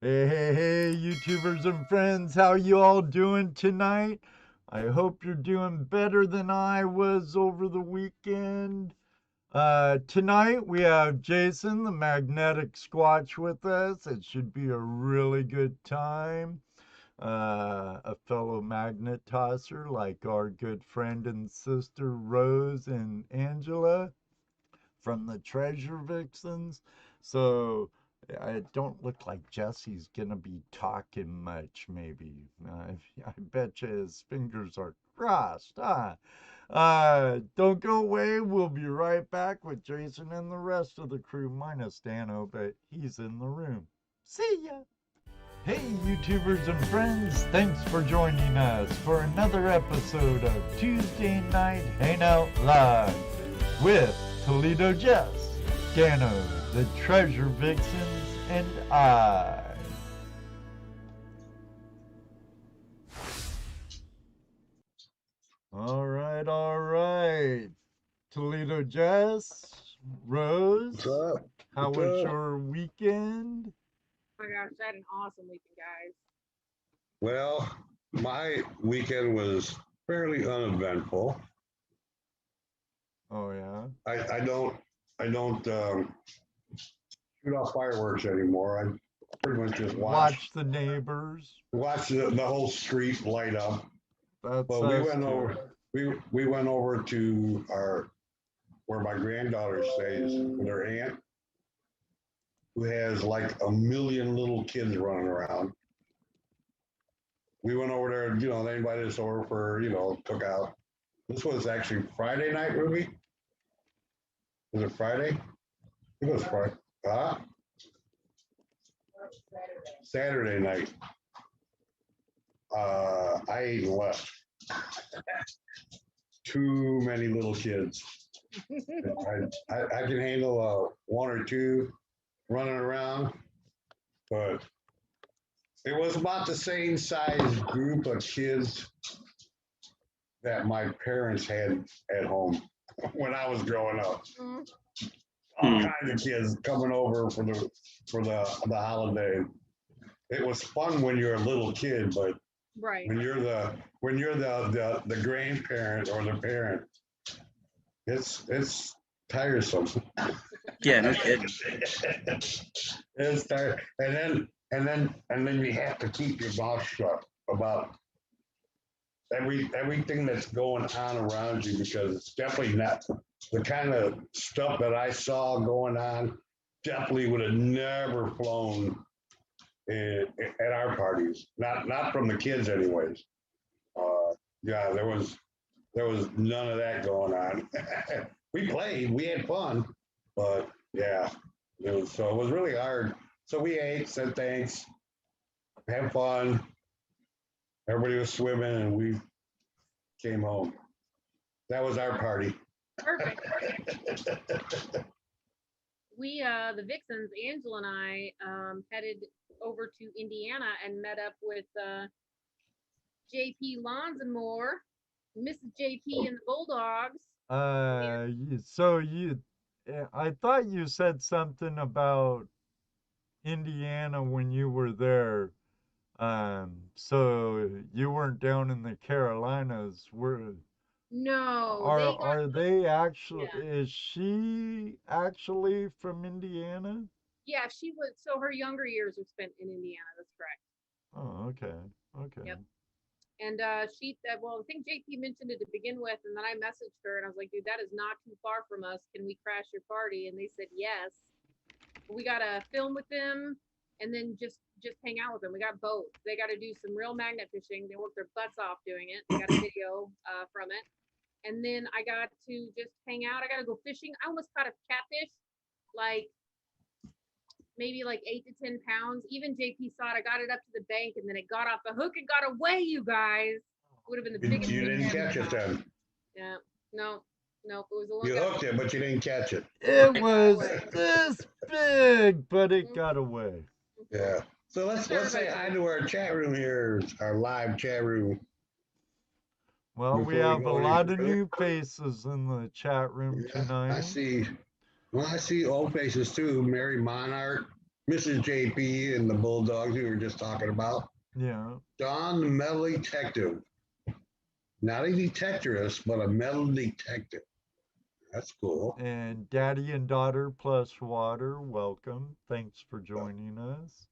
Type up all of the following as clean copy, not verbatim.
Hey, YouTubers and friends, how you all doing tonight? I hope you're doing better than I was over the weekend. Tonight we have Jason, the magnetic Squatch, with us. It should be a really good time. A fellow magnet tosser like our good friend and sister Rose and Angela from the Treasure Vixens. So I don't look like Jesse's gonna be talking much, maybe. I bet you his fingers are crossed, huh? Don't go away. We'll be right back with Jason and the rest of the crew, minus Dano, but he's in the room. See ya! Hey, YouTubers and friends, thanks for joining us for another episode of Tuesday Night Hangout Live with ToledoJess, Dano, the Treasure Vixens, and I. All right. ToledoJess, What's Rose, up? how What's was up? your weekend? Oh my gosh, I had an awesome weekend, guys. Well, my weekend was fairly uneventful. Oh, yeah. I don't shoot off fireworks anymore. I pretty much just Watch the neighbors. watch the whole street light up. That's But we us went too. over we went over to our where my granddaughter stays with her aunt, who has like a million little kids running around. We went over there, they invited us over for, cookout. This was actually Friday night, Ruby. Was it Friday? I think it was Friday. Saturday night. I ate and left. Too many little kids. I can handle one or two running around, but it was about the same size group of kids that my parents had at home when I was growing up. All kinds of kids coming over for the holiday. It was fun when you're a little kid, but Right. when you're the grandparent or the parent, it's tiresome. Yeah, no kidding. It's tired, and then you have to keep your mouth shut about everything that's going on around you, because it's definitely not the kind of stuff that I saw going on. Definitely would have never flown at our parties. Not from the kids, anyways. Yeah, there was none of that going on. We played, we had fun, but yeah, so it was really hard. So we ate, said thanks, had fun. Everybody was swimming, and we came home. That was our party. Perfect. We, the Vixens, Angela and I, headed over to Indiana and met up with JP Lawns and more, Mrs. JP and the Bulldogs. I thought you said something about Indiana when you were there. So you weren't down in the Carolinas. No, they got Are they actually? yeah. Is she actually from Indiana? Yeah, she was. So her younger years were spent in Indiana. That's correct. Oh, okay, okay. Yep. And well, I think JP mentioned it to begin with, and then I messaged her and I was like, dude, that is not too far from us. Can we crash your party? And they said yes. We got to film with them and then just hang out with them. We got both. They got to do some real magnet fishing. They worked their butts off doing it. They got a video from it. And then I got to just hang out. I got to go fishing. I almost caught a catfish, like maybe like 8 to 10 pounds. Even JP saw it. I got it up to the bank, and then it got off the hook and got away. You guys, would have been the biggest. You didn't catch it then. Yeah, no, it was a You little. hooked it, but you didn't catch it. It was this big, but it got away. Yeah. So let's say hi to our chat room here, our live chat room. Well, we have a lot of new faces in the chat room tonight. I see old faces too. Mary Monarch, Mrs. JP and the Bulldogs we were just talking about. Yeah. Don the Metal Detective. Not a detectorist, but a metal detective. That's cool. And Daddy and Daughter Plus Water, welcome. Thanks for joining us.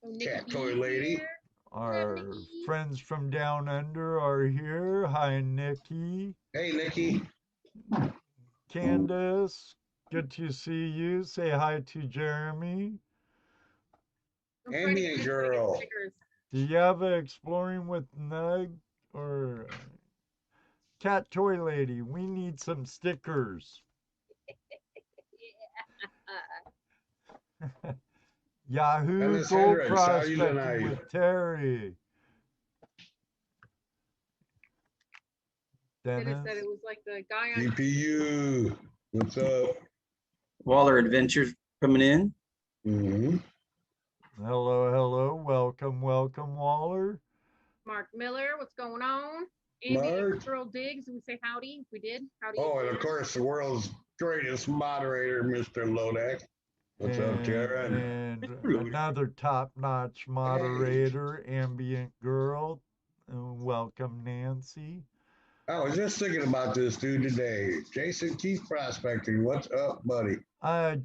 Oh, Nikki Cat B Toy Lady. here. Our Nikki. friends from down under are here. Hi, Nikki. Hey, Nikki. Candace, good to see you. Say hi to Jeremy. I'm trying to Ambient get Girl. stickers. Do you have a Exploring with Nug or Cat Toy Lady? We need some stickers. Yahoo Dennis Gold Hendricks, how are you Prospecting tonight? with Terry. Dennis Dennis. said it was like the guy on. GPU. What's up? Waller Adventures coming in. Mm-hmm. Hello, hello. Welcome, welcome, Waller. Mark Miller, what's going on? Mark. Ambient Girl Diggs, did we say howdy? We did. Howdy. Oh, and of course, the world's greatest moderator, Mr. Lodek. What's up, Karen? And another top-notch moderator, Ambient Girl. Welcome, Nancy. I was just thinking about this dude today. Jason Keith Prospecting. What's up, buddy?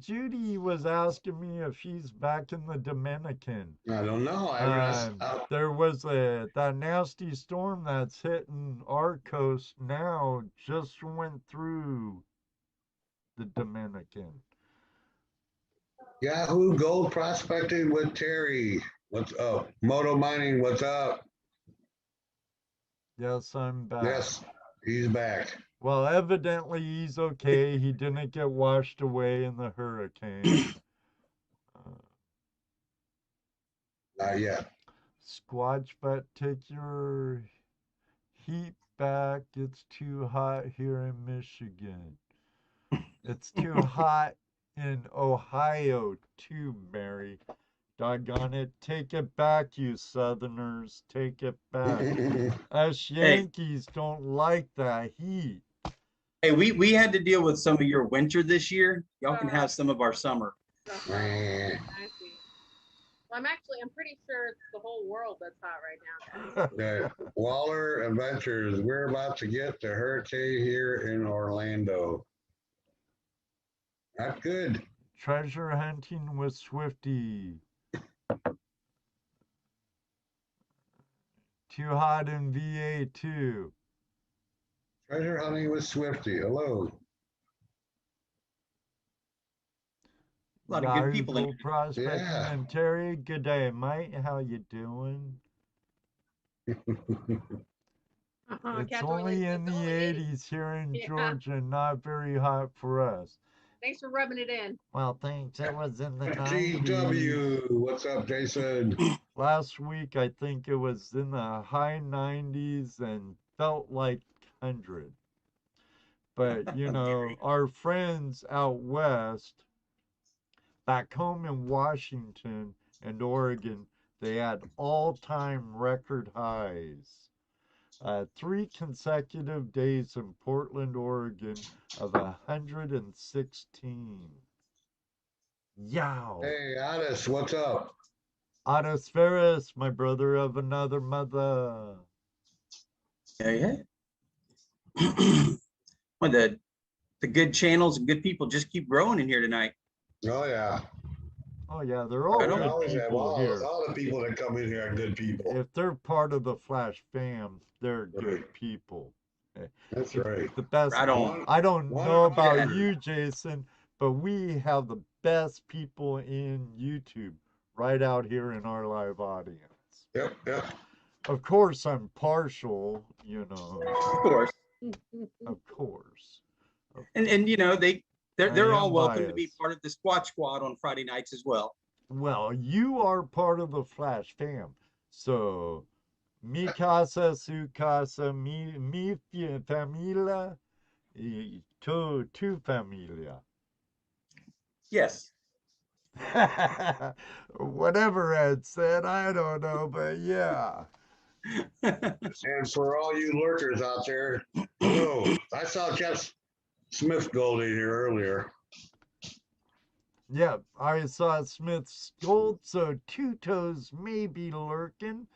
Judy was asking me if he's back in the Dominican. I don't know. There was that nasty storm that's hitting our coast now just went through the Dominican. Yahoo Gold Prospecting with Terry. What's up? Moto Mining. What's up? Yes, I'm back. Yes, he's back. Well, evidently he's okay. He didn't get washed away in the hurricane. Not yet. Squatch, but take your heat back. It's too hot here in Michigan. It's too hot in Ohio too, Mary. Doggone it. Take it back, you Southerners. Take it back. Us Yankees don't like that heat. Hey, we had to deal with some of your winter this year. Y'all can have some of our summer. I see. Well, I'm pretty sure it's the whole world that's hot right now, guys. Okay. Waller Adventures. We're about to get the hurricane here in Orlando. Not good. Treasure hunting with Swifty. Too hot in VA too. Treasure hunting with Swifty. Hello. A lot of good people in here. Prospecting. Yeah. And Terry, good day, mate. How you doing? It's only in the 80s here in Georgia, not very hot for us. Thanks for rubbing it in. Well, thanks. It was in the 90s. GW. What's up, Jason? Last week, I think it was in the high 90s and felt like 100. But, you know, our friends out west, back home in Washington and Oregon, they had all-time record highs. 3 consecutive days in Portland, Oregon of 116. Yow. Hey, Ottis, what's up? Ottis Farris, my brother of another mother. Yeah. Well, the good channels and good people just keep growing in here tonight. Oh, yeah. Oh, yeah, they're all good people here. All the people that come in here are good people. If they're part of the Flash fam, they're good people. That's right. The best. Right on. I don't know about yeah. you, Jason, but we have the best people in YouTube right out here in our live audience. Yep. Of course, I'm partial, you know. Of course. Of course. And you know, they're all welcome to be biased. part of the Squatch Squad on Friday nights as well. Well, you are part of the Flash fam. So, mi casa, su casa, mi familia, tu familia. Yes. Whatever Ed said, I don't know, but yeah. And for all you lurkers out there, hello. I saw Jeff Smith Goldie here earlier. Yep, I saw Smith's gold, so Two Toes may be lurking.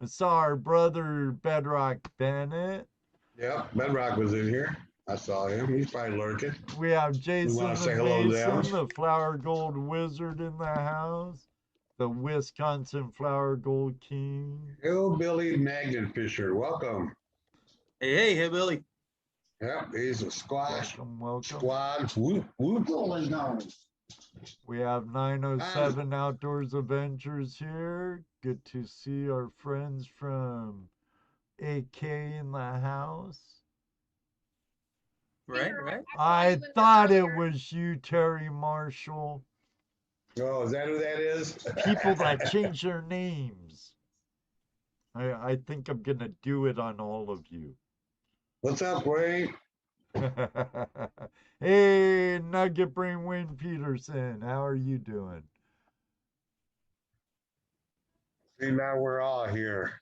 I saw our brother Bedrock Bennett. Yeah, Bedrock was in here. I saw him. He's probably lurking. We have We Jason want to the say hello to them. Mason, the Flower Gold Wizard in the house. The Wisconsin Flower Gold King. Hillbilly Magnet Fisher, welcome. Hey, hey, Billy. Yep, he's a squash Welcome. squad. Whoop, whoop. We have 907 Outdoors Adventures here. Good to see our friends from AK in the house. Right, right. I thought it was you, Terry Marshall. Oh, is that who that is? People that change their names. I think I'm going to do it on all of you. What's up, Wayne? Hey, Nugget Brain Wayne Peterson. How are you doing? See, now we're all here.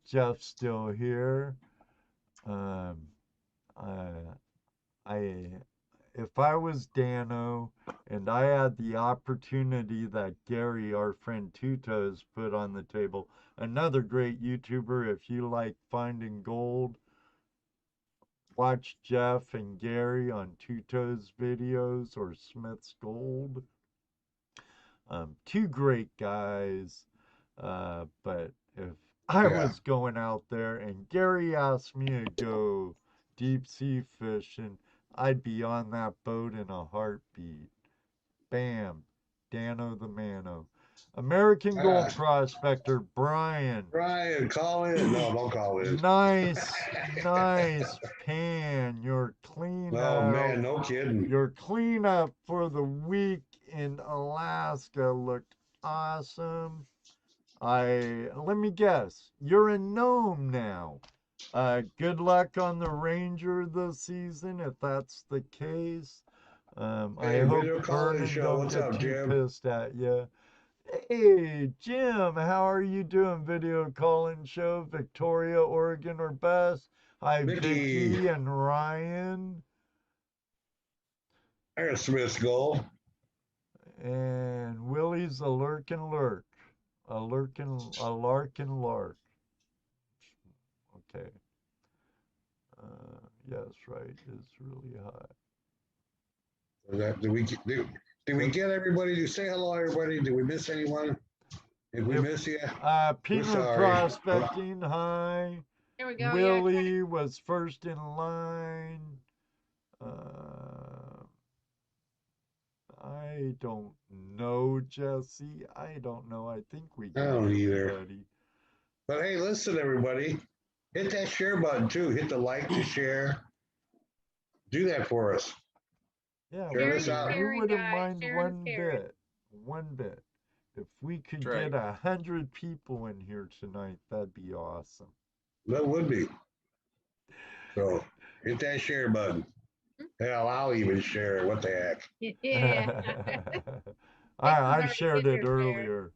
Jeff's still here. If I was Dano and I had the opportunity that Gary, our friend Two Toes, put on the table, another great YouTuber, if you like finding gold, watch Jeff and Gary on Two Toes videos or Smith's Gold. Two great guys. But if I was going out there and Gary asked me to go deep sea fishing, I'd be on that boat in a heartbeat. Bam. Dano the Mano. American Gold Prospector, Brian. Brian, call in. No, don't call in. Nice pan. Your cleanup. Oh, man, no kidding. Your cleanup for the week in Alaska looked awesome. Let me guess, you're a gnome now. Good luck on the Ranger this season, if that's the case. I hope Vernon don't get too pissed at you. Hey, Jim, how are you doing? Video calling show, Victoria, Oregon, or best? Hi, Vicky and Ryan. There's Smith's Gold. And Willie's a lurkin' lurk. A larkin lark. Okay. Yes, right. It's really hot. Did we get everybody to say hello, everybody? Did we miss anyone? Did we miss you? Peanut Prospecting, hi. There we go. Willie was first in line. I don't know, Jesse. I don't know. I think we got everybody. But hey, listen, everybody. Hit that share button, too. Hit the like to share. Do that for us. Yeah, share this out. We wouldn't mind one bit. If we could get 100 people in here tonight, that'd be awesome. That would be. So hit that share button. Hell, I'll even share it. What the heck? Yeah. I shared it earlier.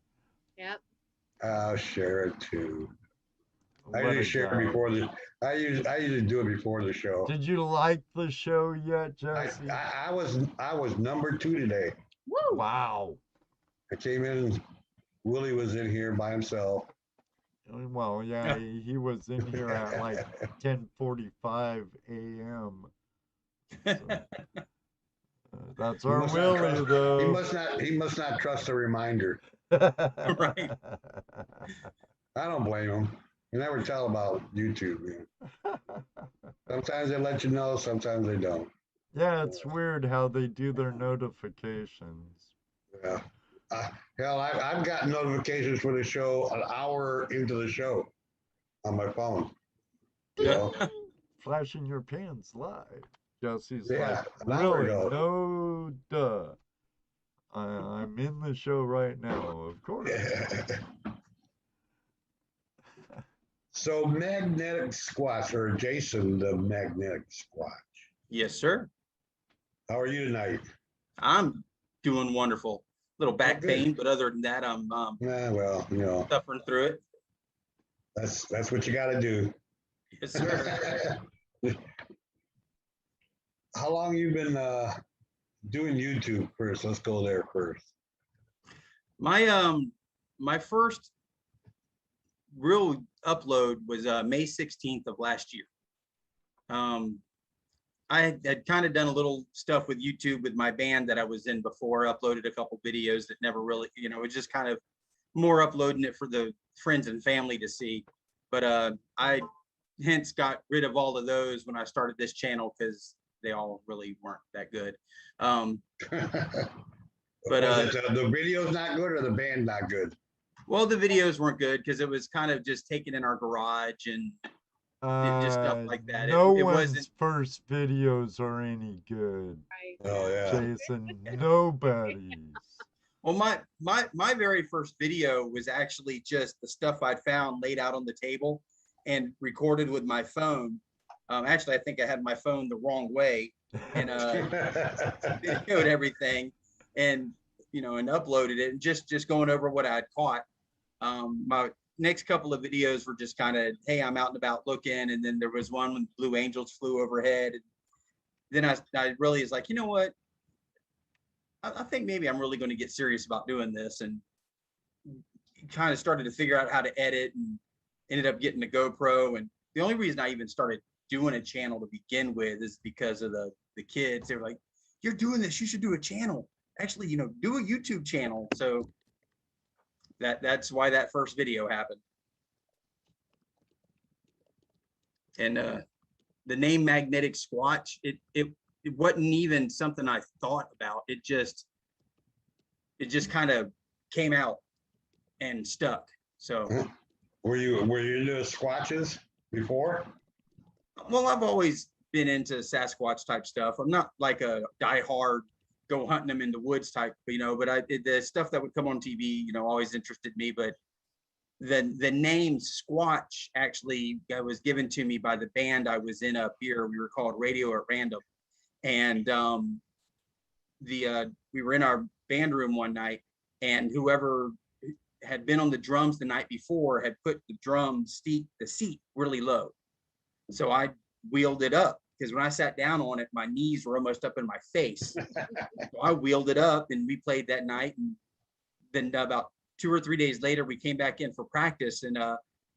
Yep. I'll share it too. I usually share it before the. I usually do it before the show. Did you like the show yet, Jesse? I was number 2 today. Woo! Wow. I came in. Willie was in here by himself. Well, yeah, he was in here at like 10:45 a.m. So, that's our Willie, though. He must not trust a reminder. Right. I don't blame him. You never tell about YouTube, man. Sometimes they let you know, sometimes they don't. Yeah, it's weird how they do their notifications. Yeah. Hell, I've gotten notifications for the show an hour into the show on my phone. You know? Flashing your pants live. Jesse's like, really? No, duh. I'm in the show right now, of course. So Magnetic Squatch, or Jason the Magnetic Squatch. Yes, sir. How are you tonight? I'm doing wonderful. Little back pain, but other than that, I'm well, you know, suffering through it. That's what you got to do. Yes, sir. How long you been doing YouTube first. Let's go there first. My first real upload was May 16th of last year. I had kind of done a little stuff with YouTube with my band that I was in before, uploaded a couple videos that never really, you know, it was just kind of more uploading it for the friends and family to see. But I hence got rid of all of those when I started this channel because they all really weren't that good. But the video's not good or the band not good? well, the videos weren't good because it was kind of just taken in our garage and just stuff like that. No it one's wasn't. first videos are any good, Right. Oh yeah. Jason. Nobody's. Well, my very first video was actually just the stuff I'd found laid out on the table and recorded with my phone. Actually, I think I had my phone the wrong way and videoed everything and, you know, and uploaded it and just going over what I'd caught. My next couple of videos were just kind of, hey, I'm out and about looking. And then there was one when blue angels flew overhead. And then I really was like, you know what? I think maybe I'm really going to get serious about doing this, and kind of started to figure out how to edit and ended up getting a GoPro. And the only reason I even started doing a channel to begin with is because of the kids. They were like, you're doing this, you should do a channel. Actually, you know, do a YouTube channel. So that's why that first video happened. And the name Magnetic Squatch, it wasn't even something I thought about. It just kind of came out and stuck. So were you into Squatches before? well, I've always been into Sasquatch type stuff. I'm not like a diehard go hunting them in the woods type, you know, but the stuff that would come on TV, you know, always interested me. But the name Squatch actually was given to me by the band I was in up here. We were called Radio at Random. And we were in our band room one night, and whoever had been on the drums the night before had put the seat really low. So I wheeled it up because when I sat down on it, my knees were almost up in my face. So I wheeled it up and we played that night. And then about 2 or 3 days later, we came back in for practice, and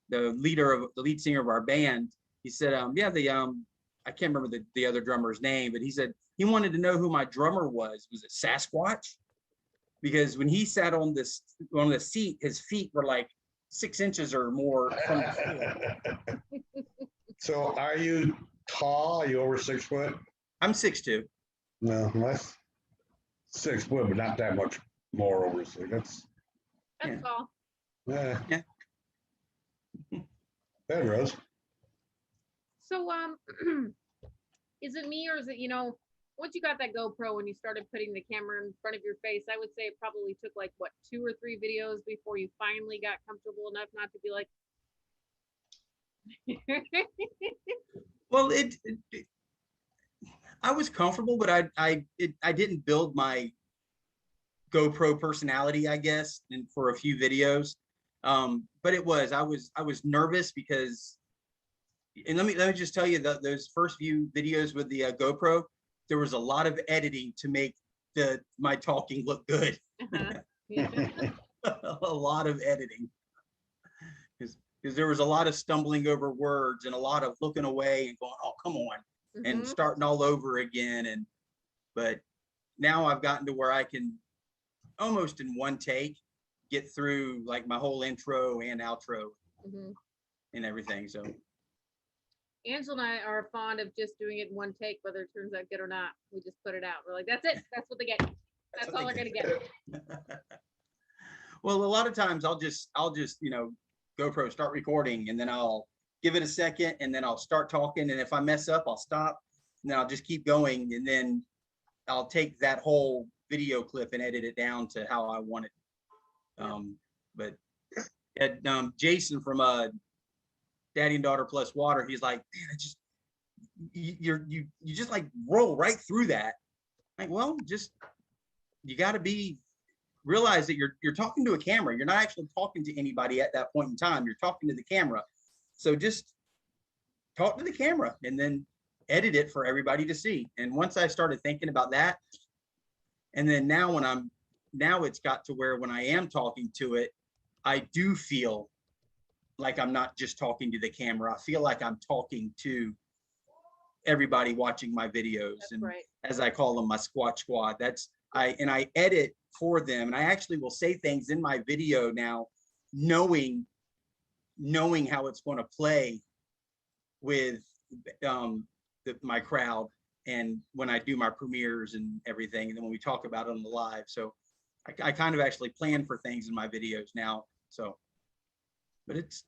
the lead singer of our band, he said, I can't remember the other drummer's name, but he said he wanted to know who my drummer was. Was it Sasquatch? Because when he sat on the seat, his feet were like 6 inches or more from the floor. So are you tall? Are you over 6 foot? I'm 6'2". No, less 6 foot, but not that much more over 6. That's all. yeah. Yeah. That Rose. So, is it me or is it, you know, once you got that GoPro and you started putting the camera in front of your face, I would say it probably took like, what, 2 or 3 videos before you finally got comfortable enough not to be like. Well, I was comfortable, but I didn't build my GoPro personality, I guess, and for a few videos. But I was nervous because, and let me just tell you that those first few videos with the GoPro, there was a lot of editing to make my talking look good. Yeah. A lot of editing, because there was a lot of stumbling over words and a lot of looking away and going, oh, come on, and starting all over again. But now I've gotten to where I can almost in one take get through like my whole intro and outro and everything. So Angela and I are fond of just doing it in one take, whether it turns out good or not. We just put it out. We're like, that's it. That's what they get. That's all they're gonna get. Well, a lot of times I'll just you know, GoPro start recording, and then I'll give it a second, and then I'll start talking, and if I mess up, I'll stop, and then I'll just keep going, and then I'll take that whole video clip and edit it down to how I want it. But Jason from Daddy and Daughter Plus Water, he's like, man, I just you just like roll right through that. Like, well, just you got to realize that you're talking to a camera. You're not actually talking to anybody at that point in time. You're talking to the camera. So just talk to the camera and then edit it for everybody to see. And once I started thinking about that, And then now now it's got to where when I am talking to it, I do feel like I'm not just talking to the camera. I feel like I'm talking to everybody watching my videos. That's and right. as I call them, my Squatch squad. I edit for them, and I actually will say things in my video now, knowing how it's going to play with my crowd, and when I do my premieres and everything, and then when we talk about it on the live. So I kind of actually plan for things in my videos now. So, but it's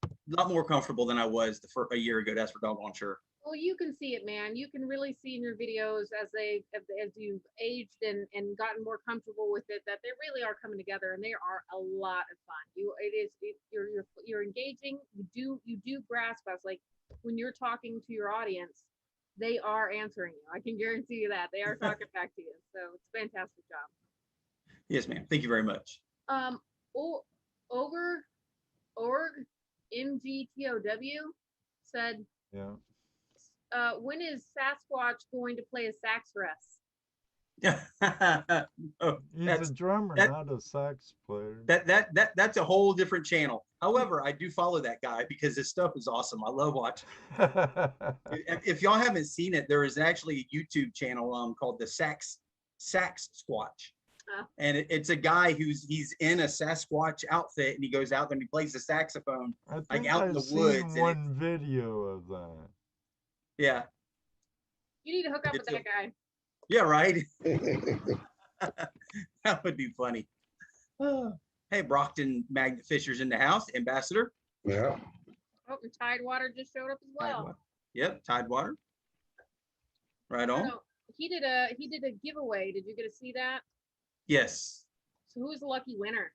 a lot more comfortable than I was a year ago. That's for doggone sure. Well, you can see it, man. You can really see in your videos as you've aged and gotten more comfortable with it, that they really are coming together, and they are a lot of fun. You're engaging. You do grasp us, like when you're talking to your audience, they are answering you. I can guarantee you that they are talking back to you. So it's a fantastic job. Yes, ma'am. Thank you very much. Org MGTOW said, Yeah. when is Sasquatch going to play a sax for us? Oh, He's a drummer, not a sax player. That's a whole different channel. However, I do follow that guy because his stuff is awesome. I love watching. If y'all haven't seen it, there is actually a YouTube channel called the Sax Squatch. And it's a guy he's in a Sasquatch outfit, and he goes out there and he plays the saxophone like out in the woods. Seen one video of that. Yeah. You need to hook up with that guy. Yeah, right. That would be funny. Hey, Brockton Magnet Fisher's in the house, Ambassador. Yeah. Oh, and Tidewater just showed up as well. Yep, Tidewater. Right on. He did a giveaway. Did you get to see that? Yes. So who's the lucky winner?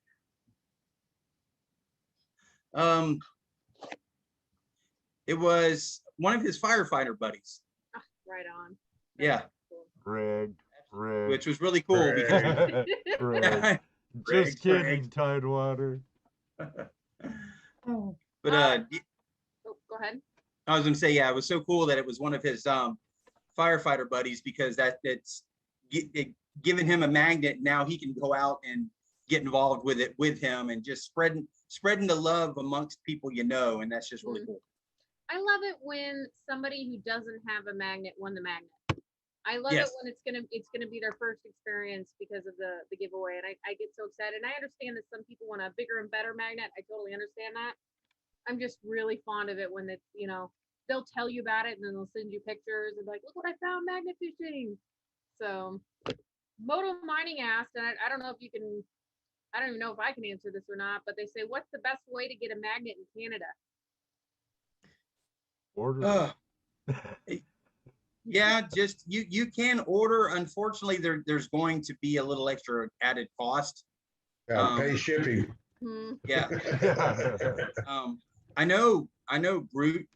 It was one of his firefighter buddies. Oh, right on. Yeah. Cool. Greg. Which was really cool because Greg. Just kidding, Tidewater. But oh, go ahead. I was gonna say, yeah, it was so cool that it was one of his firefighter buddies, because it's giving him a magnet. Now he can go out and get involved with it with him, and just spreading the love amongst people, and that's just really cool. I love it when somebody who doesn't have a magnet won the magnet. I love it when it's gonna be their first experience because of the giveaway, and I get so excited. And I understand that some people want a bigger and better magnet. I totally understand that. I'm just really fond of it when it's, they'll tell you about it, and then they'll send you pictures and like, look what I found magnet fishing. So Moto Mining asked, and I don't know if you can, I don't even know if I can answer this or not, but they say, what's the best way to get a magnet in Canada? Order. Yeah, just you can order. Unfortunately, there's going to be a little extra added cost. Yeah, pay shipping. Yeah. I know Brute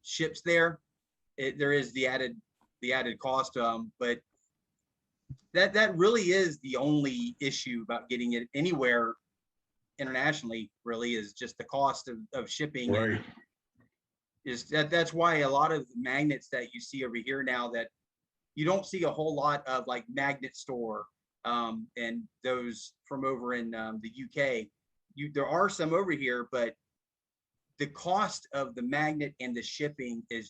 ships there. There is the added cost, but that really is the only issue about getting it anywhere internationally. Really, is just the cost of shipping. Right. That's why a lot of magnets that you see over here now, that you don't see a whole lot of, like Magnet Store and those from over in the UK. There are some over here, but the cost of the magnet and the shipping is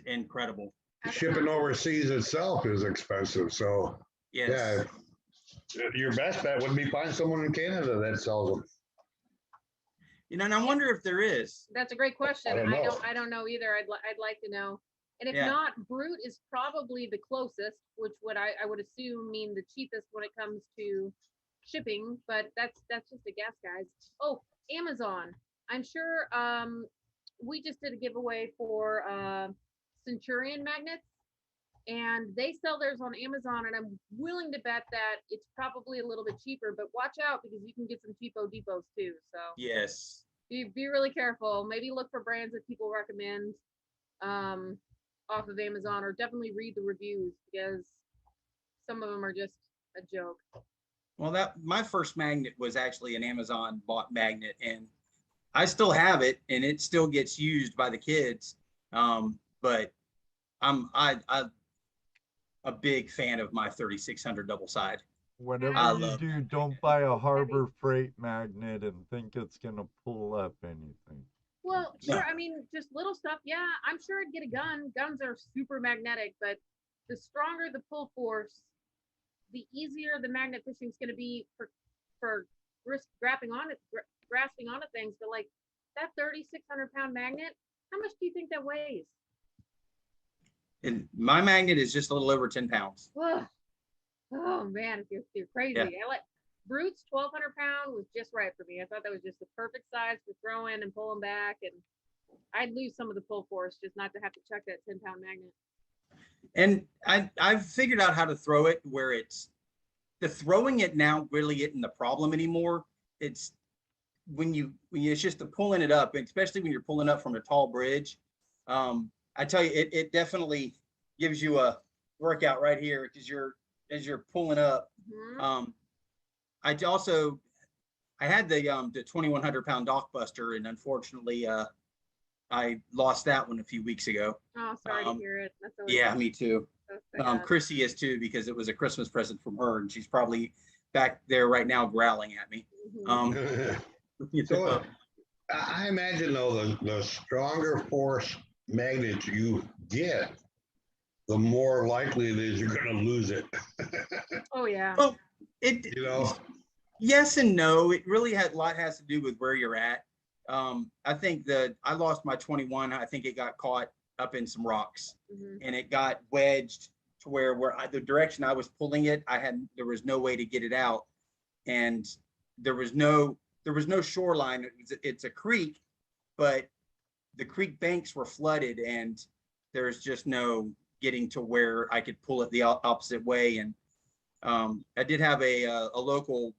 incredible. Shipping overseas itself is expensive. So yes. Yeah, your best bet would be find someone in Canada that sells them. And I wonder if there is. That's a great question. I don't know either. I'd like to know. And if not, Brute is probably the closest, which I would assume mean the cheapest when it comes to shipping. But that's just a guess, guys. Oh, Amazon. I'm sure we just did a giveaway for Centurion magnets, and they sell theirs on Amazon, and I'm willing to bet that it's probably a little bit cheaper, but watch out because you can get some cheapo depots too. So yes, be really careful. Maybe look for brands that people recommend off of Amazon, or definitely read the reviews, because some of them are just a joke. Well, my first magnet was actually an Amazon bought magnet, and I still have it, and it still gets used by the kids. But a big fan of my 3600 double side. Whatever I you love do, that don't magnet. buy a It's heavy. Harbor Freight magnet and think it's gonna pull up anything. Well, No. sure. I mean, just little stuff. Yeah, I'm sure I'd get a gun. Guns are super magnetic, but the stronger the pull force, the easier the magnet fishing is going to be for grasping onto things. But like that 3,600-pound magnet, how much do you think that weighs? And my magnet is just a little over 10 pounds. Ugh. Oh man, you're crazy. Yeah. I like Brute's 1,200 pound was just right for me. I thought that was just the perfect size for throwing and pulling back, and I'd lose some of the pull force just not to have to check that 10-pound magnet. And I've figured out how to throw it where it's the throwing it now really isn't the problem anymore. It's when it's just the pulling it up, especially when you're pulling up from a tall bridge. I tell you, it definitely gives you a workout right here because as you're pulling up. Mm-hmm. I had the 2,100-pound dock buster, and unfortunately, I lost that one a few weeks ago. Oh, sorry to hear it. That's always Yeah, me too. so sad. Chrissy is too, because it was a Christmas present from her, and she's probably back there right now growling at me. Mhm. So I imagine though the stronger force magnets you get, the more likely it is you're going to lose it. Oh yeah. Well, You know, yes and no. It really a lot has to do with where you're at. I think that I lost my 21. I think it got caught up in some rocks, Mhm. and it got wedged to where the direction I was pulling it, there was no way to get it out, and there was no shoreline. It's a creek, but the creek banks were flooded, and there's just no getting to where I could pull it the opposite way. And I did have a local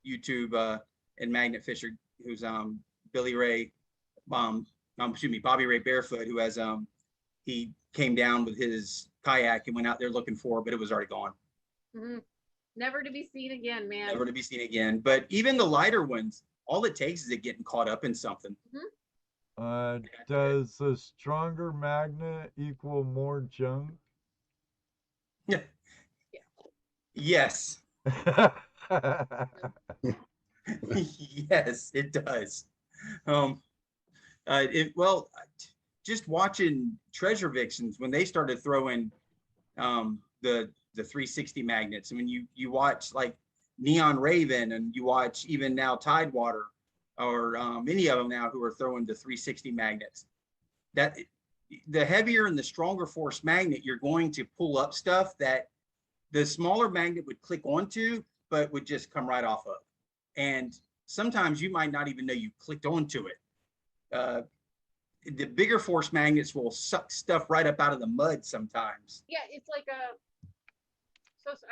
YouTube and magnet fisher who's Bobby Ray Barefoot, who has he came down with his kayak and went out there looking for it, but it was already gone. Mhm. Never to be seen again, man. Never to be seen again. But even the lighter ones, all it takes is it getting caught up in something. Does a stronger magnet equal more junk? Yes. Yes, it does. Just watching Treasure Vixens when they started throwing the 360 magnets, and when you watch like Neon Raven, and you watch even now Tidewater, or any of them now who are throwing the 360 magnets, that the heavier and the stronger force magnet, you're going to pull up stuff that the smaller magnet would click onto, but would just come right off of. And sometimes you might not even know you clicked onto it. The bigger force magnets will suck stuff right up out of the mud sometimes. Yeah, it's like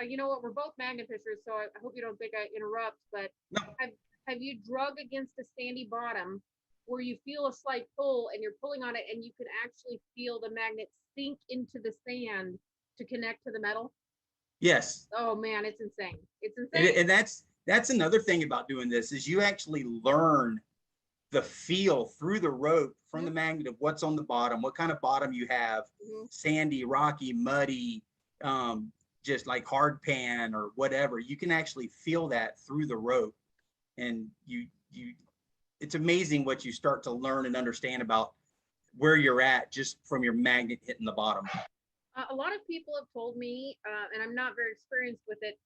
you know what? We're both magnet fishers, so I hope you don't think I interrupt. But No. have you drug against a sandy bottom where you feel a slight pull and you're pulling on it, and you can actually feel the magnet sink into the sand to connect to the metal? Yes. Oh man, it's insane. It's insane. And that's another thing about doing this is you actually learn the feel through the rope from the magnet of what's on the bottom, what kind of bottom you have, sandy, rocky, muddy, just like hard pan or whatever. You can actually feel that through the rope, and it's amazing what you start to learn and understand about where you're at just from your magnet hitting the bottom. A lot of people have told me, and I'm not very experienced with it,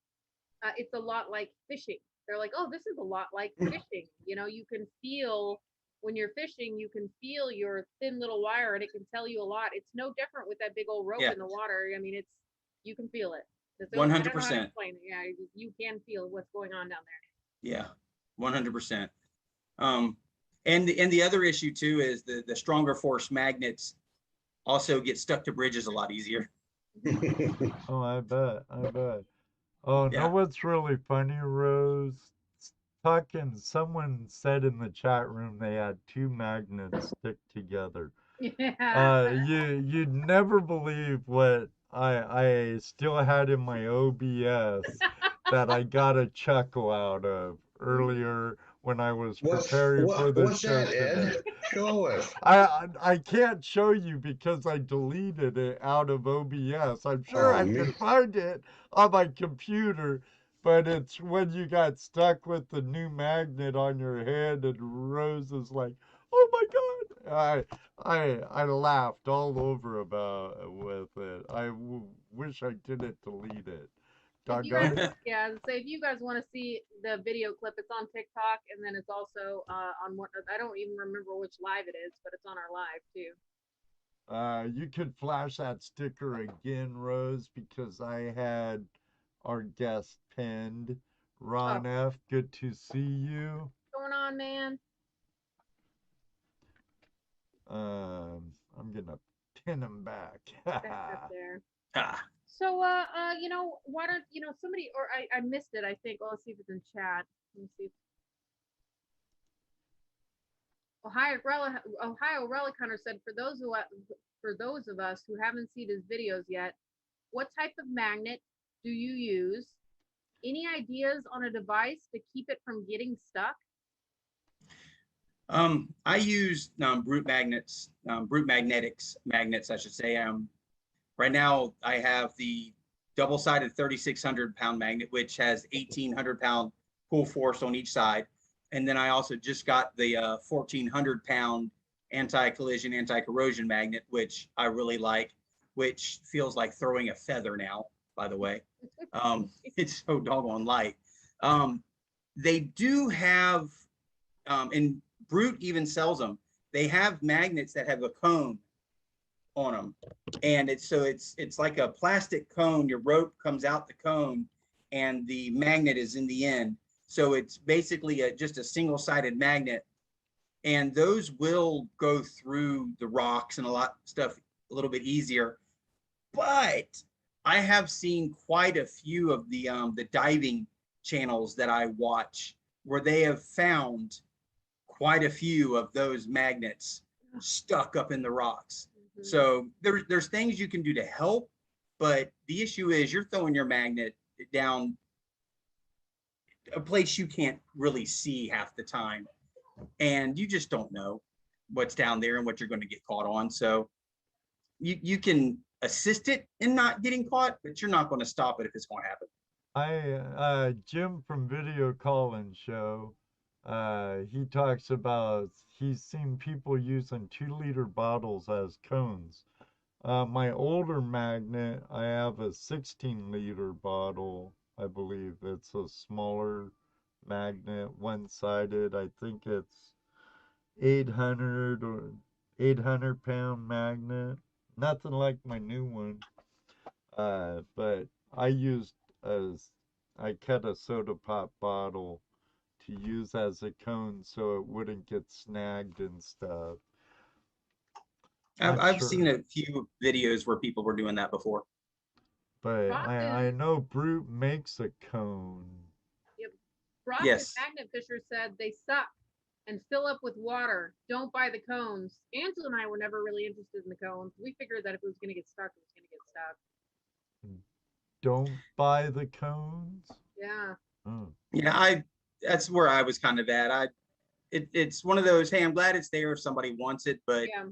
it's a lot like fishing. They're like, oh, this is a lot like fishing. You know, you can feel when you're fishing, you can feel your thin little wire, and it can tell you a lot. It's no different with that big old rope in the water. I mean, you can feel it. 100%. Yeah, you can feel what's going on down there. Yeah, 100%. And the other issue too is the stronger force magnets also get stuck to bridges a lot easier. Oh, I bet. Oh, Yeah. know what's really funny, Rose? Someone said in the chat room they had two magnets stick together. Yeah. You'd never believe what I still had in my OBS that I got a chuckle out of earlier when I was preparing for the show today. Go with. I can't show you because I deleted it out of OBS. I'm sure Oh, I me. can find it on my computer, but it's when you got stuck with the new magnet on your head, and Rose is like, "Oh my God!" I laughed all over about with it. Wish I didn't delete it. If you guys, Doggone it. yeah, say if you guys want to see the video clip, it's on TikTok, and then it's also on one. I don't even remember which live it is, but it's on our live too. You could flash that sticker again, Rose, because I had our guest pinned. Ron F., good to see you. What's going on, man? I'm gonna pin him back. Back up there. Ah, So, why don't somebody, or I missed it. I think. Oh, let's see if it's in chat. Let me see. Ohio Relic Hunter said, for those of us who haven't seen his videos yet, what type of magnet do you use? Any ideas on a device to keep it from getting stuck? I use brute magnets, brute magnets, I should say. Right now, I have the double-sided 3,600-pound magnet, which has 1,800-pound pull force on each side. And then I also just got the 1,400-pound anti-collision, anti-corrosion magnet, which I really like, which feels like throwing a feather now, by the way. It's so doggone light. They do have, and Brute even sells them. They have magnets that have a cone on them, and it's like a plastic cone. Your rope comes out the cone, and the magnet is in the end. So it's basically just a single-sided magnet, and those will go through the rocks and a lot of stuff a little bit easier. But I have seen quite a few of the diving channels that I watch where they have found quite a few of those magnets stuck up in the rocks. Mm-hmm. So there's things you can do to help, but the issue is you're throwing your magnet down a place you can't really see half the time, and you just don't know what's down there and what you're going to get caught on. So you can assist it in not getting caught, but you're not going to stop it if it's going to happen. Jim from Video Call-In Show, he talks about he's seen people using 2-liter bottles as cones. My older magnet, I have a 16-liter bottle. I believe it's a smaller magnet, one-sided. I think it's 800 or 800-pound magnet. Nothing like my new one. But I cut a soda pop bottle to use as a cone so it wouldn't get snagged and stuff. I've seen a few videos where people were doing that before. But I know Brute makes a cone. Yep. Brock Yes. Magnet Fisher said they suck and fill up with water. Don't buy the cones. Angela and I were never really interested in the cones. We figured that if it was going to get stuck, it was going to get stuck. Don't buy the cones? Yeah. Oh. Yeah, that's where I was kind of at. It's one of those, hey, I'm glad it's there if somebody wants it, but yeah,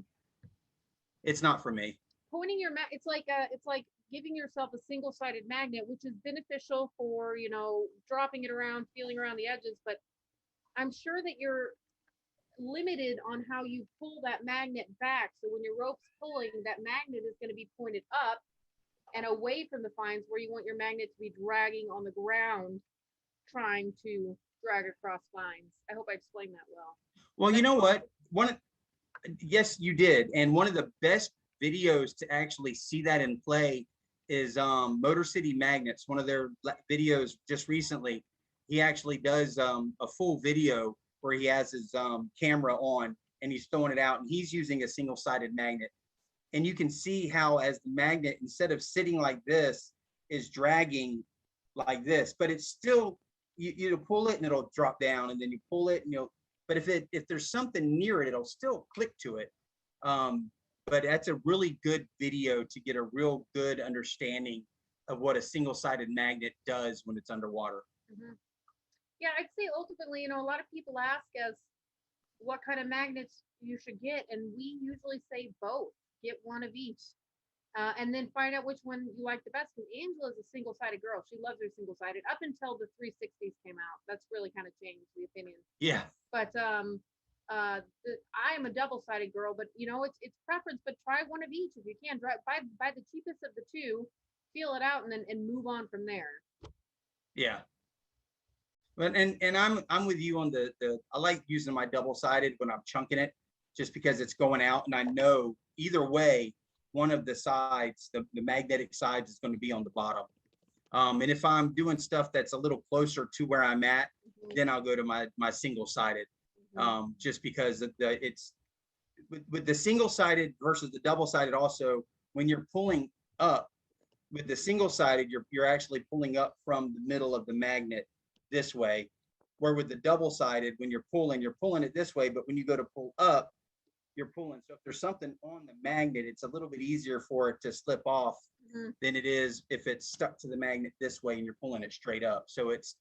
it's not for me. Pointing your it's like giving yourself a single-sided magnet, which is beneficial for, dropping it around, feeling around the edges, but I'm sure that you're limited on how you pull that magnet back. So when your rope's pulling, that magnet is going to be pointed up and away from the fines, where you want your magnet to be dragging on the ground, trying to drag across fines. I hope I explained that well. Well, you know what? Yes, you did. And one of the best videos to actually see that in play is Motor City Magnets. One of their videos just recently, he actually does a full video where he has his camera on and he's throwing it out, and he's using a single-sided magnet. And you can see how, as the magnet, instead of sitting like this, is dragging like this, but it's still, you pull it and it'll drop down, and then you pull it and but if there's something near it, it'll still click to it. But that's a really good video to get a real good understanding of what a single-sided magnet does when it's underwater. Mm-hmm. Yeah, I'd say ultimately, a lot of people ask us, what kind of magnets you should get, and we usually say both. Get one of each, and then find out which one you like the best. Because Angela's a single-sided girl; she loves her single-sided. Up until the 360s came out, that's really kind of changed the opinion. Yeah. But I am a double-sided girl, but you know it's preference. But try one of each if you can. Buy the cheapest of the two, feel it out, and then move on from there. Yeah. But and I'm with you on the I like using my double-sided when I'm chunking it, just because it's going out, and I know either way, one of the sides, the magnetic sides, is going to be on the bottom. And if I'm doing stuff that's a little closer to where I'm at, then I'll go to my single-sided, just because it's with the single-sided versus the double-sided. Also, when you're pulling up with the single-sided, you're actually pulling up from the middle of the magnet this way, where with the double-sided, when you're pulling it this way, but when you go to pull up, you're pulling. So if there's something on the magnet, it's a little bit easier for it to slip off than it is if it's stuck to the magnet this way and you're pulling it straight up. So it's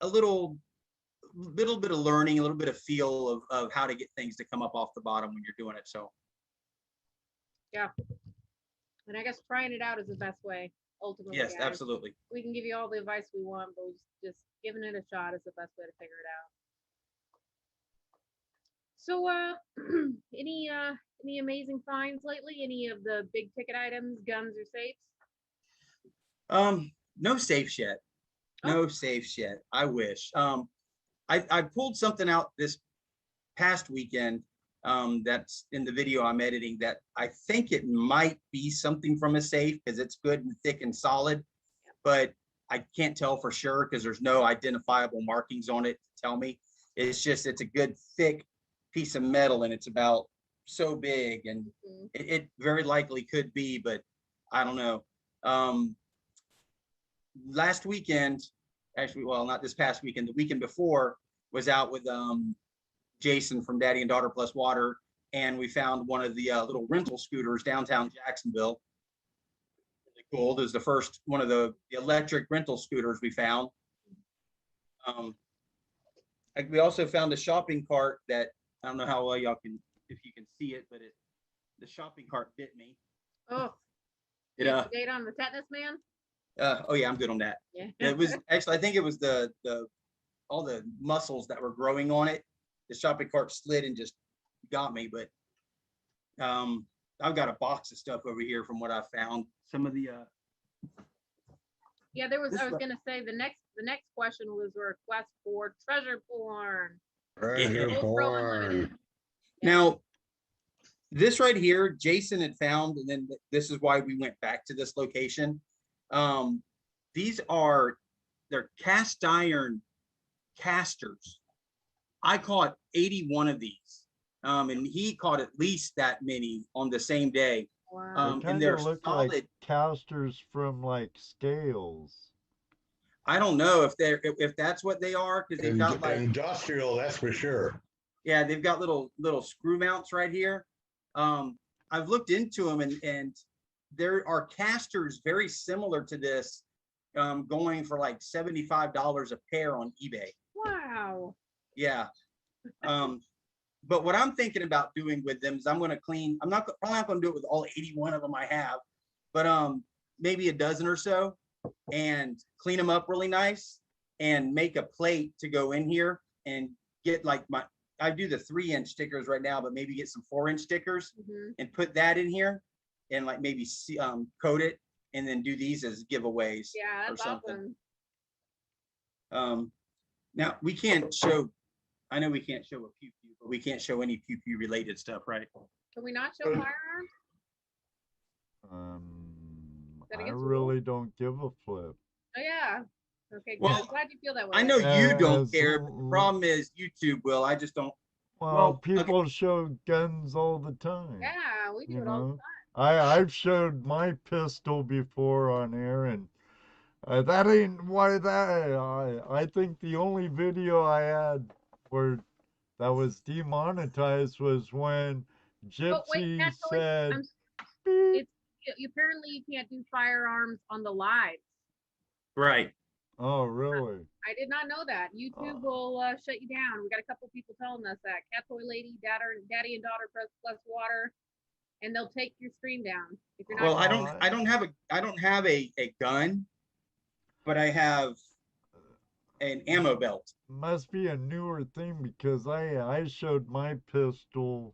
a little bit of learning, a little bit of feel of how to get things to come up off the bottom when you're doing it. So yeah, and I guess trying it out is the best way. Ultimately, yes, guys. absolutely. We can give you all the advice we want, but just giving it a shot is the best way to figure it out. So, any amazing finds lately? Any of the big ticket items, guns or safes? No safes yet. No safes yet. I wish. I pulled something out this past weekend. That's in the video I'm editing, that I think it might be something from a safe because it's good and thick and solid, but I can't tell for sure because there's no identifiable markings on it to tell me. It's a good thick piece of metal, and it's about so big, and it very likely could be, but I don't know. Last weekend, actually, well, not this past weekend, the weekend before, was out with Jason from Daddy and Daughter Plus Water, and we found one of the little rental scooters downtown Jacksonville. Really cool. There's the first one of the electric rental scooters we found. We also found a shopping cart that I don't know how well y'all can, if you can see it, but the shopping cart bit me. Oh, It date on the tetanus man? Oh yeah, I'm good on that. Yeah. It was actually, I think it was the all the muscles that were growing on it. The shopping cart slid and just got me, but I've got a box of stuff over here from what I found. Some of the yeah, I was gonna say the next question was a request for treasure porn. Treasure porn. Now, this right here, Jason had found, and then this is why we went back to this location. They're cast iron casters. I caught 81 of these, and he caught at least that many on the same day. Wow. They kind of look like casters from like scales. I don't know if that's what they are, because they've got like industrial, that's for sure. Yeah, they've got little screw mounts right here. I've looked into them, and there are casters very similar to this, going for like $75 a pair on eBay. Wow. Yeah. But what I'm thinking about doing with them is I'm going to clean. I'm probably not going to do it with all 81 of them I have, but maybe a dozen or so, and clean them up really nice and make a plate to go in here and get like I do the 3-inch stickers right now, but maybe get some 4-inch stickers and put that in here and like maybe coat it and then do these as giveaways. Yeah, that's or something. Awesome. Now we can't show. I know we can't show a pew pew, but we can't show any pew pew related stuff, right? Can we not show firearms? I really don't give a flip. Oh yeah. Okay, good. Well, I'm glad you feel that way. I know you don't As care, but the problem is YouTube will. I just don't. Well, people show guns all the time. Yeah, we do it all the time. I've showed my pistol before on air, and that ain't why that. I think the only video I had where that was demonetized was when Gypsy said, apparently you can't do firearms on the live. Right. Oh, really? I did not know that. YouTube will shut you down. We got a couple people telling us that. Cat Toy Lady, Daddy and Daughter Press Plus Water, and they'll take your stream down if you're not. Well, Oh, I don't have a gun, but I have an ammo belt. must be a newer thing because I showed my pistol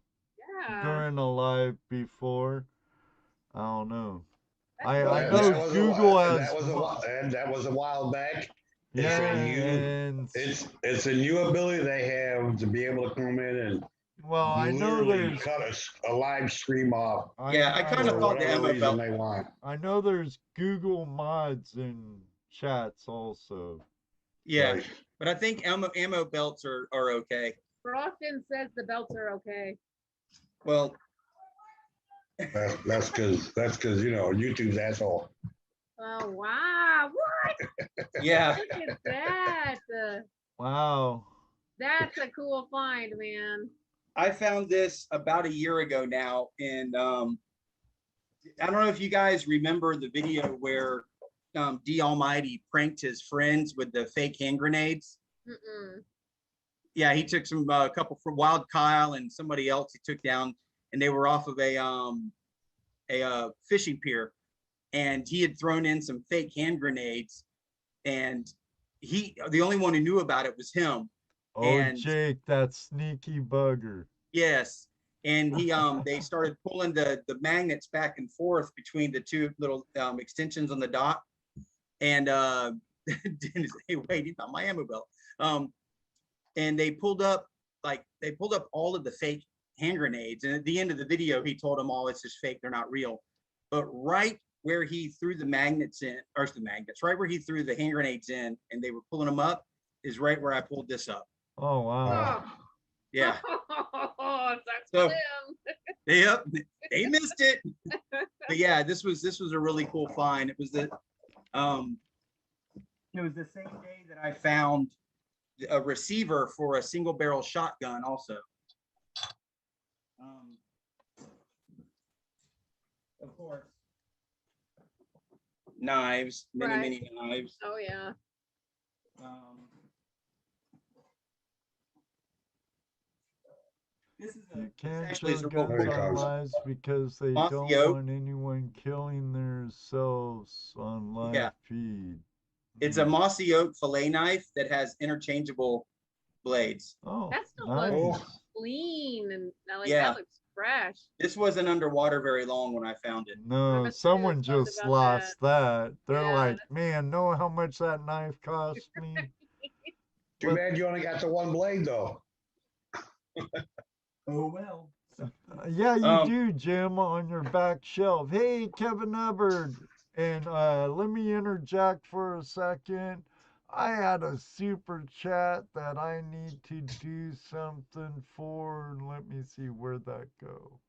Yeah. during a live before. I don't know. I That know was Google a, has that was a while, and that was a while back. yeah, and it's a new ability they have to be able to come in and well, I know literally there's cut a live stream off Yeah, I kind of for thought the whatever ammo reason belt. they want. I know there's Google mods in chats also. Yeah, Right. but I think ammo belts are okay. Frostin says the belts are okay. Well, That's because YouTube's asshole. Oh wow! What? yeah, Look at that. Wow. That's a cool find, man. I found this about a year ago now, and I don't know if you guys remember the video where D Almighty pranked his friends with the fake hand grenades. Mm-mm. Yeah, he took some a couple from Wild Kyle and somebody else he took down, and they were off of a fishing pier, and he had thrown in some fake hand grenades, and the only one who knew about it was him. Oh, And Jake, that sneaky bugger. yes, and they started pulling the magnets back and forth between the two little extensions on the dock, and Dennis, hey, wait, he's not my ammo belt. And they pulled up all of the fake hand grenades, and at the end of the video, he told them all it's just fake, they're not real. But right where he threw the magnets in, or the magnets, right where he threw the hand grenades in, and they were pulling them up, is right where I pulled this up. Oh, wow. Oh. Yeah. That's So- for them. Yep, they missed it. But yeah, this was a really cool find. It was the same day that I found a receiver for a single barrel shotgun also. Of course, knives, many knives. Oh yeah. This is You can't actually show is a real guns Here it on comes. lives because they Off don't the oak. want anyone killing themselves on live Yeah. feed. It's a mossy oak fillet knife that has interchangeable blades. Oh, That still nice. looks clean and like Yeah. that looks fresh. This wasn't underwater very long when I found it. No, bet someone you felt just about lost that. They're Yeah, like, man, know how much that knife cost me? Too What- bad you only got the one blade though. Oh well. Yeah, you Um, do, Jim, on your back shelf. Hey, Kevin Hubbard. And let me interject for a second. I had a super chat that I need to do something for. Let me see where'd that go.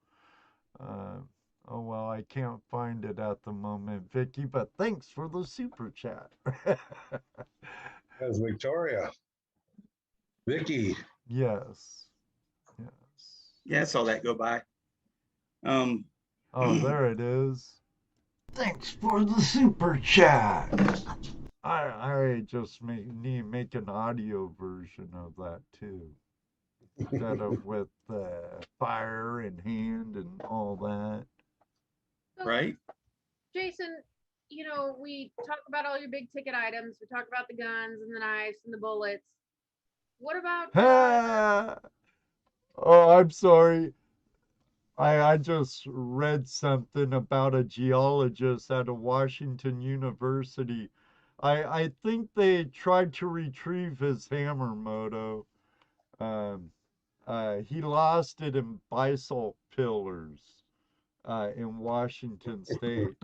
Oh, well, I can't find it at the moment, Vicky, but thanks for the super chat. That's Victoria. Vicky. Yes. Yes. Yeah, I saw that go by. Oh, there it is. Thanks for the super chat. I just need to make an audio version of that too. Instead of with fire in hand and all that. So, Right? Jason, we talk about all your big ticket items. We talk about the guns and the knives and the bullets. What about Oh, I'm sorry. I just read something about a geologist at a Washington University. I think they tried to retrieve his hammer moto. He lost it in basalt pillars in Washington State,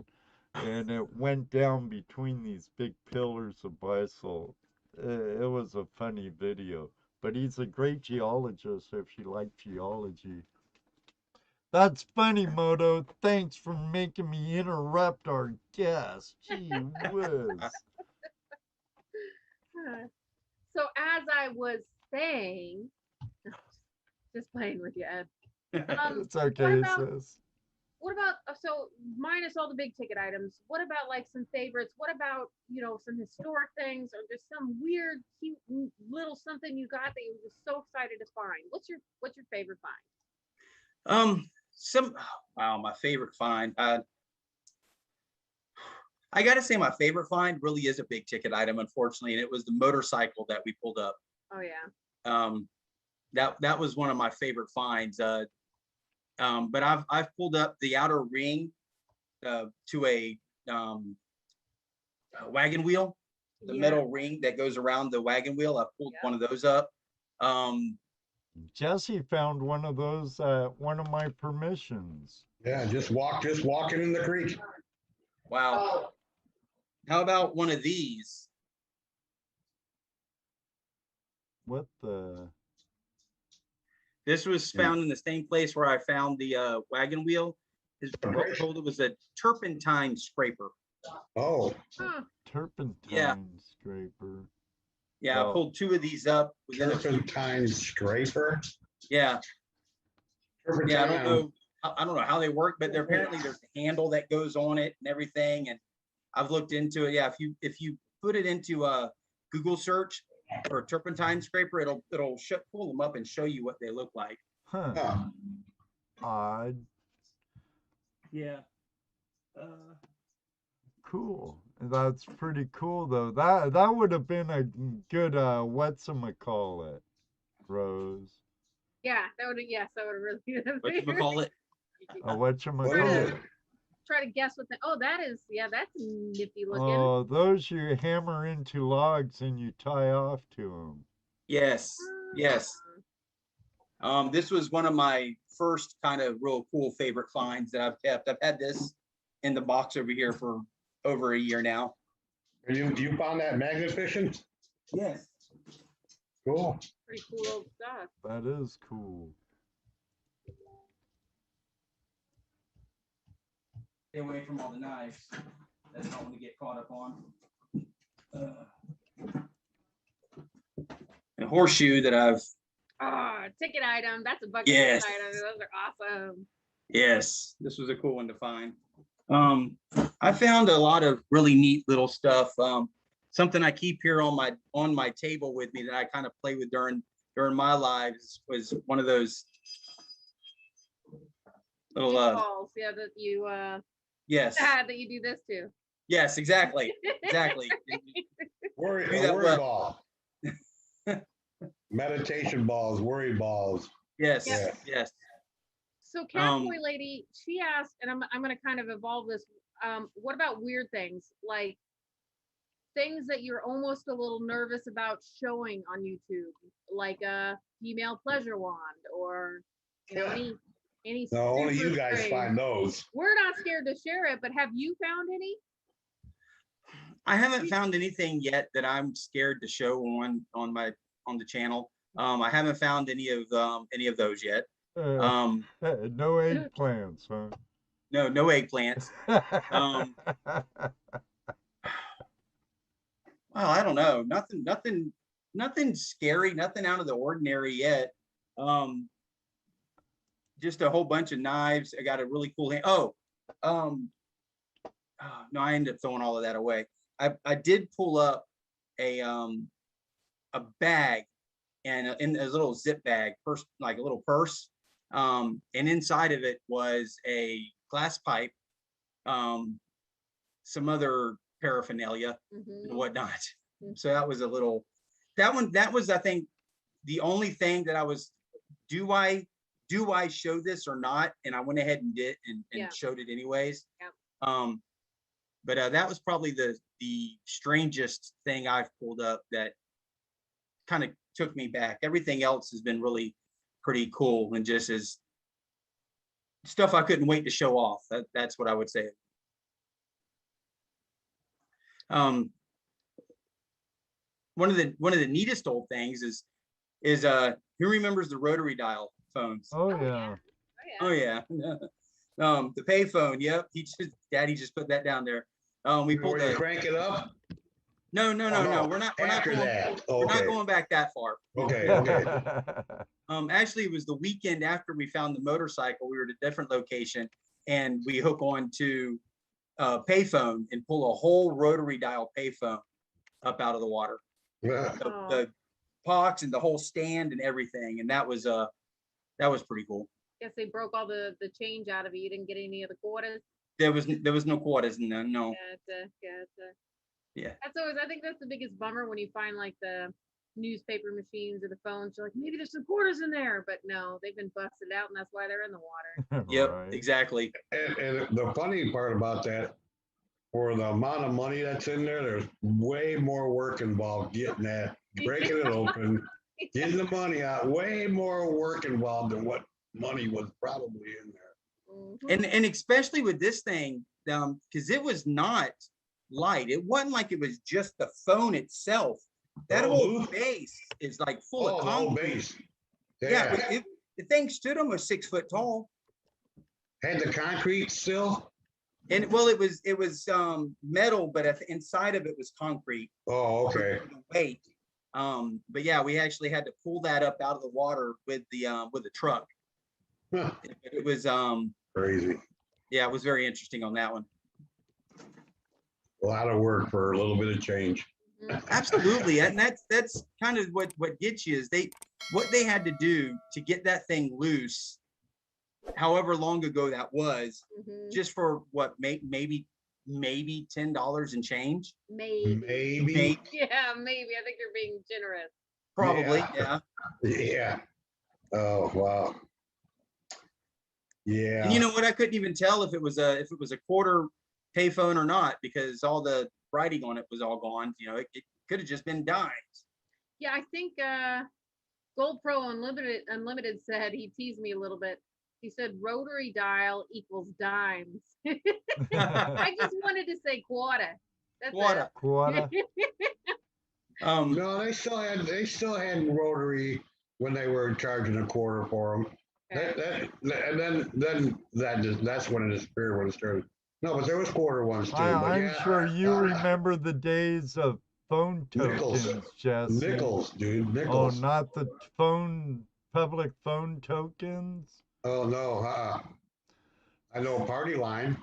and it went down between these big pillars of basalt. It was a funny video, but he's a great geologist if you like geology. That's funny, Moto. Thanks for making me interrupt our guest. Gee whiz. So as I was saying, just playing with you, Ed. It's okay, about- sis. what about, so minus all the big ticket items, what about like some favorites? What about, some historic things or just some weird, cute little something you got that you were just so excited to find? What's your favorite find? Wow, my favorite find. I gotta say my favorite find really is a big ticket item, unfortunately, and it was the motorcycle that we pulled up. Oh yeah. That was one of my favorite finds. But I've pulled up the outer ring to a wagon wheel, the metal ring that goes around the wagon wheel. I pulled one of those up. Jesse found one of those at one of my permissions. Yeah, just walking in the creek. Wow. How about one of these? What the? This was found in the same place where I found the wagon wheel. Is told it was a turpentine scraper. Oh. Turpentine scraper. Yeah, I pulled two of these up. Turpentine scraper? Yeah. Yeah, I don't know how they work, but apparently there's a handle that goes on it and everything. And I've looked into it. Yeah, if you put it into a Google search for a turpentine scraper, it'll pull them up and show you what they look like. Huh. Odd. Yeah. Cool. That's pretty cool though. That would have been a good whatchamacallit, Rose. Yeah, that would really be the Whatchamacallit? Whatchamacallit? Try to guess what that's nifty looking. Oh, those you hammer into logs and you tie off to them. Yes. This was one of my first kind of real cool favorite finds that I've kept. I've had this in the box over here for over a year now. You found that magnet fishing? Yes. Cool. Pretty cool old stuff. That is cool. Stay away from all the knives. That's not want to get caught up on. A horseshoe that I've. Ticket item. That's a bucket list item. Those are awesome. Yes, this was a cool one to find. I found a lot of really neat little stuff. Something I keep here on my table with me that I kind of play with during my lives was one of those little balls. Yeah, that you yes. That you do this too. Yes, exactly. Worry ball. Meditation balls, worry balls. Yes. So Catboy Lady, she asked, and I'm going to kind of evolve this. What about weird things, like things that you're almost a little nervous about showing on YouTube, like a female pleasure wand, or any. No, only you guys strange. Find those. We're not scared to share it, but have you found any? I haven't found anything yet that I'm scared to show on the channel. I haven't found any of those yet. No eggplants, huh? No eggplants. Well, I don't know. Nothing scary, nothing out of the ordinary yet. Just a whole bunch of knives. I got a really cool hand. No, I ended up throwing all of that away. I did pull up a bag and in a little zip bag, like a little purse. And inside of it was a glass pipe, some other paraphernalia and whatnot. So that was that was, I think, the only thing that I was, do I show this or not? And I went ahead and did and showed it anyways. Yeah. But that was probably the strangest thing I've pulled up that kind of took me back. Everything else has been really pretty cool and just as stuff I couldn't wait to show off. That's what I would say. One of the neatest old things is who remembers the rotary dial phones? Oh yeah. The pay phone. Yep. Daddy just put that down there. We pulled the crank it up. No. We're not going back that far. Okay. Actually, it was the weekend after we found the motorcycle. We were at a different location, and we hook on to a payphone and pull a whole rotary dial payphone up out of the water. Yeah. The pox and the whole stand and everything, and that was pretty cool. Guess they broke all the change out of it. You didn't get any of the quarters. There was no quarters in there. No. Gotcha. Yeah. That's always, I think that's the biggest bummer when you find like the newspaper machines or the phones. You're like, maybe there's some quarters in there, but no, they've been busted out, and that's why they're in the water. Yep. Right. Exactly. And the funny part about that, for the amount of money that's in there, there's way more work involved getting that, breaking it open, getting the money out. Way more work involved than what money was probably in there. And especially with this thing, because it was not light. It wasn't like it was just the phone itself. That whole base is like full of the whole concrete. base. Yeah, but the thing stood almost 6 foot tall. Had the concrete still? And well, it was metal, but at the inside of it was concrete. Oh, okay. Weight. But yeah, we actually had to pull that up out of the water with the truck. Huh. It was Crazy. yeah, it was very interesting on that one. A lot of work for a little bit of change. Absolutely, and that's kind of what gets you is what they had to do to get that thing loose, however long ago that was, just for what maybe $10 and change. Maybe. Yeah, maybe. I think they're being generous. Probably, yeah. Yeah. Oh wow. Yeah. And you know what? I couldn't even tell if it was a quarter payphone or not, because all the writing on it was all gone. You know, it could have just been dimes. Yeah, I think Gold Pro Unlimited said, he teased me a little bit. He said rotary dial equals dimes. I just wanted to say quarter. That's Quarter. Quarter. No, they still had rotary when they were charging a quarter for them. Okay. That's when it disappeared, when it started. No, but there was quarter ones too. I'm sure you remember the days of phone Nickels. tokens, Jesse. Nickels, dude. Nickels. Oh, not the public phone tokens? Oh no, I know Party Line.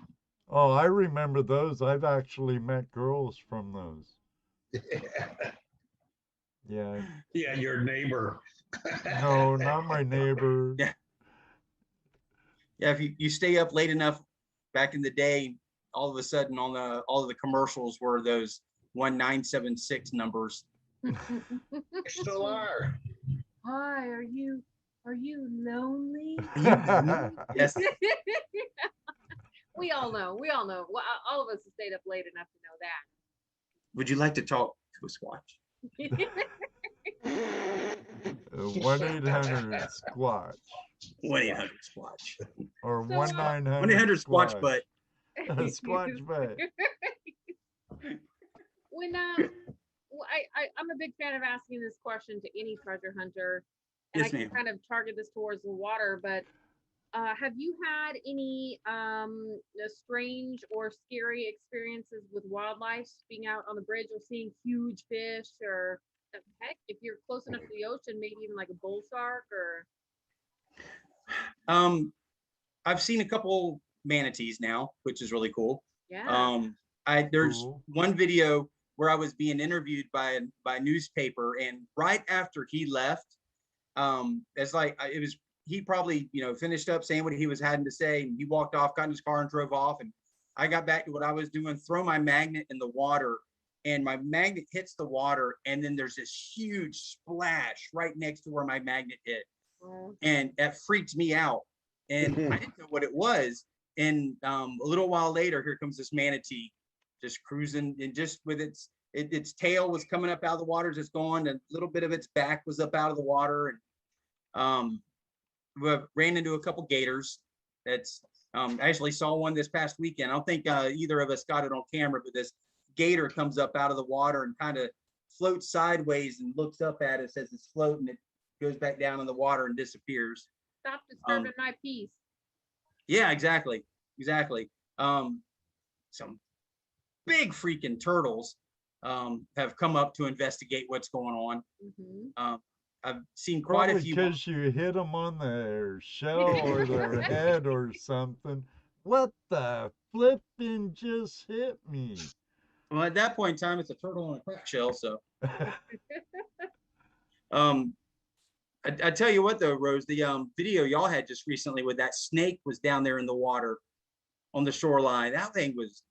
Oh, I remember those. I've actually met girls from those. Yeah. Yeah, your neighbor. No, not my neighbor. Yeah. Yeah, if you stay up late enough back in the day, all of a sudden all of the commercials were those 1976 numbers. They still are. Hi, are you lonely? Yes. We all know. Well, all of us have stayed up late enough to know that. Would you like to talk to a Squatch? 1-800-SQUATCH. 1-800-Squatch. Or So, 1-900 1-800-Squatch butt. Squatch butt. When I'm a big fan of asking this question to any treasure hunter, and Yes, I can ma'am. kind of target this towards the water, but have you had any strange or scary experiences with wildlife, being out on the bridge or seeing huge fish, or heck, if you're close enough to the ocean, maybe even like a bull shark or? I've seen a couple manatees now, which is really cool. Yeah. There's Cool. one video where I was being interviewed by a newspaper, and right after he left, it's like he probably finished up saying what he was having to say, and he walked off, got in his car, and drove off. And I got back to what I was doing, throw my magnet in the water, and my magnet hits the water, and then there's this huge splash right next to where my magnet hit, and that freaked me out, and I didn't know what it was. And a little while later, here comes this manatee just cruising, and just with its tail was coming up out of the water, just going, and a little bit of its back was up out of the water. And we ran into a couple gators. That's actually saw one this past weekend. I don't think either of us got it on camera, but this gator comes up out of the water and kind of floats sideways and looks up at us as it's floating. It goes back down in the water and disappears. Stop disturbing my peace. Yeah, exactly. Some big freaking turtles have come up to investigate what's going on. Mm-hmm. I've seen quite Probably a few. because you hit them on their shell or their head or something. What the flippin' just hit me? Well, at that point in time, it's a turtle on a crack shell. So, um, I tell you what, though, Rose, the video y'all had just recently with that snake was down there in the water on the shoreline. That thing was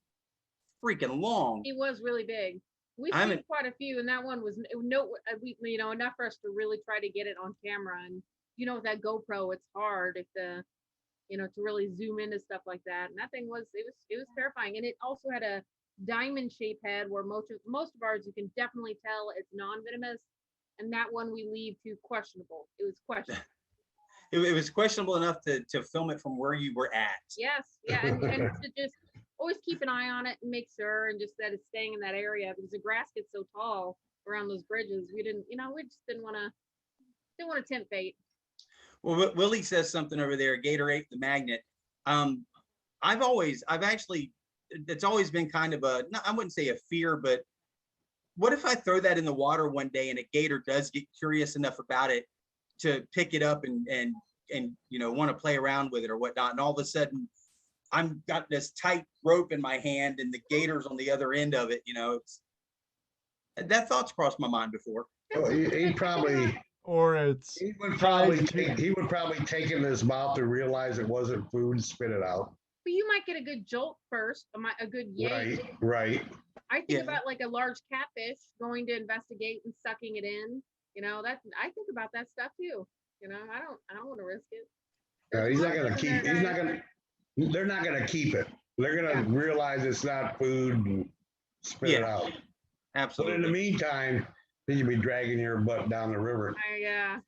freaking long. He was really big. We've I'm seen in- quite a few, and that one was enough for us to really try to get it on camera. And with that GoPro, it's hard to really zoom into stuff like that. And that thing was terrifying. And it also had a diamond shape head where most of ours you can definitely tell it's non-venomous, and that one we leave to questionable. It was questionable. It was questionable enough to film it from where you were at. Yes, yeah, and to just always keep an eye on it and make sure, and just that it's staying in that area, because the grass gets so tall around those bridges. We just didn't want to tempt fate. Well, Willie says something over there. Gator ate the magnet. It's always been kind of I wouldn't say a fear, but what if I throw that in the water one day and a gator does get curious enough about it to pick it up and want to play around with it or whatnot, and all of a sudden I'm got this tight rope in my hand and the gator's on the other end of it. That thought's crossed my mind before. Well, he probably. Or it's He would probably take it in his mouth to realize it wasn't food and spit it out. But you might get a good jolt first, a good yank. Right. I think about like a large catfish going to investigate and sucking it in. I think about that stuff too. I don't want to risk it. He's not gonna keep. They're not gonna keep it. They're gonna realize it's not food and spit it out. Absolutely. But in the meantime, then you'll be dragging your butt down the river. Yeah.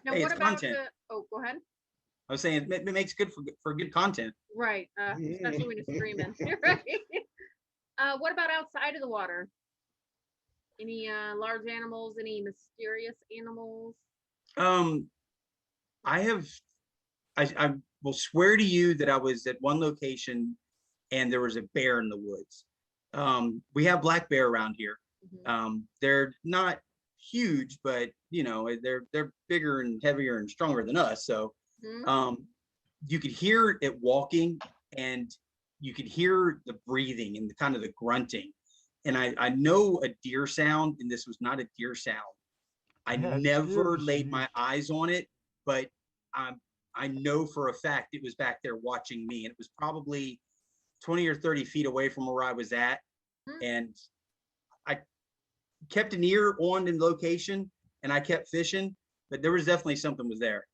Now, Hey, what it's about content. oh, go ahead. I was saying it makes good for good content. Right. Especially when you're streaming. Right. What about outside of the water? Any large animals? Any mysterious animals? I will swear to you that I was at one location and there was a bear in the woods. We have black bear around here. Mm-hmm. They're not huge, but they're bigger and heavier and stronger than us. So you could hear it walking, and you could hear the breathing and the kind of the grunting. And I know a deer sound, and this was not a deer sound. I never laid my eyes on it, but I know for a fact it was back there watching me, and it was probably 20 or 30 feet away from where I was at. And I kept an ear on in location, and I kept fishing, but there was definitely something was there.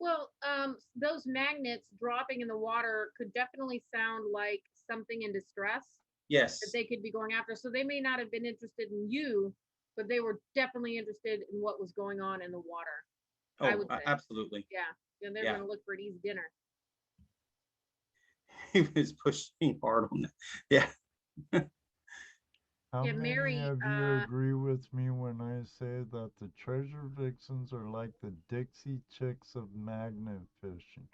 Well, those magnets dropping in the water could definitely sound like something in distress. Yes. That they could be going after. So they may not have been interested in you, but they were definitely interested in what was going on in the water. Oh, I would say. Absolutely. Yeah. And they're going to look for an easy dinner. He was pushing hard on that. Yeah. How Yeah, many Mary, of you agree with me when I say that the treasure vixens are like the Dixie chicks of magnet fishing?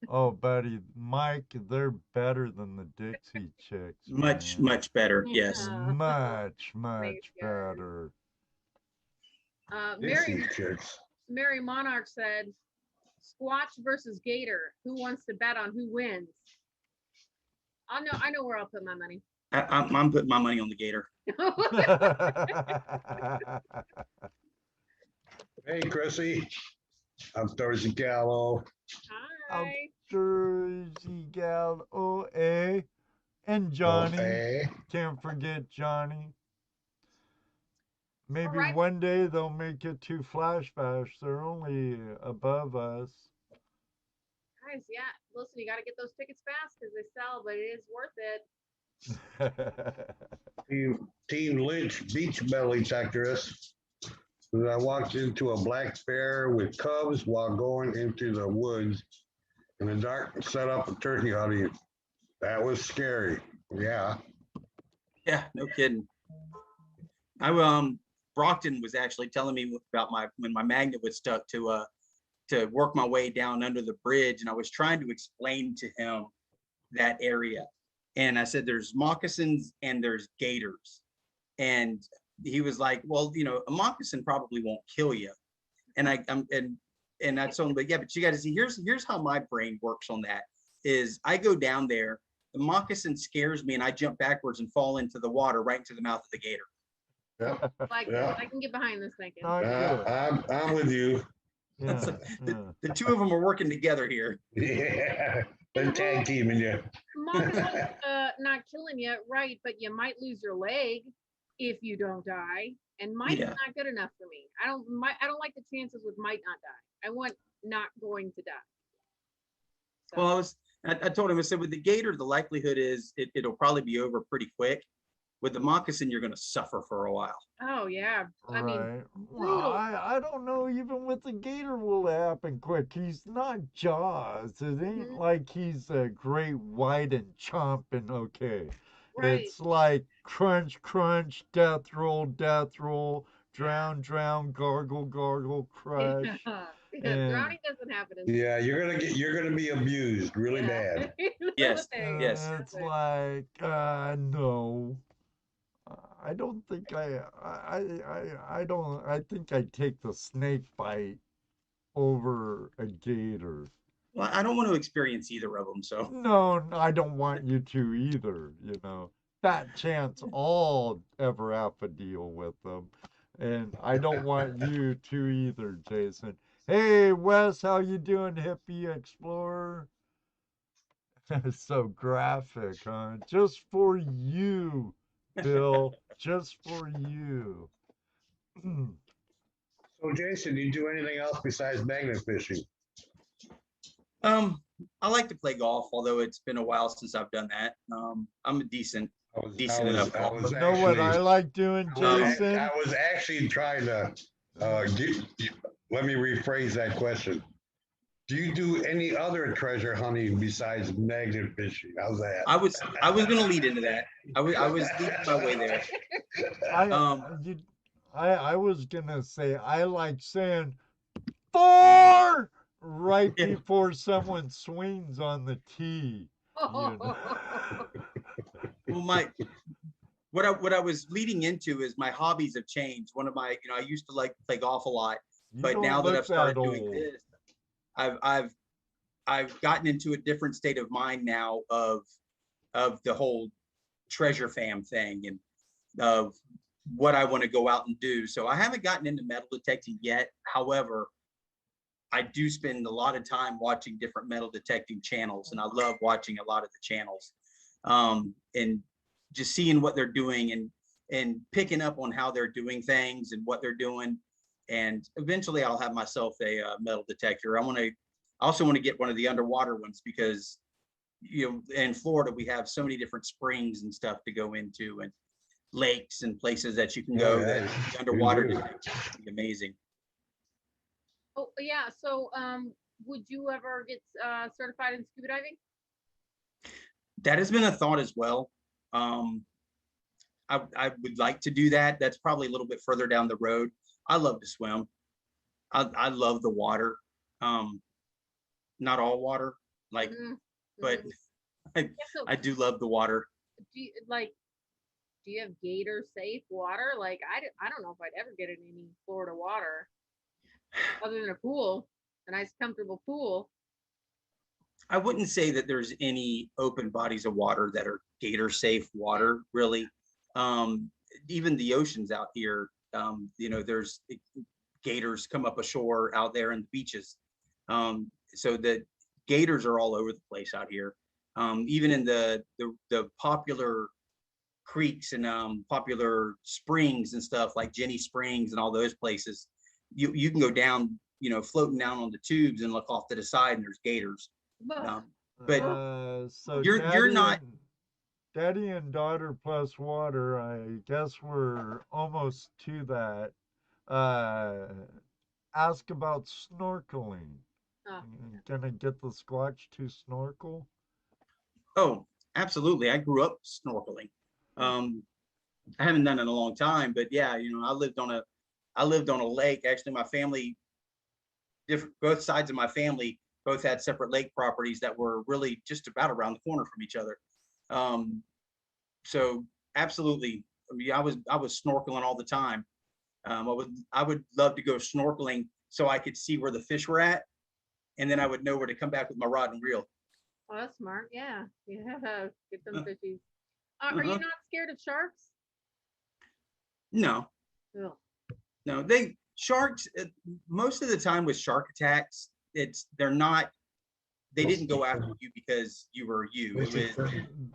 Oh, buddy, Mike, they're better than the Dixie chicks. Much better. Yes. Much Thanks, guys. better. Mary Monarch said, Squatch versus Gator. Who wants to bet on who wins? I know where I'll put my money. I'm putting my money on the gator. Hey, Chrissy. I'm Thursday Gallo. Hi. Jersey Gal OA. And Johnny. Okay. Can't forget Johnny. Maybe Right. one day they'll make it to Flash Bash. They're only above us. Guys, yeah. Listen, you got to get those tickets fast because they sell, but it is worth it. Team Lynch beach belly Tetris. I walked into a black bear with cubs while going into the woods in the dark and set up a turkey hunting. That was scary. Yeah. Yeah, no kidding. Brockton was actually telling me about when my magnet was stuck to work my way down under the bridge, and I was trying to explain to him that area. And I said, there's moccasins and there's gators. And he was like, well, a moccasin probably won't kill you. And and I told him, but yeah, but you got to see, here's how my brain works on that is I go down there, the moccasin scares me and I jump backwards and fall into the water right into the mouth of the gator. Yep. Like Yeah. I can get behind this thinking. Not good. I'm with you. Yeah, So yeah. the two of them are working together here. Yeah. They're tag teaming you. Moccasin not killing you, right? But you might lose your leg if you don't die. And might's Yeah. not good enough for me. I don't like the chances with might not die. I want not going to die. So, Well, I told him, I said, with the gator, the likelihood is it'll probably be over pretty quick. With the moccasin, you're going to suffer for a while. oh yeah. I mean, Right. Well, brutal. I don't know. Even with the gator, will it happen quick? He's not Jaws. It ain't Mhm. like he's a great white and chomping. Okay. Right. It's like crunch, crunch, death roll, drown, drown, gargle, gargle, crush. Yeah. And Drowning doesn't happen in Yeah, you're gonna be abused really bad. Yes, it's That's it. like, no. I don't think I don't, I think I'd take the snake bite over a gator. Well, I don't want to experience either of them. So No, I don't want you to either, you know. That chance all ever have to deal with them. And I don't want you to either, Jason. Hey, Wes, how you doing, hippie explorer? So graphic, huh? Just for you, Bill. Just for you. So Jason, do you do anything else besides magnet fishing? I like to play golf, although it's been a while since I've done that. I'm a decent enough I golfer. was You know what I actually, like doing, Jason? I was actually trying to let me rephrase that question. Do you do any other treasure hunting besides magnet fishing? How's that? I was going to lead into that. I was leading my way there. I I was gonna say I like saying 4 right Yeah. before someone swings on the tee. You know? Well, what I was leading into is my hobbies have changed. One of my, I used to like play golf a lot, You but don't now that look I've started that doing old. this, I've gotten into a different state of mind now of the whole treasure fam thing and of what I want to go out and do. So I haven't gotten into metal detecting yet. However, I do spend a lot of time watching different metal detecting channels, and I love watching a lot of the channels, and just seeing what they're doing and picking up on how they're doing things and what they're doing. And eventually, I'll have myself a metal detector. I also want to get one of the underwater ones because in Florida we have so many different springs and stuff to go into, and lakes and places that you can go that the underwater detector would be amazing. Oh yeah. So would you ever get certified in scuba diving? That has been a thought as well. I would like to do that. That's probably a little bit further down the road. I love to swim. I love the water. Not all water, like, Mhm. but Yeah, so I do love the water. do you have gator safe water? Like I don't know if I'd ever get in any Florida water other than a pool, a nice comfortable pool. I wouldn't say that there's any open bodies of water that are gator safe water, really. Even the oceans out here, there's gators come up ashore out there in the beaches. So the gators are all over the place out here. Even in the popular creeks and popular springs and stuff like Jenny Springs and all those places, you can go down, floating down on the tubes and look off to the side and there's gators. But So you're not. Daddy and daughter plus water. I guess we're almost to that. Ask about snorkeling. Oh, Gonna get the Squatch to snorkel? Oh, absolutely. I grew up snorkeling. I haven't done it in a long time, but yeah, I lived on a lake. Actually, my family, both sides of my family both had separate lake properties that were really just about around the corner from each other. So absolutely. I mean, I was snorkeling all the time. I would love to go snorkeling so I could see where the fish were at, and then I would know where to come back with my rod and reel. Oh, that's smart. Yeah. Get them fishies. Are you not scared of sharks? No, Ugh. no, sharks, most of the time with shark attacks, they didn't go after you because you were you. It was,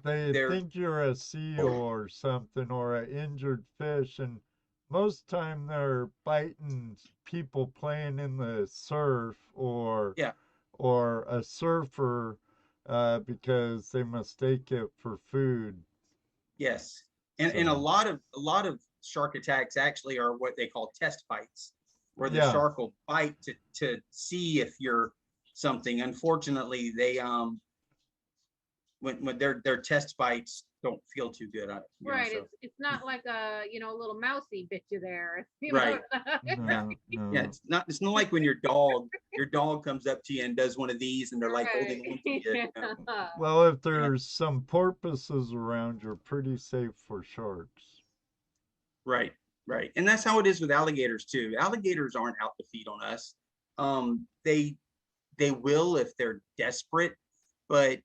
They think you're a seal or something, or an injured fish, and most time they're biting people playing in the surf, or yeah, a surfer, because they mistake it for food. yes. And a lot of shark attacks actually are what they call test bites, where the shark will bite to see if you're something. Unfortunately, they when their test bites don't feel too good on it. Right. It's not like a little mousey bit you there. Right. No. Yeah, it's not like when your dog comes up to you and does one of these and they're like holding on to you. Well, if there's some porpoises around, you're pretty safe for sharks. Right. And that's how it is with alligators too. Alligators aren't out to feed on us. They will if they're desperate, but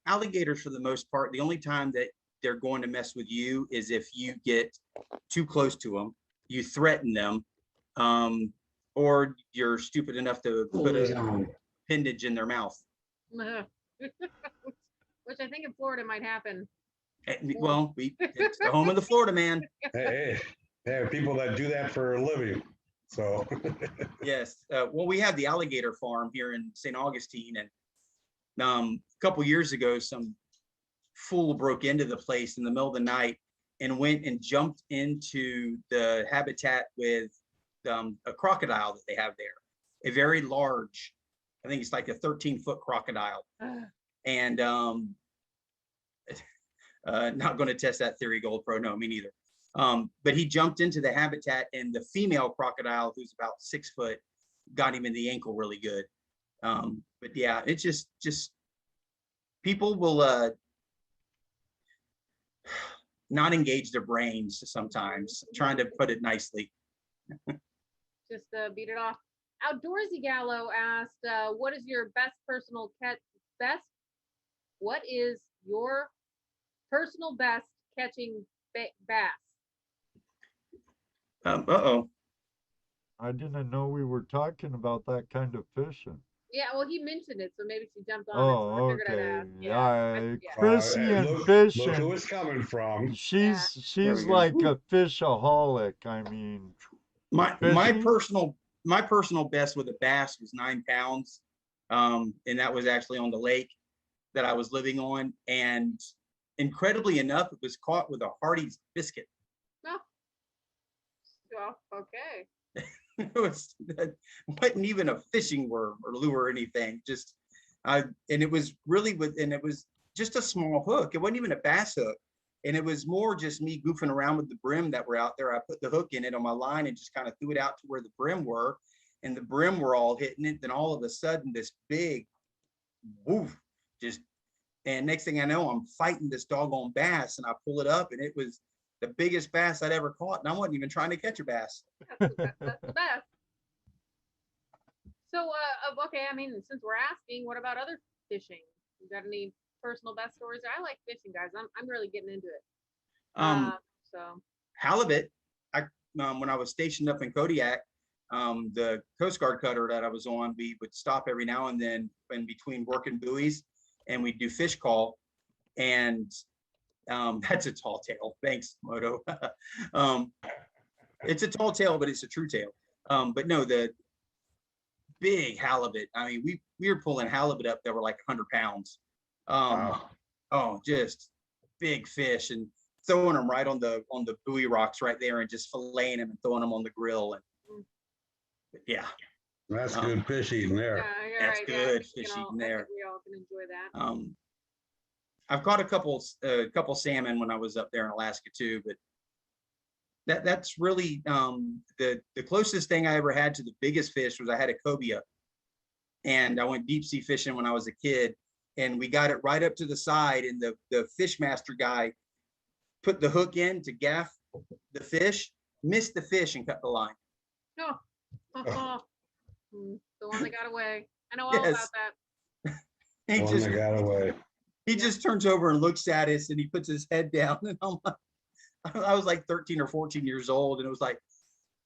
alligators, for the most part, the only time that they're going to mess with you is if you get too close to them, you threaten them, or you're stupid enough to put a appendage in their mouth. Which I think in Florida might happen. Well, it's the home of the Florida man. Hey, there are people that do that for a living. So yes, well, we have the alligator farm here in St. Augustine, and a couple years ago, some fool broke into the place in the middle of the night and went and jumped into the habitat with a crocodile that they have there, a very large, I think it's like a 13-foot crocodile. And not going to test that theory, Gold Pro. No, me neither. But he jumped into the habitat, and the female crocodile, who's about 6 foot, got him in the ankle really good. But yeah, it's just people will not engage their brains sometimes, trying to put it nicely. Just beat it off. Outdoorsy Gallo asked, what is your best personal what is your personal best catching bass? Uh-oh. I didn't know we were talking about that kind of fishing. Yeah, well, he mentioned it, so maybe she jumped on Oh, it. So I figured I'd ask. okay. Chrissy and fishing. Look who it's coming from. She's like a fishaholic. I mean, my personal best with a bass was 9 pounds, and that was actually on the lake that I was living on. And incredibly enough, it was caught with a Hardee's biscuit. Oh, okay. It wasn't even a fishing worm or lure or anything. And it was just a small hook. It wasn't even a bass hook. And it was more just me goofing around with the brim that were out there. I put the hook in it on my line and just kind of threw it out to where the brim were, and the brim were all hitting it. Then all of a sudden, this big woof, and next thing I know, I'm fighting this doggone bass, and I pull it up, and it was the biggest bass I'd ever caught, and I wasn't even trying to catch a bass. That's the best. So, okay, I mean, since we're asking, what about other fishing? You got any personal best stories? I like fishing, guys. I'm really getting into it. So halibut. When I was stationed up in Kodiak, the Coast Guard cutter that I was on, we would stop every now and then in between working buoys, and we'd do fish call, and that's a tall tail. Thanks, Moto. It's a tall tail, but it's a true tail. But no, the big halibut. I mean, we were pulling halibut up that were like 100 pounds. Wow. Oh, just big fish, and throwing them right on the buoy rocks right there, and just filleting them and throwing them on the grill. And yeah, That's good fish eating there. That's good fish eating there. We all can enjoy that. I've caught a couple salmon when I was up there in Alaska too, but that's really the closest thing I ever had to the biggest fish was I had a cobia, and I went deep sea fishing when I was a kid, and we got it right up to the side, and the fish master guy put the hook in to gaff the fish, missed the fish, and cut the line. No. The one that got away. I know all Yes. about that. He One just that got away. he just turns over and looks at us and he puts his head down and I'm like, I was like 13 or 14 years old and it was like,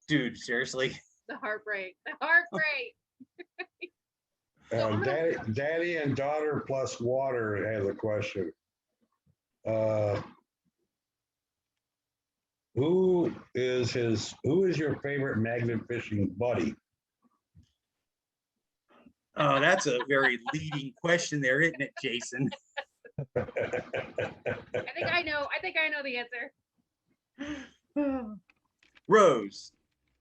dude, seriously. The heartbreak. The heartbreak. Daddy and daughter plus water has a question. Who is your favorite magnet fishing buddy? Oh, that's a very leading question there, isn't it, Jason? I think I know the answer. Rose,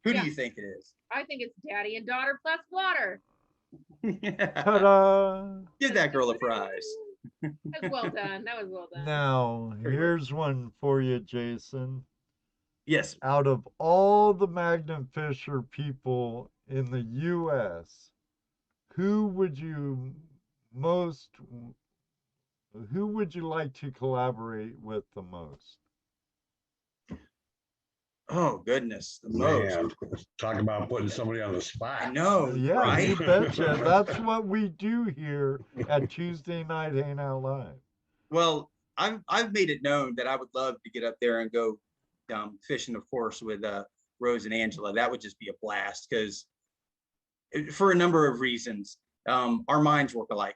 who Yeah. do you think it is? I think it's daddy and daughter plus water. Ta-da! Give that girl a prize. That's well done. That was well done. Now, Very good. here's one for you, Jason. Yes. Out of all the magnet fisher people in the U.S., who would you like to collaborate with the most? Oh goodness, the most. Man, talk about putting somebody on the spot. I know, Yeah, right? you betcha. That's what we do here at Tuesday Night Hangout Live. Well, I've made it known that I would love to get up there and go fishing, of course, with Rose and Angela. That would just be a blast because for a number of reasons, our minds work alike.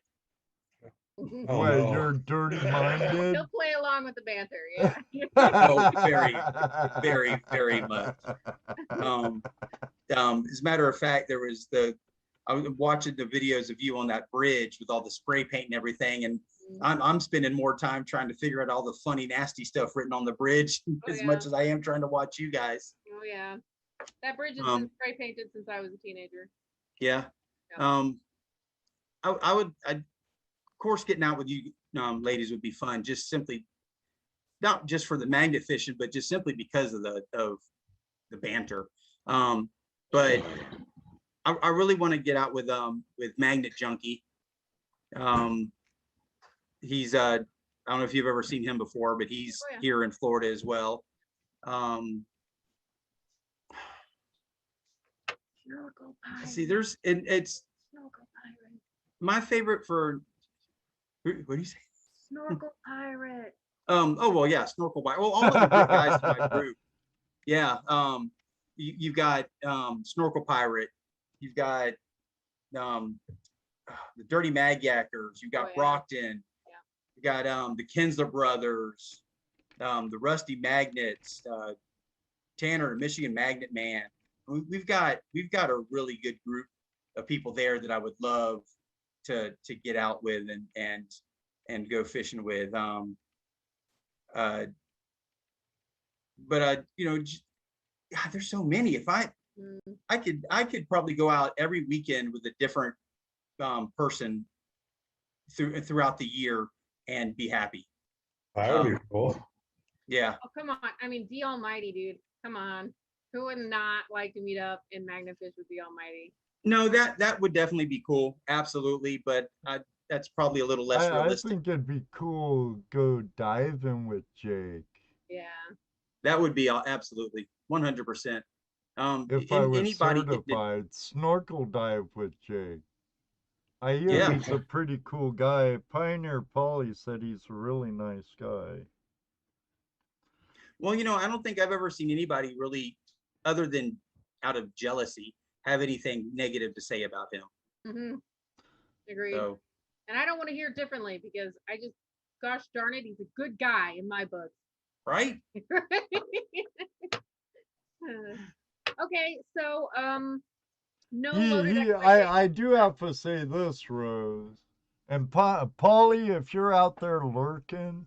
Oh, Well, no. you're dirty-minded. He'll play along with the banter. Yeah. Oh, very, very, very much. As a matter of fact, I was watching the videos of you on that bridge with all the spray paint and everything, and I'm spending more time trying to figure out all the funny, nasty stuff written on the bridge as much as I am trying to watch you guys. Oh yeah. That bridge has been spray painted since I was a teenager. Yeah. Of course, getting out with you ladies would be fun. Just simply, not just for the magnet fishing, but just simply because of the banter. But I really want to get out with Magnet Junkie. He's I don't know if you've ever seen him before, but he's here in Florida as well. See, it's my favorite for. What do you say? Snorkel pirate. Oh well, yeah, snorkel pirate. Well, all of the big guys in my group. Yeah. You've got snorkel pirate. You've got the Dirty Mag Yackers. You've got Brockton. Yeah. You got the Kinsler brothers. The Rusty Magnets. Tanner, the Michigan Magnet Man. We've got a really good group of people there that I would love to get out with and go fishing with. But you know, God, there's so many. If I could probably go out every weekend with a different person throughout the year and be happy. That would be cool. Yeah. Oh, come on. I mean, the Almighty, dude. Come on. Who would not like to meet up and magnet fish with the Almighty? No, that would definitely be cool. Absolutely. But that's probably a little less realistic. I think it'd be cool go diving with Jake. Yeah. That would be absolutely 100%. If I was certified, snorkel dive with Jake. I hear he's a pretty cool guy. Pioneer Polly said he's a really nice guy. Well, you know, I don't think I've ever seen anybody really, other than out of jealousy, have anything negative to say about him. Mm-hmm. Agreed. So, and I don't want to hear differently because gosh darn it, he's a good guy in my book. Right? Okay, so no. I do have to say this, Rose, and Polly, if you're out there lurking,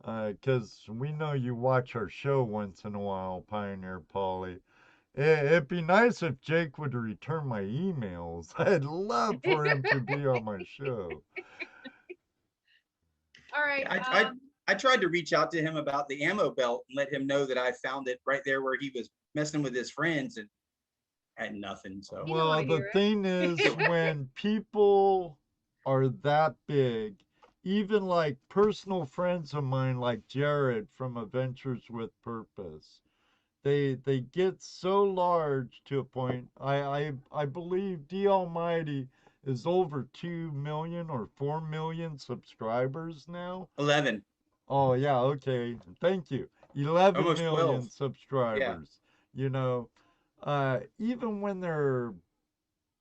because we know you watch our show once in a while, Pioneer Polly. It'd be nice if Jake would return my emails. I'd love for him to be on my show. All right. I tried to reach out to him about the ammo belt and let him know that I found it right there where he was messing with his friends and had nothing. So well, the thing is, when people are that big, even like personal friends of mine, like Jared from Adventures with Purpose, they get so large to a point. I believe D Almighty is over 2 million or 4 million subscribers now. 11, Oh yeah, okay. Thank you. 11 almost 12. million Yeah. subscribers. You know, even when they're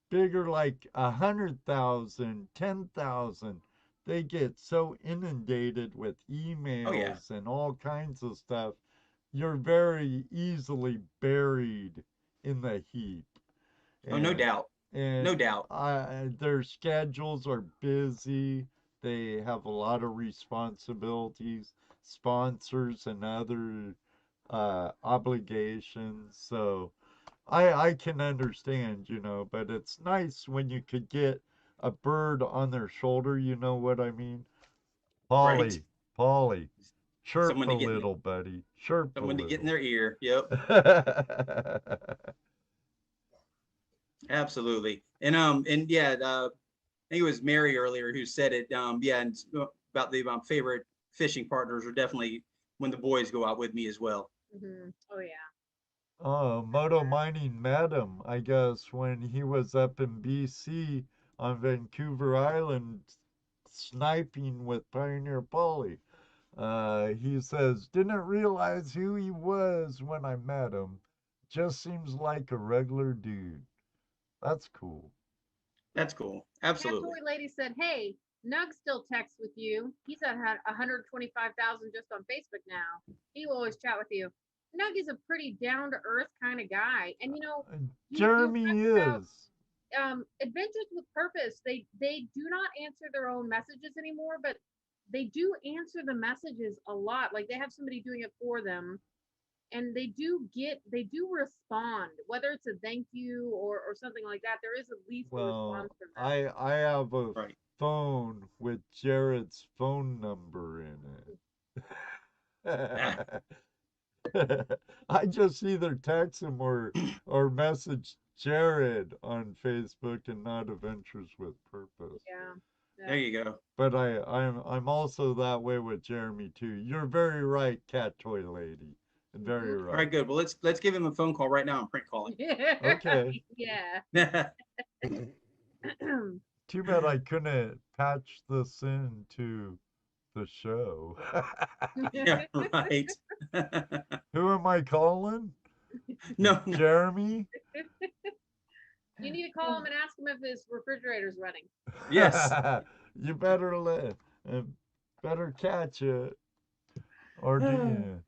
bigger, like 100,000, 10,000, they get so inundated with Oh yeah. emails and all kinds of stuff. You're very easily buried in the heap. Oh, no And doubt. No doubt. their schedules are busy. They have a lot of responsibilities, sponsors, and other obligations. So I can understand, but it's nice when you could get a bird on their shoulder. You know what I mean? Right. Polly, Polly, chirp Someone a to get in, little, buddy. Chirp a someone to get in little. their ear. Yep. Absolutely. And yeah, I think it was Mary earlier who said it. Yeah, and about the favorite fishing partners are definitely when the boys go out with me as well. Oh yeah. Oh, Moto Mining met him, I guess, when he was up in BC on Vancouver Island sniping with Pioneer Polly. He says, didn't realize who he was when I met him. Just seems like a regular dude. That's cool. That's cool. Cat Absolutely. toy lady said, "Hey, Nug still texts with you. He's at 125,000 just on Facebook now. He will always chat with you. Nug is a pretty down to earth kind of guy, and you Jeremy talked about is. Adventures with Purpose. They do not answer their own messages anymore, but they do answer the messages a lot. Like they have somebody doing it for them, and they do respond, whether it's a thank you or something like that. There is at least a response Well, from them. I have a Right. phone with Jared's phone number in Ah, it. I just either text him or message Jared on Facebook and not Adventures with Purpose. Yeah. there Yeah. you go. But I'm also that way with Jeremy too. You're very right, cat toy lady. Very All right, right. good. Well, let's give him a phone call right now and prank call Okay. Yeah. him. Too bad I couldn't patch this into the show. Yeah, right. Who am I calling? No, no. Jeremy? You need to call him and ask him if his refrigerator's running. Yes. You better better catch it. Or do you?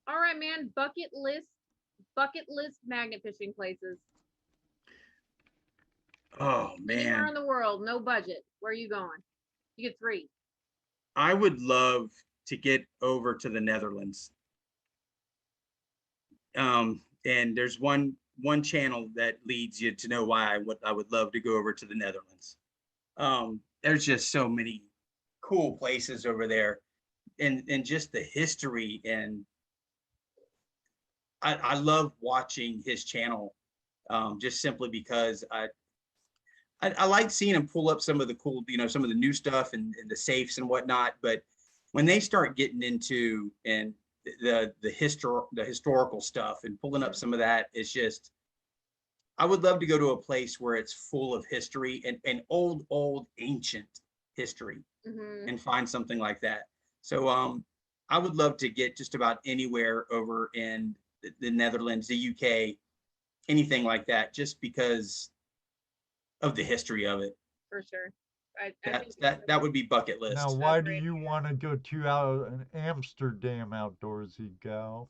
All right, man. Bucket list magnet fishing places. Oh Anywhere man, in the world, no budget. Where are you going? You get three. I would love to get over to the Netherlands. And there's one channel that leads you to know why I would love to go over to the Netherlands. There's just so many cool places over there, and just the history. And I love watching his channel, just simply because I like seeing him pull up some of the cool, some of the new stuff and the safes and whatnot. But when they start getting into and the historical stuff and pulling up some of that, it's just, I would love to go to a place where it's full of history and old ancient history Mm-hmm. and find something like that. So I would love to get just about anywhere over in the Netherlands, the UK, anything like that, just because of the history of it. For sure. I That think that that would be bucket Now, list. why do great. you want to go to an Amsterdam outdoorsy gal?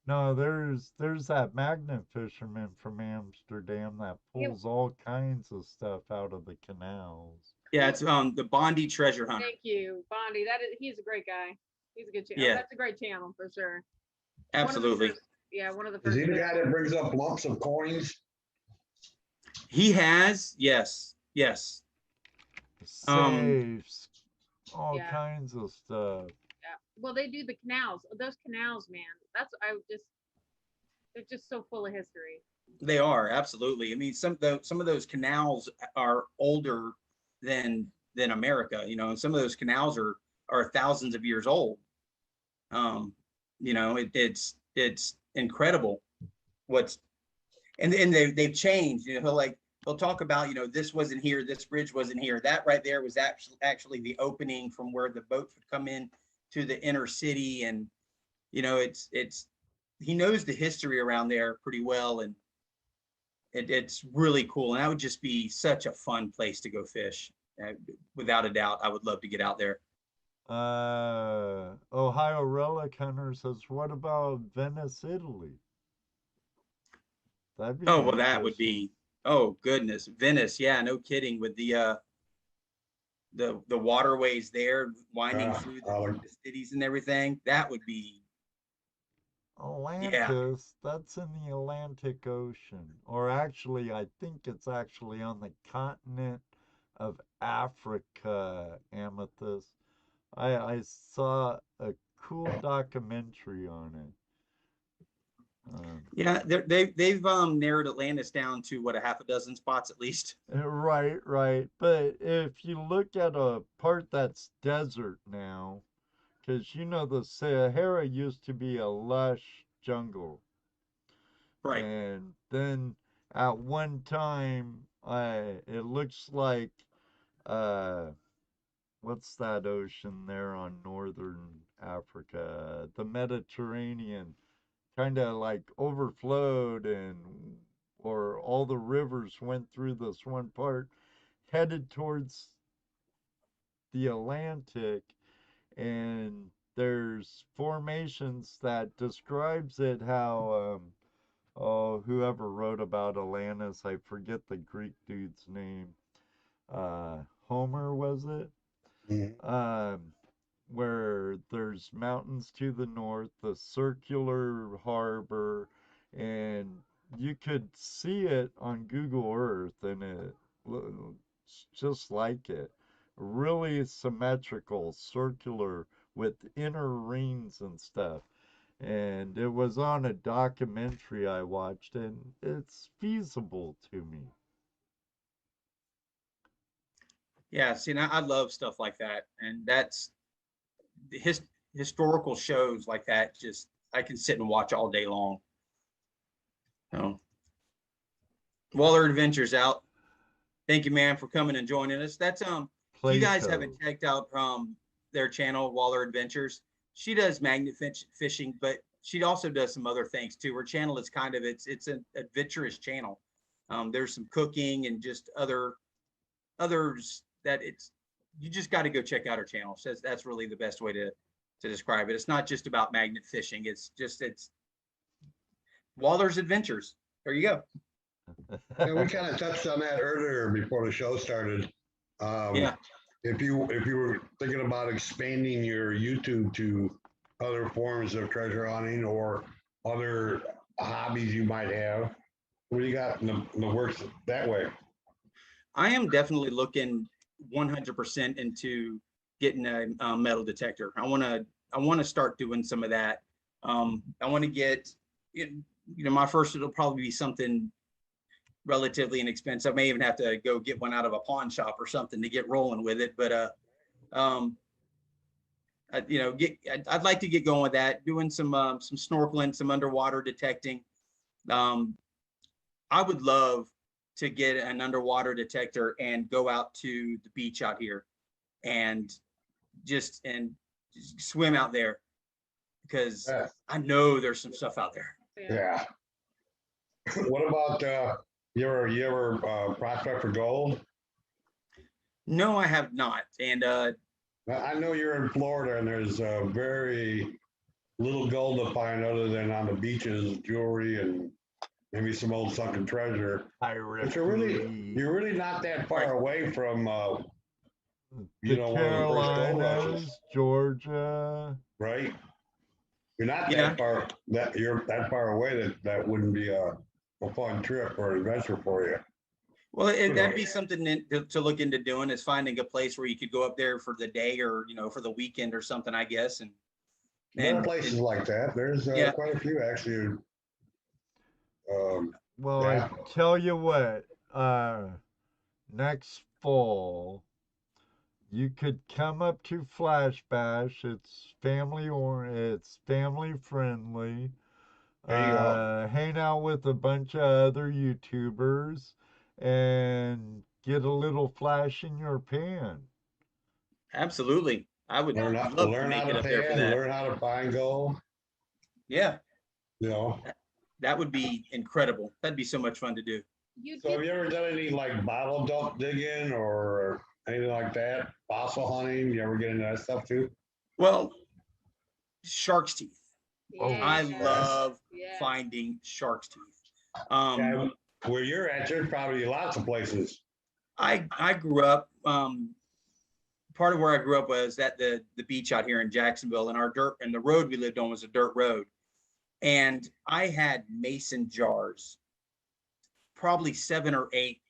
No, there's that magnet fisherman from Amsterdam that Yeah, pulls all kinds of stuff out of the canals. Yeah, it's the Bondi Treasure Hunter. thank you, Bondi. He's a great guy. He's a good channel. Yeah, That's a great channel for sure. absolutely. One of the Is first. he the guy that brings up lumps of coins? He has, yes, yes. Safes, all Yeah. kinds of stuff. Yeah. Well, they do the canals. Those canals, man. They're just so full of history. They are, absolutely. I mean, some of those canals are older than America, and some of those canals are thousands of years old. You know, it's incredible what's and they've changed. You know, he'll talk about, you know, this wasn't here, this bridge wasn't here. That right there was actually the opening from where the boats would come in to the inner city. And, you know, he knows the history around there pretty well. And it's really cool. And that would just be such a fun place to go fish. Without a doubt, I would love to get out there. Ohio Relic Hunter says, what about Venice, Italy? That'd be Oh, well, that would interesting. be, oh goodness, Venice. Yeah, no kidding, with the waterways there winding through the cities and everything. That would be, yeah. Atlantis, that's in the Atlantic Ocean. Or actually, I think it's actually on the continent of Africa, Amethyst. I saw a cool documentary on it. Yeah, they've narrowed Atlantis down to what, a half a dozen spots at least. Right, right. But if you look at a part that's desert now, because you know the Sahara used to be a lush jungle, Right. and then at one time, it looks like uh, what's that ocean there on northern Africa? The Mediterranean kind of like overflowed, and or all the rivers went through this one part headed towards the Atlantic, and there's formations that describes it how whoever wrote about Atlantis, I forget the Greek dude's name, uh Homer, was it? Mhm. Where there's mountains to the north, the circular harbor, and you could see it on Google Earth, and it's just like it. Really symmetrical, circular, with inner rings and stuff. And it was on a documentary I watched, and it's feasible to me. Yeah, see, and I love stuff like that. And that's his historical shows like that. Just, I can sit and watch all day long. So, Waller Adventures out. Thank you, man, for coming and joining us. That's if you guys haven't Plato. checked out their channel, Waller Adventures, she does magnet fishing, but she also does some other things too. Her channel is kind of, it's an adventurous channel. There's some cooking and just others that you just got to go check out her channel. So that's really the best way to describe it. It's not just about magnet fishing. It's Waller's Adventures. There you go. Yeah, we kind of touched on that earlier before the show started. Yeah. If you were thinking about expanding your YouTube to other forms of treasure hunting or other hobbies you might have, what do you got in the works that way? I am definitely looking 100% into getting a metal detector. I want to start doing some of that. I want to get, you know, my first, it'll probably be something relatively inexpensive. I may even have to go get one out of a pawn shop or something to get rolling with it. But you know, I'd like to get going with that, doing some snorkeling, some underwater detecting. Um, I would love to get an underwater detector and go out to the beach out here and just swim out there, because Yeah. I know there's some stuff out there. Yeah. What about you ever prospect for gold? No, I have not. And I know you're in Florida, and there's very little gold to find other than on the beaches, jewelry, and maybe some old sunken treasure. But you're really not that far away from The one of the first gold Carolinas, rushes, Georgia. right? You're not Yeah. you're that far away that wouldn't be a fun trip or adventure for you. Well, that'd be something to look into doing, is finding a place where you could go up there for the day, or, you know, for the weekend or something, I guess. There are places like that. There's yeah. quite a few actually. Well, Yeah. I tell you what, next fall, you could come up to Flash Bash. It's family friendly. There you go. Hang out with a bunch of other YouTubers and get a little flash in your pan. Absolutely. I would love to Learn how make it to up there for pan, that. learn how to find go. Yeah, You know. that would be incredible. That'd be so much fun to do. You So have did you ever done any like bottle dump digging or anything like that? Fossil hunting? You ever get into that stuff too? Well, shark's teeth. Oh, I yeah, love yeah. finding shark's teeth. Yeah, where you're at, there's probably lots of places. I grew up. Part of where I grew up was at the beach out here in Jacksonville, and the road we lived on was a dirt road, and I had mason jars, probably 7 or 8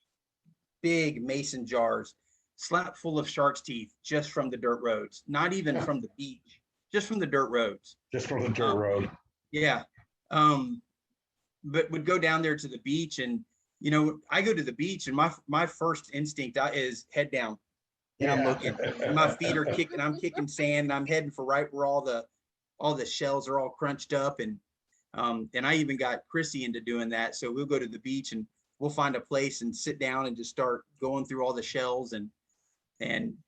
big mason jars, slap full of shark's teeth just from the dirt roads, not even from the beach, just from the dirt roads. Just from the dirt road. Yeah. But would go down there to the beach, and I go to the beach, and my first instinct is head down. And I'm looking, and my feet are kicking, I'm kicking sand, and I'm heading for right where all the shells are all crunched up. And I even got Chrissy into doing that. So we'll go to the beach and we'll find a place and sit down and just start going through all the shells and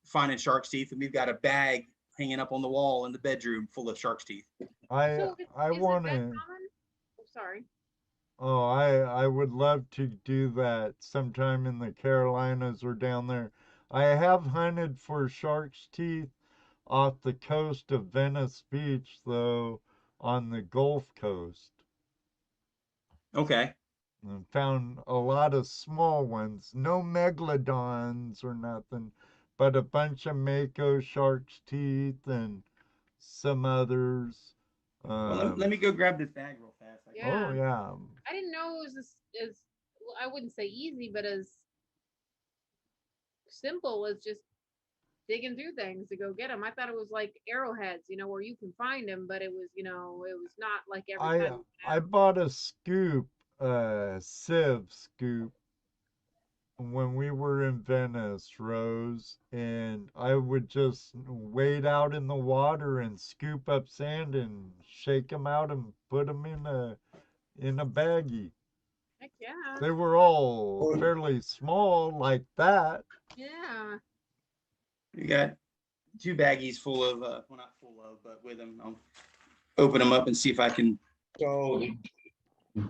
finding shark's teeth. And we've got a bag hanging up on the wall in the bedroom full of shark's teeth. I So is want it that to. common? Oh, sorry. Oh, I would love to do that sometime in the Carolinas or down there. I have hunted for shark's teeth off the coast of Venice Beach, though, on the Gulf Coast. Okay. And found a lot of small ones, no megalodons or nothing, but a bunch of mako shark's teeth and some others. Well, let me go grab this bag real fast. Yeah. Oh yeah. I didn't know it was as well, I wouldn't say easy, but as simple as just digging through things to go get them. I thought it was like arrowheads, where you can find them, but it was, it was not like every time. I bought a scoop, sieve scoop when we were in Venice, Rose, and I would just wade out in the water and scoop up sand and shake them out and put them in a baggie. Heck yeah. They were all fairly small like that. Yeah. You got 2 baggies full of, well, not full of, but with them. I'll open them up and see if I can. So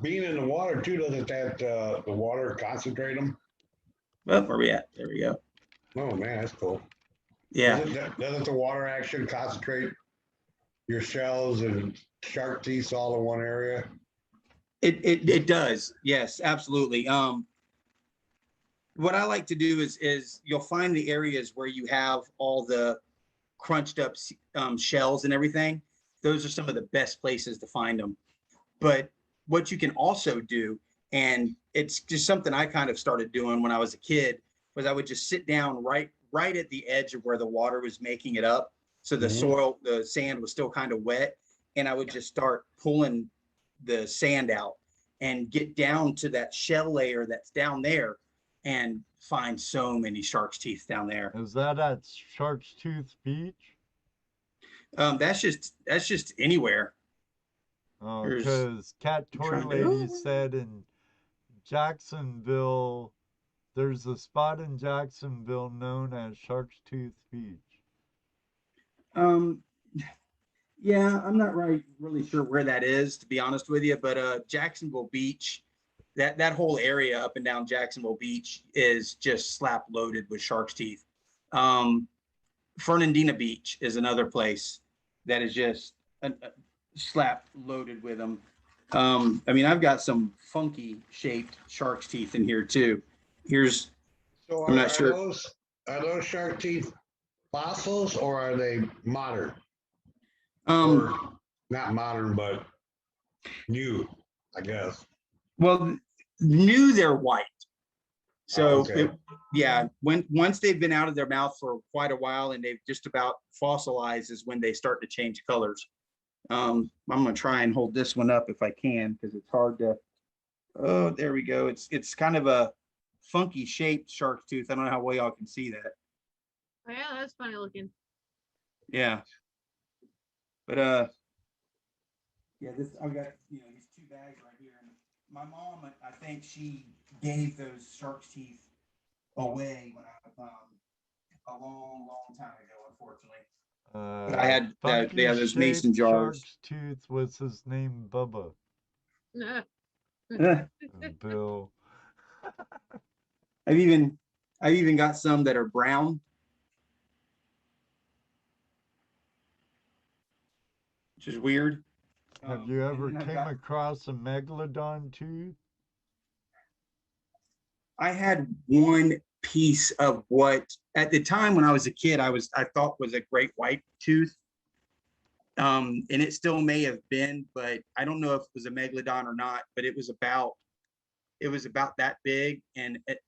being in the water too, doesn't that the water concentrate them? Well, where we at? There we go. Oh man, that's cool. Yeah. Doesn't the water action concentrate your shells and shark teeth all in one area? It does. Yes, absolutely. What I like to do is you'll find the areas where you have all the crunched up shells and everything. Those are some of the best places to find them. But what you can also do, and it's just something I kind of started doing when I was a kid, was I would just sit down right at the edge of where the water was making it up. So the sand was still kind of wet. And I would just start pulling the sand out and get down to that shell layer that's down there and find so many shark's teeth down there. Is that at Shark's Tooth Beach? That's just anywhere. Oh, because Cat Toy Lady said in Jacksonville, there's a spot in Jacksonville known as Shark's Tooth Beach. Yeah, I'm not really sure where that is, to be honest with you, but Jacksonville Beach, that whole area up and down Jacksonville Beach is just slap loaded with shark's teeth. Fernandina Beach is another place that is just slap loaded with them. I mean, I've got some funky shaped shark's teeth in here too. So I'm not sure. Are those shark teeth fossils or are they modern? Or not modern, but new, I guess. Well, new, they're white. So okay. once they've been out of their mouth for quite a while and they've just about fossilized is when they start to change colors. I'm gonna try and hold this one up if I can, because it's hard to. Oh, there we go. It's kind of a funky shaped shark's tooth. I don't know how well y'all can see that. Oh, yeah, that's funny looking. Yeah. But yeah, this I've got these 2 bags right here. And my mom, I think she gave those shark's teeth away when a long, long time ago, unfortunately. But I had Funky those mason shaped jars. shark's tooth was his name, Bubba. And Bill. I've even got some that are brown. Which is weird. Have you ever and then came across a megalodon tooth? I had one piece of what at the time when I was a kid I thought was a great white tooth. And it still may have been, but I don't know if it was a megalodon or not, but it was about that big, and at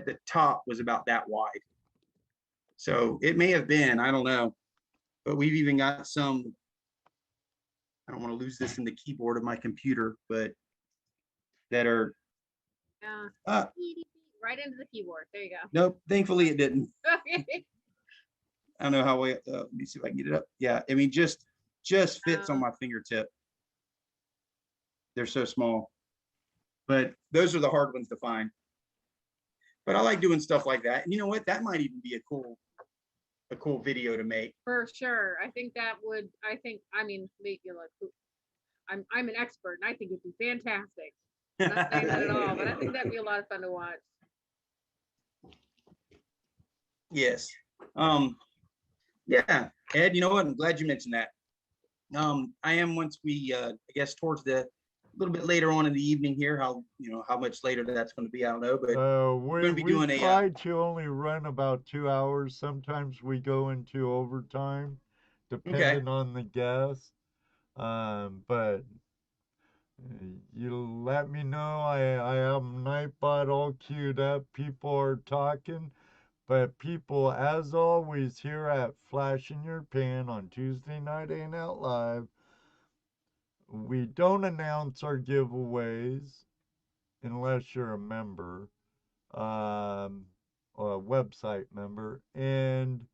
the top was about that wide. So it may have been, I don't know. But we've even got some, I don't want to lose this in the keyboard of my computer, but that are Yeah. Right into the keyboard. There you go. nope, thankfully it didn't. Okay. I don't know how we let me see if I can get it up. Yeah, I mean just fits on my fingertip. They're so small. But those are the hard ones to find. But I like doing stuff like that. And you know what? That might even be a cool video to make. For sure. I think that would, I mean, make you look, I'm an expert and I think it'd be fantastic. I'm not saying that at all, but I think that'd be a lot of fun to watch. Yes. Yeah, Ed, you know what? I'm glad you mentioned that. I am once we I guess towards the little bit later on in the evening here, how much later that's going to be, I don't know, but We gonna be doing a, try to only run about 2 hours. Sometimes we go into overtime, depending on the guest. But you let me know. I have Nightbot all queued up. People are talking. But people, as always, here at Flash in Your Pan on Tuesday Night Ain't Out Live, we don't announce our giveaways unless you're a member, or a website member, and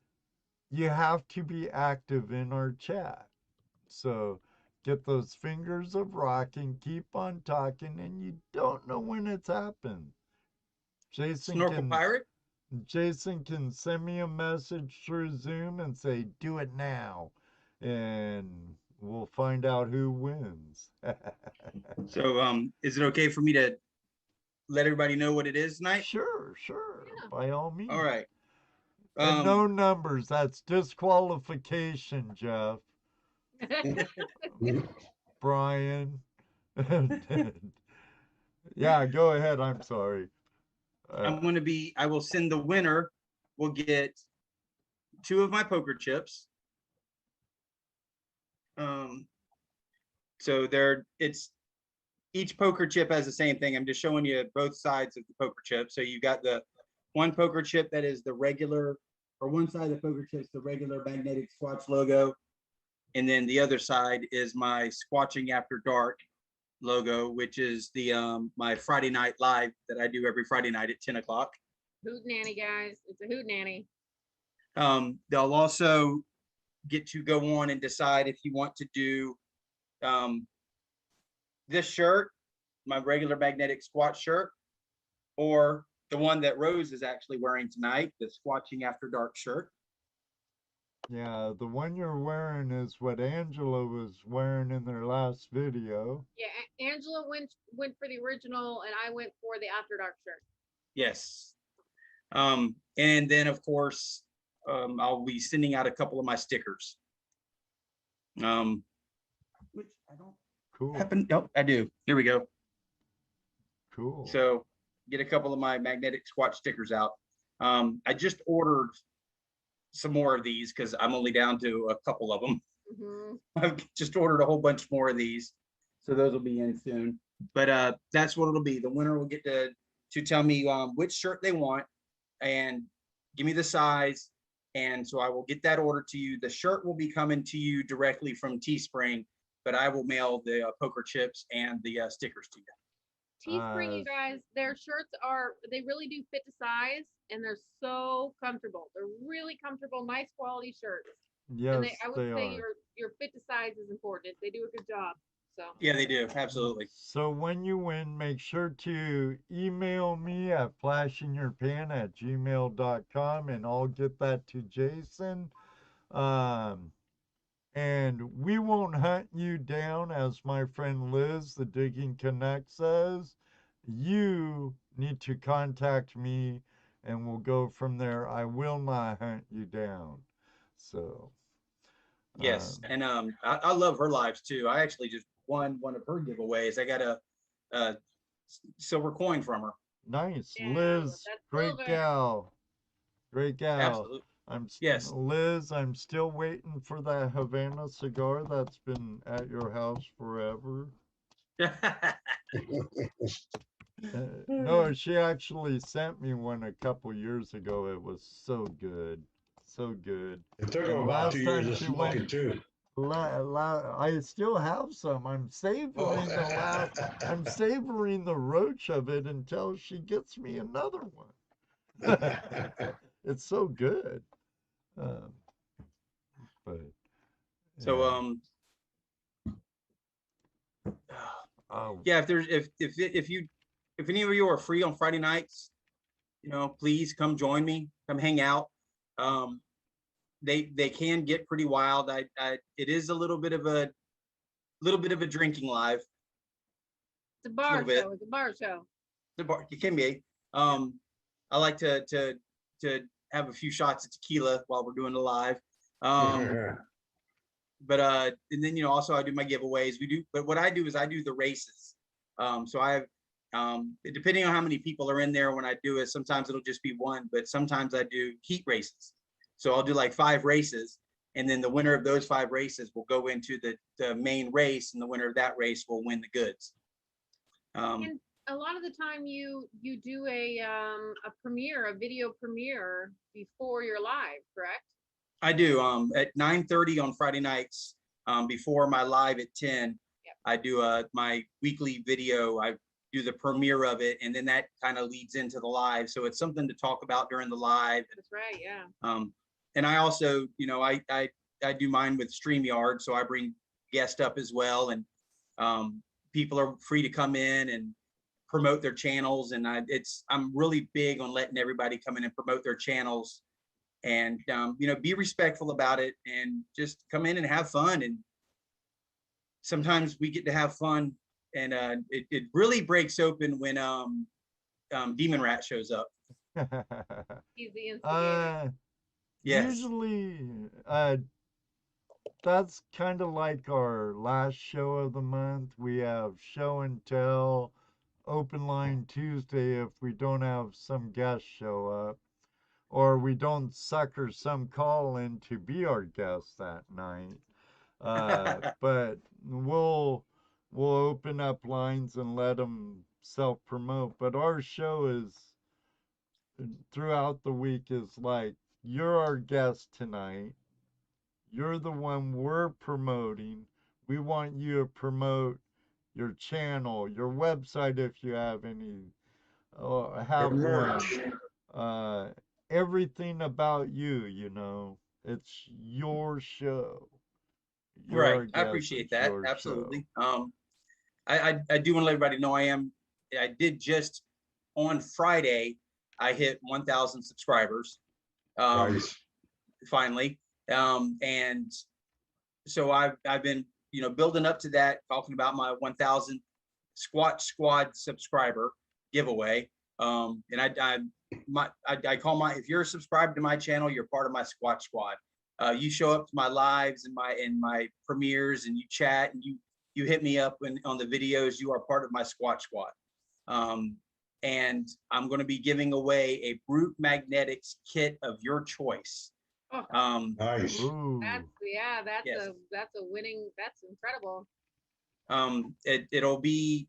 you have to be active in our chat. So get those fingers of rocking, keep on talking, and you don't know when it's happened. Snorkel Pirate. Jason can send me a message through Zoom and say, do it now. And we'll find out who wins. So is it okay for me to let everybody know what it is tonight? Sure. Yeah. By all means. All right. And no numbers. That's disqualification, Jeff. Brian. Yeah, go ahead. I'm sorry. I will send the winner, will get 2 of my poker chips. So each poker chip has the same thing. I'm just showing you both sides of the poker chip. So you got the one poker chip that is the regular, or one side of the poker chip is the regular magnetic Squatch logo. And then the other side is my Squatching After Dark logo, which is the my Friday night live that I do every Friday night at 10 o'clock. Hoot nanny, guys. It's a hoot nanny. They'll also get to go on and decide if you want to do this shirt, my regular magnetic Squatch shirt, or the one that Rose is actually wearing tonight, the Squatching After Dark shirt. Yeah, the one you're wearing is what Angela was wearing in their last video. Yeah, Angela went for the original, and I went for the After Dark shirt. Yes. And then of course, I'll be sending out a couple of my stickers. Which I don't happen. Nope, I do. Here we go. Cool. So get a couple of my magnetic Squatch stickers out. I just ordered some more of these because I'm only down to a couple of them. I've just ordered a whole bunch more of these, so those will be in soon. But that's what it'll be. The winner will get to tell me which shirt they want and give me the size, and so I will get that order to you. The shirt will be coming to you directly from Teespring, but I will mail the poker chips and the stickers to you. Teespring, you guys, their shirts they really do fit to size, and they're so comfortable. They're really comfortable, nice quality shirts. And Yes, I would they say are. your fit to size is important. They do a good job. So Yeah, they do. Absolutely. So when you win, make sure to email me at flashingyourpan@gmail.com and I'll get that to Jason. Um, and we won't hunt you down, as my friend Liz, the Digging Connect, says. You need to contact me and we'll go from there. I will not hunt you down. So, Yes, um, and I love her lives too. I actually just won one of her giveaways. I got a silver coin from her. nice. yeah, Liz, that's great silver. gal. Great gal. Absolutely. Yes. Liz, I'm still waiting for that Havana cigar that's been at your house forever. No, she actually sent me one a couple years ago. It was so good. So good. It took them And about 2 last years time to she smoke went, it too. I still have some. I'm savoring the roach of it until she gets me another one. It's so good. Um, but So yeah. Oh, yeah, if there's if any of you are free on Friday nights, please come join me, come hang out. Um, they can get pretty wild. It is a little bit of a drinking live. It's a A bar little bit. show. It's a bar show. It can be. I like to have a few shots of tequila while we're doing the live. But and then also I do my giveaways. But what I do is I do the races. So I have depending on how many people are in there when I do it, sometimes it'll just be one, but sometimes I do heat races. So I'll do like 5 races, and then the winner of those 5 races will go into the main race, and the winner of that race will win the goods. And a lot of the time you do a video premiere before you're live, correct? I do. At 9:30 on Friday nights, before my live at 10, Yep. I do my weekly video. I do the premiere of it, and then that kind of leads into the live. So it's something to talk about during the live. That's right. Yeah. And I also, I do mine with StreamYard, so I bring guests up as well, and people are free to come in and promote their channels. And I'm really big on letting everybody come in and promote their channels. And be respectful about it and just come in and have fun. And sometimes we get to have fun, and it really breaks open when Demon Rat shows up. He's the instigator. Yes. Usually, that's kind of like our last show of the month. We have show and tell, open line Tuesday if we don't have some guest show up, or we don't sucker some call in to be our guest that night. But we'll open up lines and let them self promote. But our show is throughout the week is like, you're our guest tonight. You're the one we're promoting. We want you to promote your channel, your website if you have any, have merch. one. Everything about you. It's your show. You're Right. our I guest. appreciate It's that. your show. Absolutely. I do want to let everybody know I did just on Friday, I hit 1,000 subscribers. Nice. Finally. And so I've been, building up to that, talking about my 1,000 Squatch Squad subscriber giveaway. And I call if you're subscribed to my channel, you're part of my Squatch Squad. You show up to my lives and my premieres, and you chat, and you hit me up on the videos. You are part of my Squatch Squad. And I'm going to be giving away a Brute Magnetics kit of your choice. Oh, Nice. Ooh. That's a winning. That's incredible. It'll be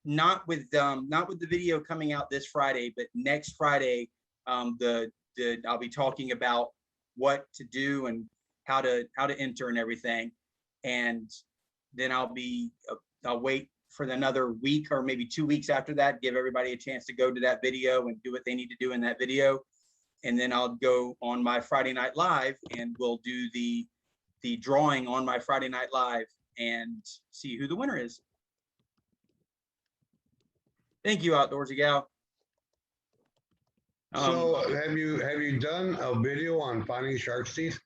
not with the video coming out this Friday, but next Friday. I'll be talking about what to do and how to enter and everything, and then I'll wait for another week or maybe 2 weeks after that, give everybody a chance to go to that video and do what they need to do in that video. And then I'll go on my Friday Night Live and we'll do the drawing on my Friday Night Live and see who the winner is. Thank you, Outdoorsy Gal. So have you done a video on finding shark's teeth?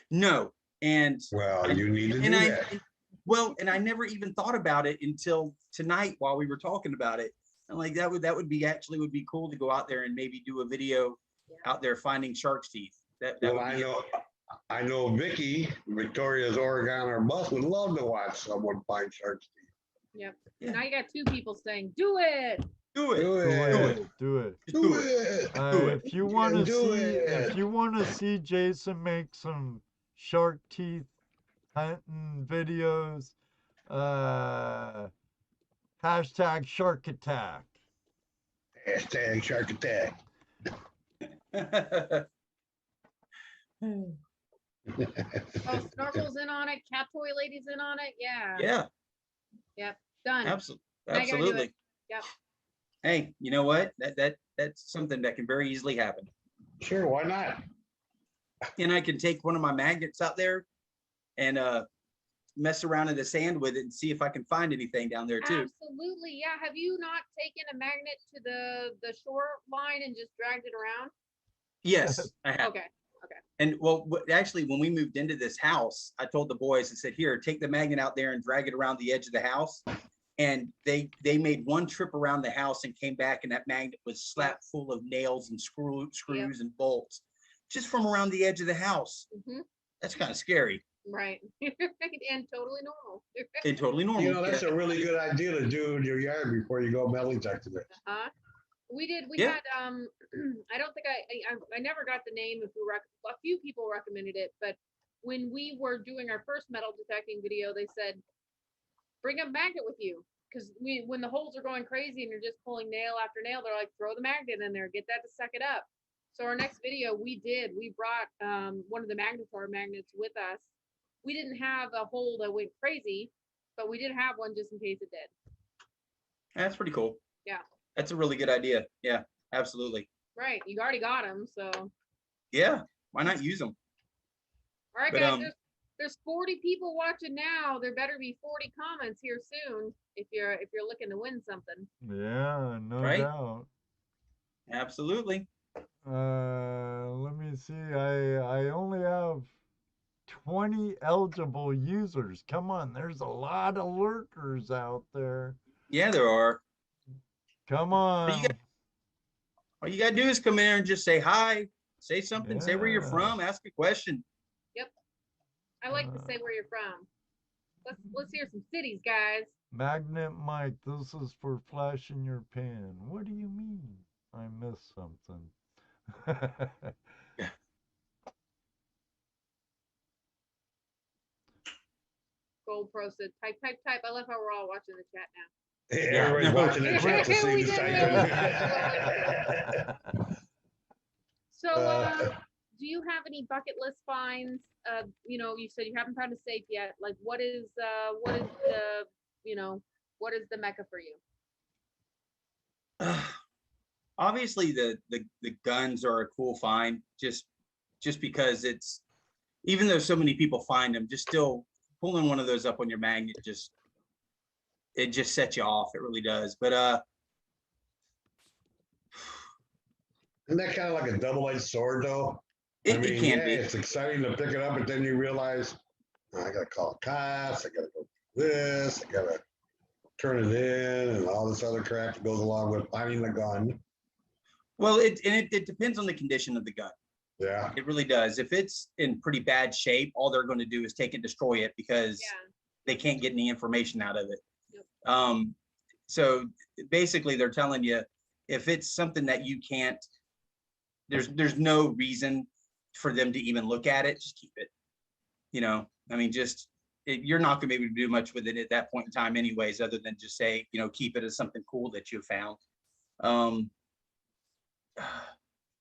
No. And Well, you need to do that. Well, and I never even thought about it until tonight while we were talking about it. And like that would be cool to go out there and maybe do a video out there finding shark's teeth. Well, I know Victoria's Oregon bus would love to watch someone find shark's teeth. Yep. Yeah. Now you got 2 people saying, "Do it." Do it. Do it. Do it. If you want to see Jason make some shark teeth hunting videos, hashtag shark attack. Hashtag shark attack. Oh, Snorkel's in on it. Cat Toy Lady's in on it. Yeah. Yeah. Yep. Done. Absolutely. Yep. Hey, you know what? That's something that can very easily happen. Sure, why not? And I can take one of my magnets out there and mess around in the sand with it and see if I can find anything down there too. Absolutely. Yeah. Have you not taken a magnet to the shoreline and just dragged it around? Yes, I have. Okay. And well, actually, when we moved into this house, I told the boys, I said, here, take the magnet out there and drag it around the edge of the house. And they made one trip around the house and came back, and that magnet was slapped full of nails and screws and bolts just from around the edge of the house. Mm-hmm. That's kind of scary. Right. And totally normal. And totally normal. You know, that's a really good idea to do in your yard before you go metal detecting it. We had I don't think I never got the name of a few people recommended it, but when we were doing our first metal detecting video, they said bring a magnet with you, because when the holes are going crazy and you're just pulling nail after nail, they're like, throw the magnet in there, get that to suck it up. So our next video we brought one of the magnetour magnets with us. We didn't have a hole that went crazy, but we did have one just in case it did. That's pretty cool. Yeah. That's a really good idea. Yeah, absolutely. Right. You already got them, so. Yeah. Why not use them? All right, guys. There's 40 people watching now. There better be 40 comments here soon if you're looking to win something. Yeah, no doubt. Absolutely. Let me see. I only have 20 eligible users. Come on, there's a lot of lurkers out there. Yeah, there are. Come on. All you gotta do is come in there and just say hi, say something, say where you're from, ask a question. Yep. I like to say where you're from. Let's hear some cities, guys. Magnet Mike, this is for flashing your pan. What do you mean? I missed something. Gold Pro said, type. I love how we're all watching the chat now. Hey, everybody's watching the chat to see the typing. So, do you have any bucket list finds? You said you haven't found a safe yet. Like, what is the mecca for you? Obviously, the guns are a cool find. Just because it's, even though so many people find them, just still pulling one of those up on your magnet it just sets you off. It really does. But isn't that kind of like a double-edged sword, though? It can be. It's exciting to pick it up, but then you realize, I gotta call cops, I gotta go do this, I gotta turn it in, and all this other crap that goes along with finding the gun. Well, it depends on the condition of the gun. Yeah. It really does. If it's in pretty bad shape, all they're going to do is take and destroy it because they can't get any information out of it. Yep. So basically they're telling you, if it's something that you can't, there's no reason for them to even look at it, just keep it. You're not going to be able to do much with it at that point in time anyways, other than just say, keep it as something cool that you found.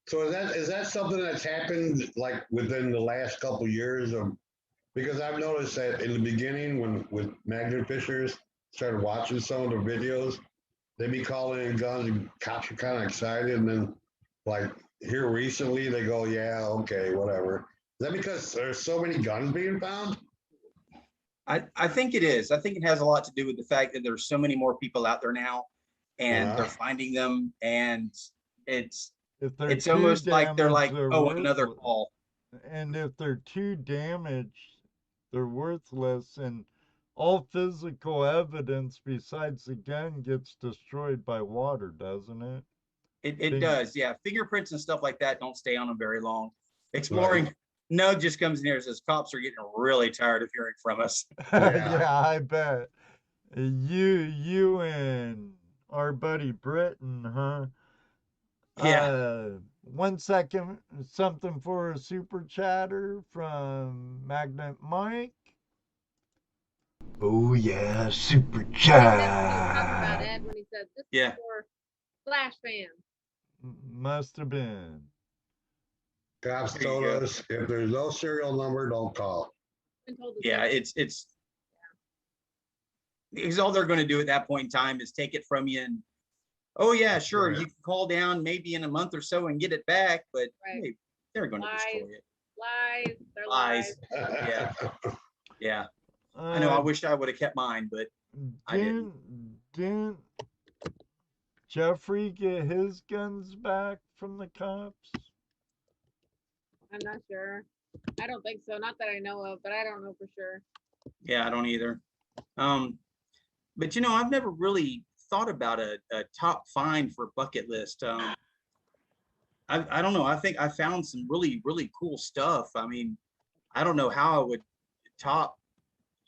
So is that something that's happened like within the last couple of years? Because I've noticed that in the beginning with magnet fishers, started watching some of the videos. They be calling in guns and cops are kind of excited. And then like here recently, they go, yeah, okay, whatever. Is that because there's so many guns being found? I think it is. I think it has a lot to do with the fact that there's so many more people out there now, and they're finding them, and it's almost like they're like, oh, another call. And if they're too damaged, they're worthless, and all physical evidence besides the gun gets destroyed by water, doesn't it? It does, yeah. Fingerprints and stuff like that don't stay on them very long. Exploring, no, just comes in here and says, cops are getting really tired of hearing from us. Yeah, I bet. You and our buddy Britton, huh? Yeah. 1 second, something for a super chatter from Magnet Mike. Oh yeah, super chat. Ed, when he said this Yeah. is for Flash fans. Must have been. Cops told us if there's no serial number, don't call. Yeah, it's because all they're going to do at that point in time is take it from you and, oh yeah, sure, you can call down maybe in a month or so and get it back, but hey, they're going to destroy it. Lies. They're lies. Yeah. Yeah. I know. I wish I would have kept mine, but I didn't. Didn't Jeffrey get his guns back from the cops? I'm not sure. I don't think so. Not that I know of, but I don't know for sure. Yeah, I don't either. But you know, I've never really thought about a top find for bucket list. I don't know. I think I found some really, really cool stuff. I mean, I don't know how I would top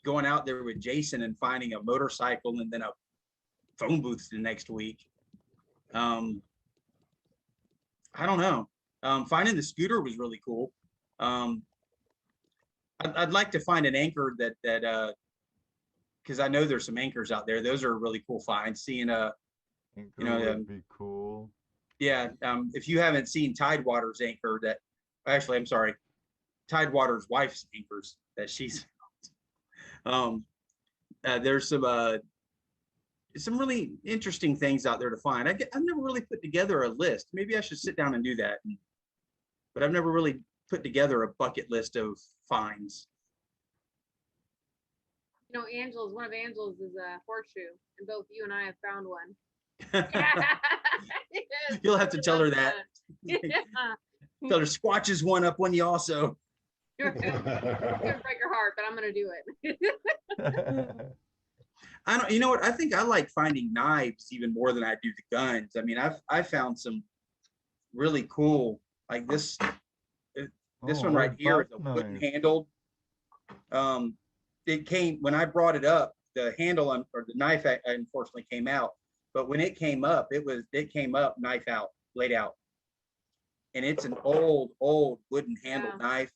going out there with Jason and finding a motorcycle and then a phone booth the next week. I don't know. Finding the scooter was really cool. I'd like to find an anchor that because I know there's some anchors out there. Those are really cool finds. Seeing would be cool. Yeah. If you haven't seen Tidewater's anchor, that actually, I'm sorry, Tidewater's wife's anchors that she's. There's some really interesting things out there to find. I've never really put together a list. Maybe I should sit down and do that. But I've never really put together a bucket list of finds. You know, one of Angela's is a horseshoe, and both you and I have found one. You'll have to tell her that. Yeah. Tell her Squatch is one up on you also. It's gonna break her heart, but I'm gonna do it. I don't. You know what? I think I like finding knives even more than I do the guns. I mean, I found some really cool, like this. This one right here is a wooden handled. It came when I brought it up. The handle or the knife unfortunately came out, but when it came up, it came up knife out, laid out, and it's an old wooden handled knife.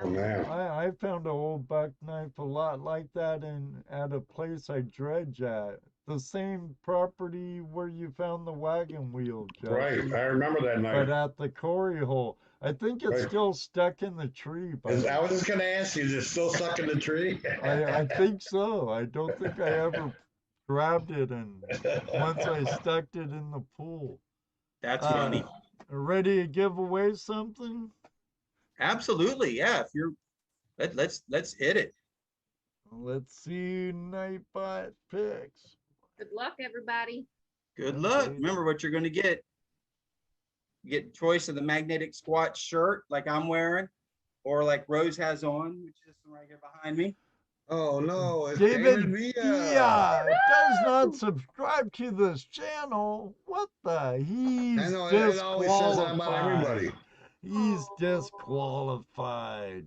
Oh, man. I found an old buck knife a lot like that at a place I dredge at. The same property where you found the wagon wheel, Jesse. Right, I remember that knife. But at the quarry hole. I think it's still stuck in the tree. I was just going to ask you, is it still stuck in the tree? I think so. I don't think I ever grabbed it, and once I stuck it in the pool. That's funny. Ready to give away something? Absolutely, yeah. If you're, let's hit it. Let's see Nightbot picks. Good luck, everybody. Good luck. Remember what you're going to get. You get choice of the magnetic Squatch shirt like I'm wearing, or like Rose has on, which is right here behind me. Oh no, it's David Villa does not subscribe to this channel. What the? He's I know, it always says that about everybody. He's disqualified.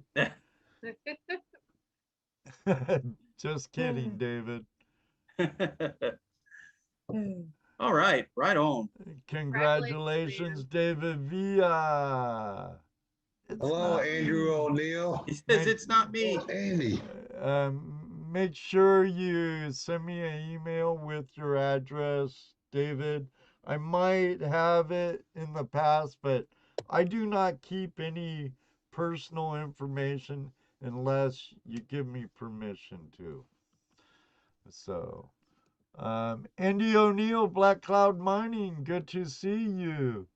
Just kidding, David. All right, right on. Congratulations, David Villa. Hello, Andrew O'Neill. He says it's not me. Oh, Andy. Make sure you send me an email with your address, David. I might have it in the past, but I do not keep any personal information unless you give me permission to. So, Andy O'Neill, Black Cloud Mining, good to see you.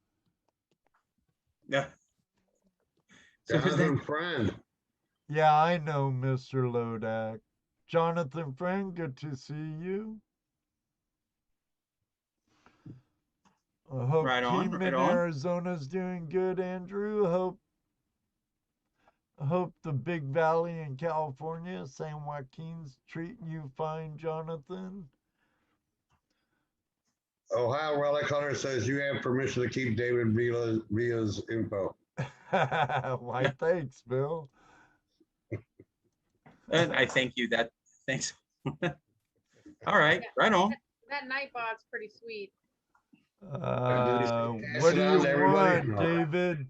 Yeah. So is that, Jonathan Friend. Yeah, I know, Mr. Lodak. Jonathan Friend, good to see you. I hope Right on, team right in on. Arizona's doing good, Andrew. I hope the Big Valley in California, San Joaquin's treating you fine, Jonathan. Ohio Relic Hunter says you have permission to keep David Villa's info. Why, thanks, Bill. and I thank you. That thanks. All right, right on. That Nightbot's pretty sweet. What do you want, David?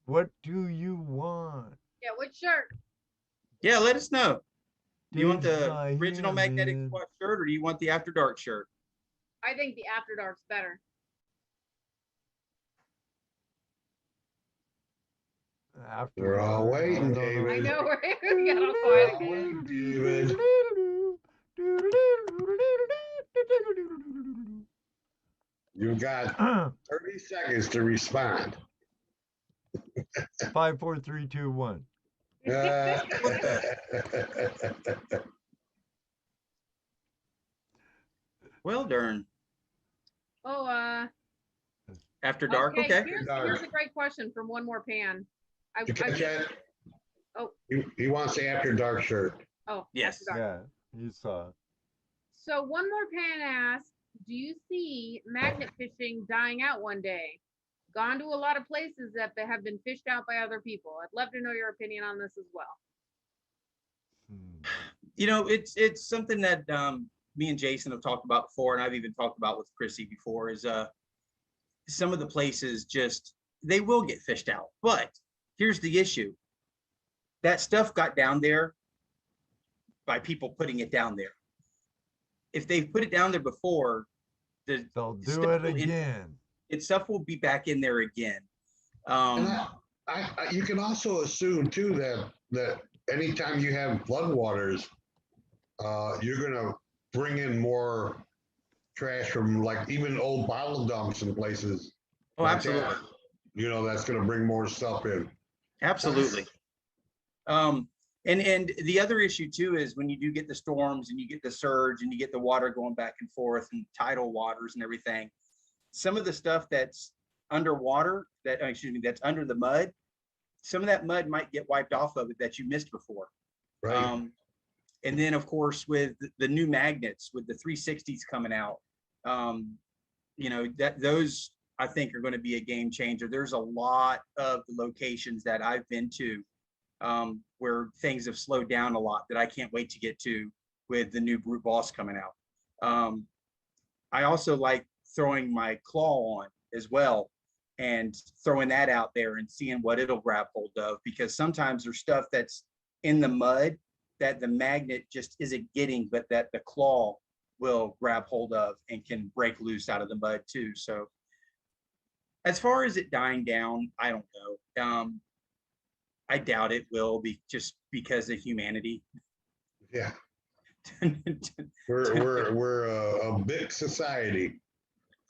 What do you want? Yeah, which shirt? Yeah, let us know. Do you want Dave's the not original here, magnetic man. squat shirt, or do you want the After Dark shirt? I think the After Dark's better. After We're all dark, waiting, I don't know. I David. know we got all We're quiet all again. waiting, David. You've got 30 seconds to respond. 5, 4, 3, 2, 1. Well, darn. Oh, After Dark, okay. Here's a great question from One More Pan. Did you catch that? Oh. He wants the After Dark shirt. Oh, Yes. After Dark. Yeah, you saw it. So One More Pan asked, do you see magnet fishing dying out one day? Gone to a lot of places that have been fished out by other people. I'd love to know your opinion on this as well. You know, it's something that me and Jason have talked about before, and I've even talked about with Chrissy before, is some of the places just, they will get fished out. But here's the issue. That stuff got down there by people putting it down there. If they've put it down there before, they'll do it again. Stuff will be back in there again. You can also assume too that anytime you have floodwaters, you're gonna bring in more trash from like even old bottle dumps and places. Oh, like absolutely. that. You know, that's gonna bring more stuff in. Absolutely. And the other issue too is when you do get the storms and you get the surge and you get the water going back and forth and tidal waters and everything, some of the stuff that's underwater, that's under the mud, some of that mud might get wiped off of it that you missed before. Right. And then of course with the new magnets, with the 360s coming out, you know, those I think are going to be a game changer. There's a lot of the locations that I've been to where things have slowed down a lot that I can't wait to get to with the new Brute Boss coming out. I also like throwing my claw on as well and throwing that out there and seeing what it'll grab hold of, because sometimes there's stuff that's in the mud that the magnet just isn't getting, but that the claw will grab hold of and can break loose out of the mud too. So as far as it dying down, I don't know. I doubt it will be, just because of humanity. Yeah. we're a big society.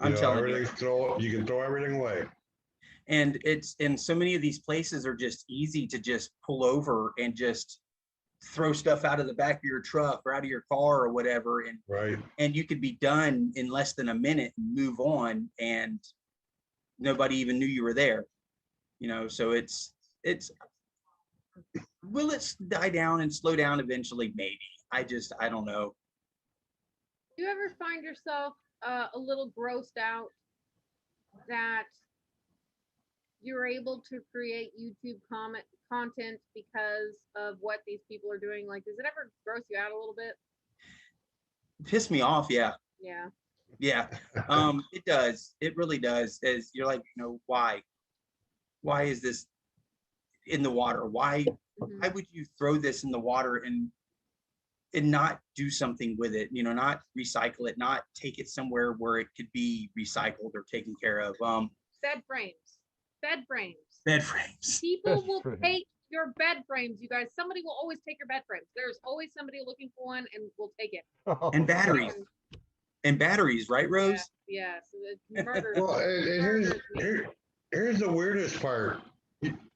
I'm telling you. You can throw everything away. And so many of these places are just easy to just pull over and just throw stuff out of the back of your truck or out of your car or whatever. And right. And you could be done in less than a minute and move on, and nobody even knew you were there. You know, so it's will it die down and slow down eventually? Maybe. I don't know. Do you ever find yourself a little grossed out that you're able to create YouTube content because of what these people are doing? Like, does it ever gross you out a little bit? Piss me off, yeah. Yeah. It does. It really does. As you're like, you know, why is this in the water? Why would you throw this in the water and not do something with it? You know, not recycle it, not take it somewhere where it could be recycled or taken care of. Bed frames. People will take your bed frames, you guys. Somebody will always take your bed frames. There's always somebody looking for one and will take it. And batteries. And batteries, right, Rose? Yeah, so the murder. Well, and murders me. here's the weirdest part.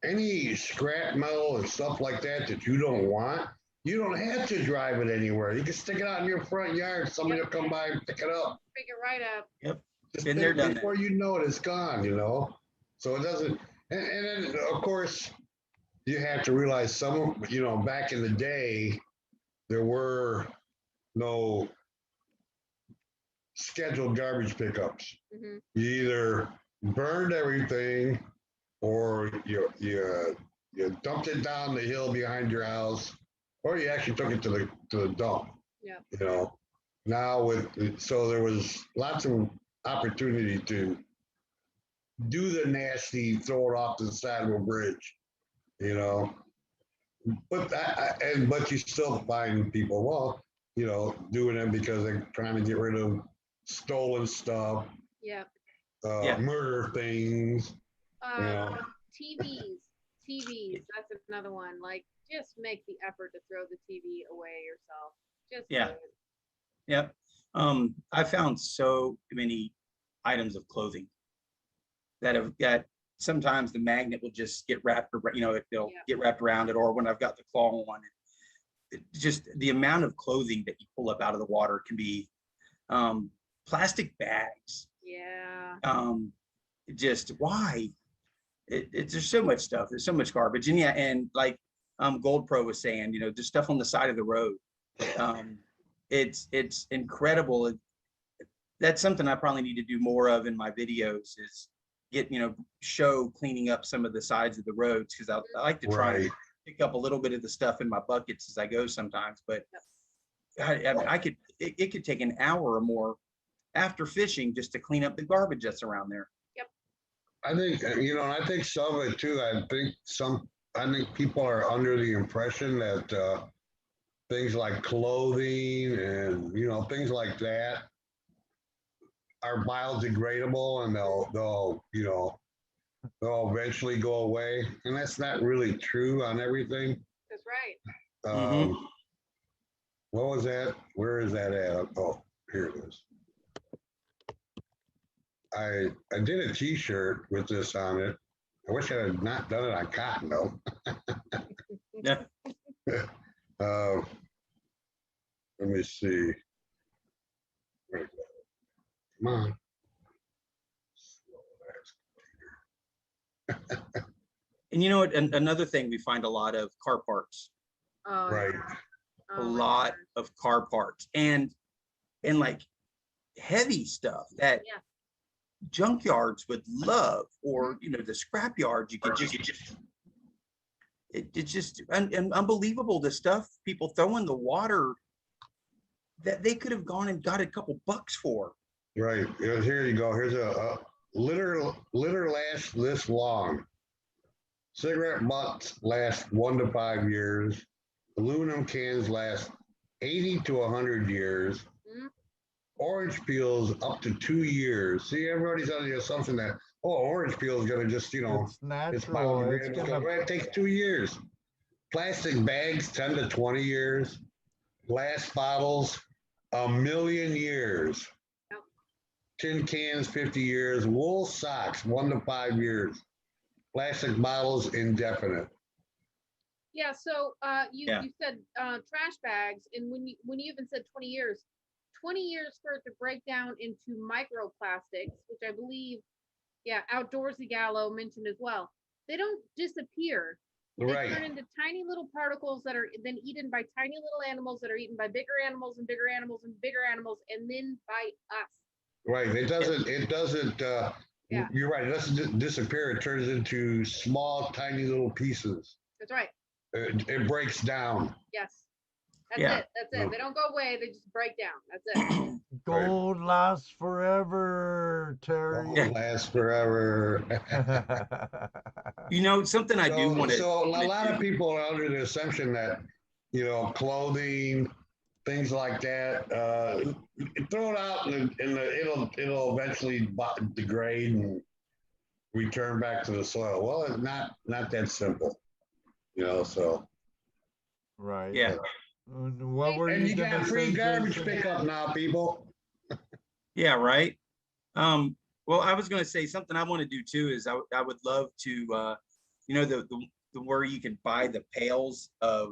Any scrap metal and stuff like that that you don't want, you don't have to drive it anywhere. You can stick it out in your front yard. Somebody will come by and pick it up. Pick it right up. Yep. Just Been there, done before you know it, it's gone, you know? So it doesn't, and then of course, you have to realize some, you know, back in the day, there were no scheduled garbage pickups. Hmm. You either burned everything or you dumped it down the hill behind your house, or you actually took it to the dump. Yeah. You know, now so there was lots of opportunity to do the nasty, throw it off the side of a bridge, you know. But but you still find people, well, you know, doing it because they're trying to get rid of stolen stuff, Yeah. murder things. Yeah. TVs. That's another one. Like, just make the effort to throw the TV away yourself. Just Yeah. do it. Yep. I found so many items of clothing that have got, sometimes the magnet will just get wrapped, you know, it'll get wrapped around it, or when I've got the claw on it, just the amount of clothing that you pull up out of the water can be plastic bags. Yeah. Just why? There's so much stuff. There's so much garbage. And yeah, and like Gold Pro was saying, you know, just stuff on the side of the road. It's incredible. That's something I probably need to do more of in my videos, is get, you know, show cleaning up some of the sides of the roads, because I like to try and pick up a little bit of the stuff in my buckets as I go sometimes. But I could, it could take an hour or more after fishing just to clean up the garbage that's around there. I think, you know, I think some of it too. I think people are under the impression that things like clothing and, you know, things like that are biodegradable, and they'll you know, they'll eventually go away, and that's not really true on everything. That's right. What was that? Where is that at? Oh, here it is. I did a T-shirt with this on it. I wish I had not done it on cotton though. Yeah. Let me see. Come on. And you know what? Another thing we find a lot of car parts. Oh, Right. yeah. A Oh, my lot gosh. of car parts and like heavy stuff that junkyards would love, or you know, the scrap yards. You could just it's just unbelievable, the stuff people throw in the water that they could have gone and got a couple bucks for. Right. Here you go. Here's a litter lasts this long. Cigarette butts last 1 to 5 years. Aluminum cans last 80 to 100 years. Mhm. Orange peels up to 2 years. See, everybody's under the assumption that, oh, orange peel is going to just, you know, It's natural. It's gonna. it takes 2 years. Plastic bags, 10 to 20 years. Glass bottles, 1,000,000 years. Yep. Tin cans, 50 years. Wool socks, 1 to 5 years. Plastic bottles, indefinite. Yeah, so you said trash bags, and when you even said 20 years, 20 years for it to break down into microplastics, which I believe, Outdoorsy Gallo mentioned as well. They don't disappear. They turn into tiny little particles that are then eaten by tiny little animals that are eaten by bigger animals and bigger animals and bigger animals, and then by us. Right. It doesn't, you're right. It doesn't disappear. It turns into small, tiny little pieces. That's right. It breaks down. Yes. That's it. They don't go away. They just break down. That's it. Gold lasts forever, Terry. Gold lasts forever. You know, something I do want to. So a lot of people are under the assumption that, you know, clothing, things like that, throw it out and it'll eventually degrade and return back to the soil. Well, it's not that simple, you know. So. Right. Yeah. What were And you gonna got free say, garbage Jason? pickup now, people. Yeah, right. Well, I was going to say something I want to do too is I would love to, you know, the where you can buy the pails of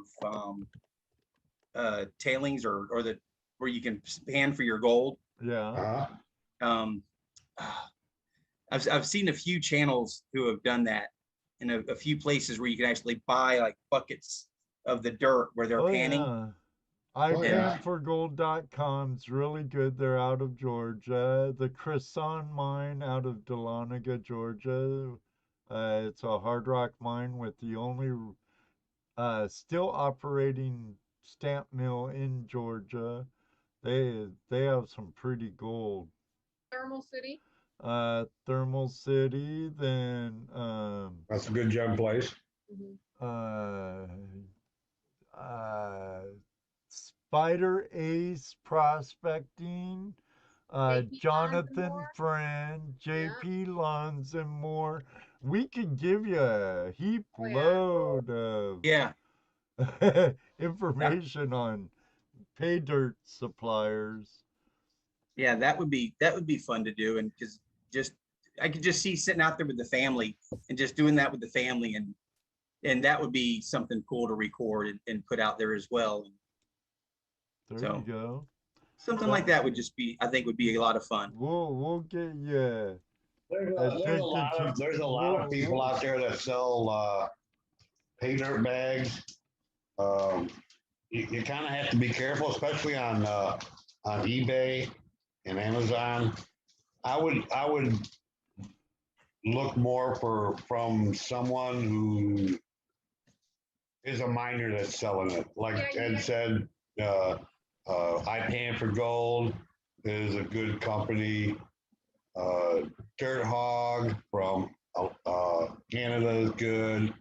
tailings or the where you can pan for your gold. Yeah. Uh-huh. Um, I've seen a few channels who have done that in a few places where you can actually buy like buckets of the dirt where they're Oh panning. yeah. Oh, yeah. ipanforgold.com's really good. They're out of Georgia. The Cresson mine out of Dahlonega, Georgia. It's a hard rock mine with the only still operating stamp mill in Georgia. They have some pretty gold. Thermal City. Thermal City, then That's a good young place. Mhm. uh uh Spyder Ace Prospecting, JP Lawns and Jonathan more. Friend, Yeah. JP Lons and more. We could give you a heap Oh yeah. load of Yeah, information on pay dirt suppliers. yeah, that would be fun to do, and because just I could just see sitting out there with the family and just doing that with the family, and that would be something cool to record and put out there as well. There you So go. something So like that would just be, I think, would be a lot of fun. we'll get you There's a lot of people we'll, out there that sell pay dirt bags. You kind of have to be careful, especially on eBay and Amazon. I would look more from someone who is a miner that's selling it. Like Yeah, Ed yeah. said, I Pan for Gold is a good company. Dirt Hog from Canada is good.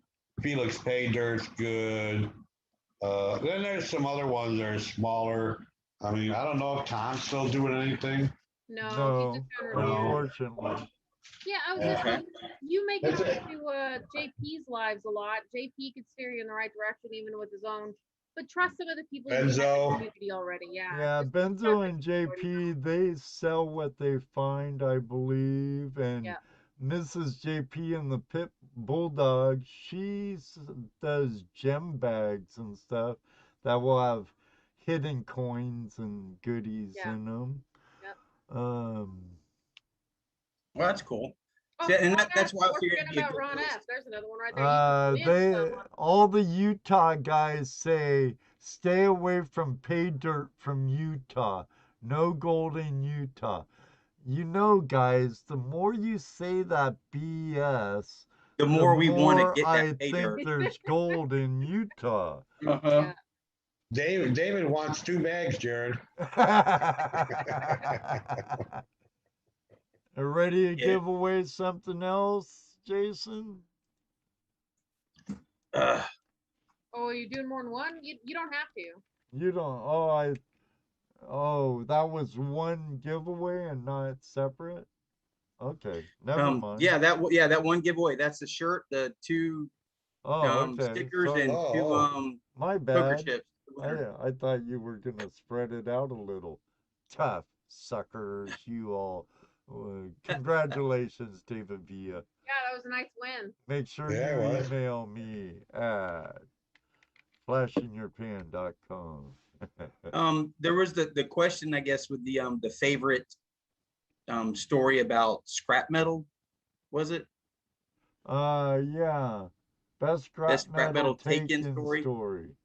Felix Pay Dirt's good. Then there's some other ones that are smaller. I mean, I don't know if Tom's still doing anything. No, he's no, just doing reviews. unfortunately. Yeah, I was Yeah. just you make it That's it. onto JP's lives a lot. JP could steer you in the right direction even with his own. But trust some of the people you have in the Benzo. community already. Yeah. Yeah, just Benzo trust and the people already JP, they sell what they find, I believe. And Yeah. Mrs. JP and the Pit Bulldog, does gem bags and stuff that will have hidden coins and goodies Yeah. in them. Yep. Well, that's cool. Oh, See, and Ron that's S. why I We're figured it'd forgetting be a about good Ron place. S. There's another one right there. You can win some. All the Utah guys say stay away from pay dirt from Utah. No gold in Utah. You know, guys, the more you say that BS, The the more we want to more get that I pay think dirt. there's gold in Utah. Uh-huh. Yeah. David wants 2 bags, Jared. Ready to Yeah. give away something else, Jason? Uh, Oh, you're doing more than one? You don't have to. You don't. That was one giveaway and not separate. Okay, never mind. yeah, that one giveaway. That's the shirt, the two Oh, okay. stickers, Sorry. and two My poker bad. chips. I thought you were gonna spread it out a little. Tough suckers, you all. Congratulations, David Villa. Yeah, that was a nice win. Make sure Yeah, you it was. email me at flashingyourpan.com. There was the question, I guess, with the favorite story about scrap metal, was it? Yeah. Best Best scrap scrap metal metal take-in take-in story. story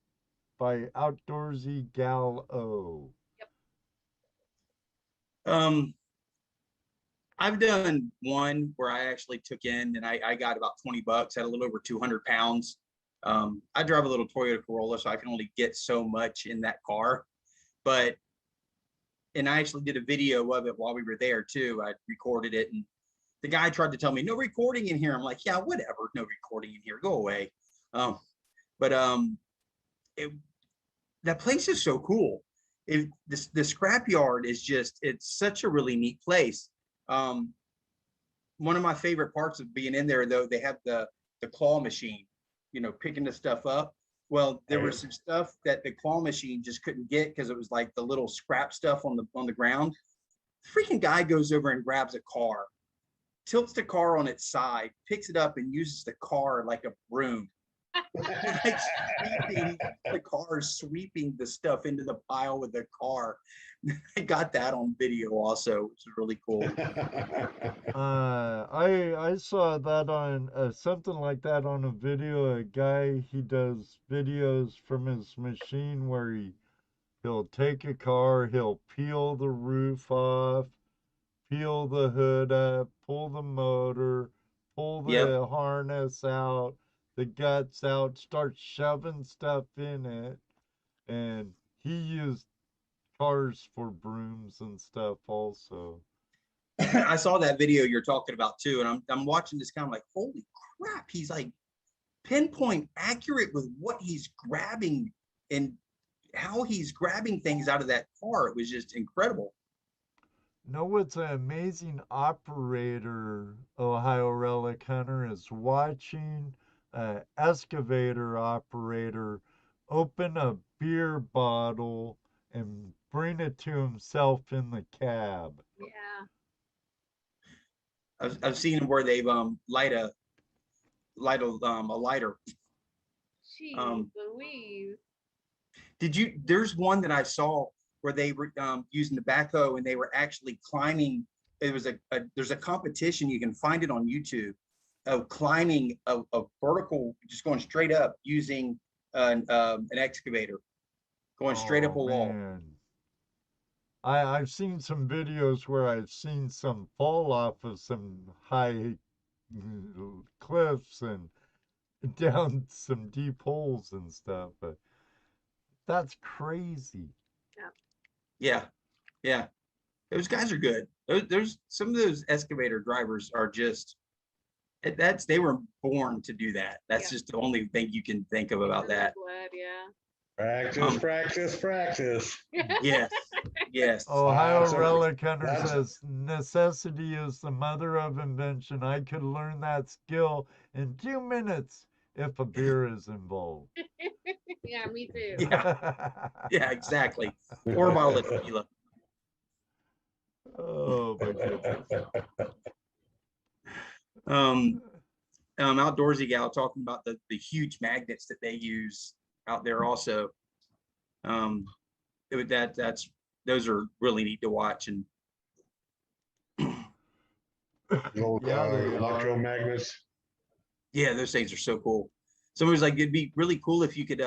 by Outdoorsy Gal O. I've done one where I actually took in and I got about 20 bucks, had a little over 200 pounds. I drive a little Toyota Corolla, so I can only get so much in that car. And I actually did a video of it while we were there too. I recorded it, and the guy tried to tell me no recording in here. I'm like, yeah, whatever, no recording in here, go away. But that place is so cool. The scrapyard is it's such a really neat place. One of my favorite parts of being in there, though, they have the claw machine, picking the stuff up. Well, there was some stuff that the claw machine just couldn't get because it was like the little scrap stuff on the ground. Freaking guy goes over and grabs a car, tilts the car on its side, picks it up and uses the car like a broom. Like sweeping the car, sweeping the stuff into the pile with the car. I got that on video also, which is really cool. I saw that on something like that on a video. A guy, he does videos from his machine where he'll take a car, he'll peel the roof off, peel the hood up, pull the motor, pull the Yep. harness out, the guts out, start shoving stuff in it. And he used cars for brooms and stuff also. I saw that video you're talking about too, and I'm watching this kind of like, holy crap, he's like pinpoint accurate with what he's grabbing and how he's grabbing things out of that car. It was just incredible. Know what's an amazing operator, Ohio Relic Hunter, is watching an excavator operator open a beer bottle and bring it to himself in the cab. Yeah. I've seen where they've light a lighter. Jeez Louise. There's one that I saw where they were using the backhoe and they were actually climbing. It was there's a competition, you can find it on YouTube, of climbing a vertical, just going straight up using an excavator, going straight up a wall. Man. I've seen some videos where I've seen some fall off of some high cliffs and down some deep holes and stuff, but that's crazy. Yeah, yeah. Those guys are good. There's some of those excavator drivers are just, they were born to do that. That's just the only thing you can think of about that. Blood, yeah. Practice. Yes. Ohio so Relic Hunter that's- says necessity is the mother of invention. I could learn that skill in 2 minutes if a beer is involved. Yeah, me too. Yeah, exactly. Or a bottle of tequila. Oh my goodness. Outdoorsy gal talking about the huge magnets that they use out there also. Those are really neat to watch. And Electromagnets. yeah, those things are so cool. Somebody was like, it'd be really cool if you could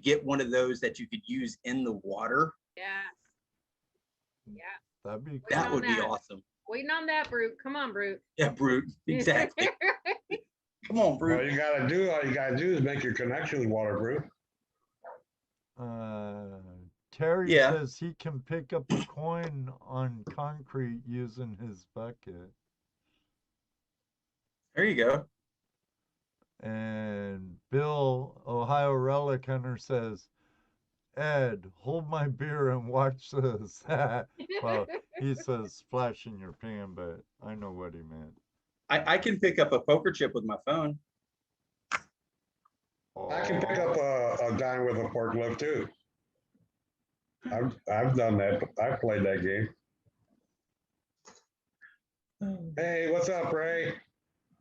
get one of those that you could use in the water. Yeah. Yeah. That'd be Waiting That on would be that. awesome. Waiting on that, Brute. Come on, Brute. Yeah, Brute. Exactly. Come on, All Brute. you gotta do is make your connections waterproof. Terry Yeah. says he can pick up a coin on concrete using his bucket. There you go. And Bill, Ohio Relic Hunter, says, Ed, hold my beer and watch this. Well, he says splash in your pan, but I know what he meant. I can pick up a poker chip with my phone. I can pick up a guy with a forklift too. I've done that. I've played that game. Hey, what's up, Ray?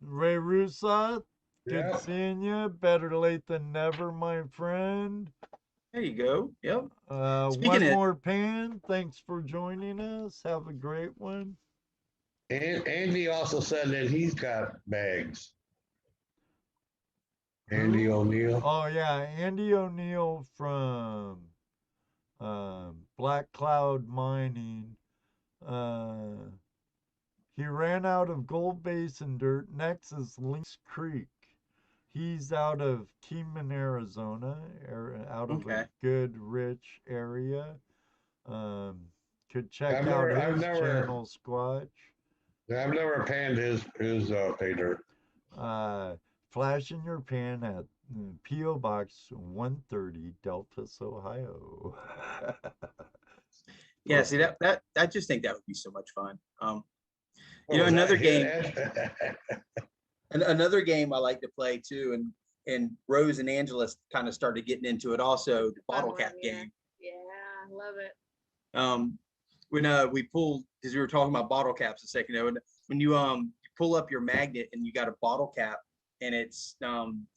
Ray Russa, good Yeah. seeing you. Better late than never, my friend. There you go. Yep. One Speaking of- more pan. Thanks for joining us. Have a great one. And Andy also said that he's got bags. Andy O'Neill. Oh yeah, Andy O'Neill from Black Cloud Mining. He ran out of gold basin dirt. Next is Lynx Creek. He's out of Kingman, Arizona, out of a good, rich area. Could check out his channel, Squatch. I've never panned his pay dirt. Flash in your pan at P.O. Box 130, Delphus, Ohio. Yeah, see that I just think that would be so much fun. Another game. Another game I like to play too, and Rose and Angela kind of started getting into it also, the bottle cap game. Yeah, I love it. when we pulled, because we were talking about bottle caps a second ago, when you pull up your magnet and you got a bottle cap and it's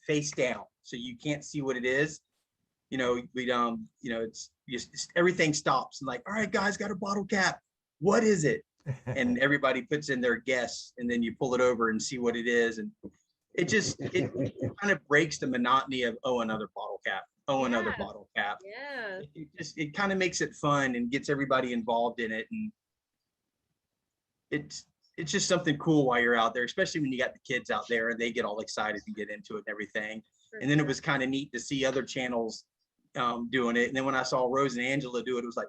face down, so you can't see what it is. You know, it's just everything stops and like, all right, guys, got a bottle cap. What is it? And everybody puts in their guess, and then you pull it over and see what it is, and it kind of breaks the monotony of another bottle cap, another bottle cap. Yeah. It kind of makes it fun and gets everybody involved in it, and it's just something cool while you're out there, especially when you got the kids out there and they get all excited and get into it and everything. And then it was kind of neat to see other channels doing it. And then when I saw Rose and Angela do it, it was like,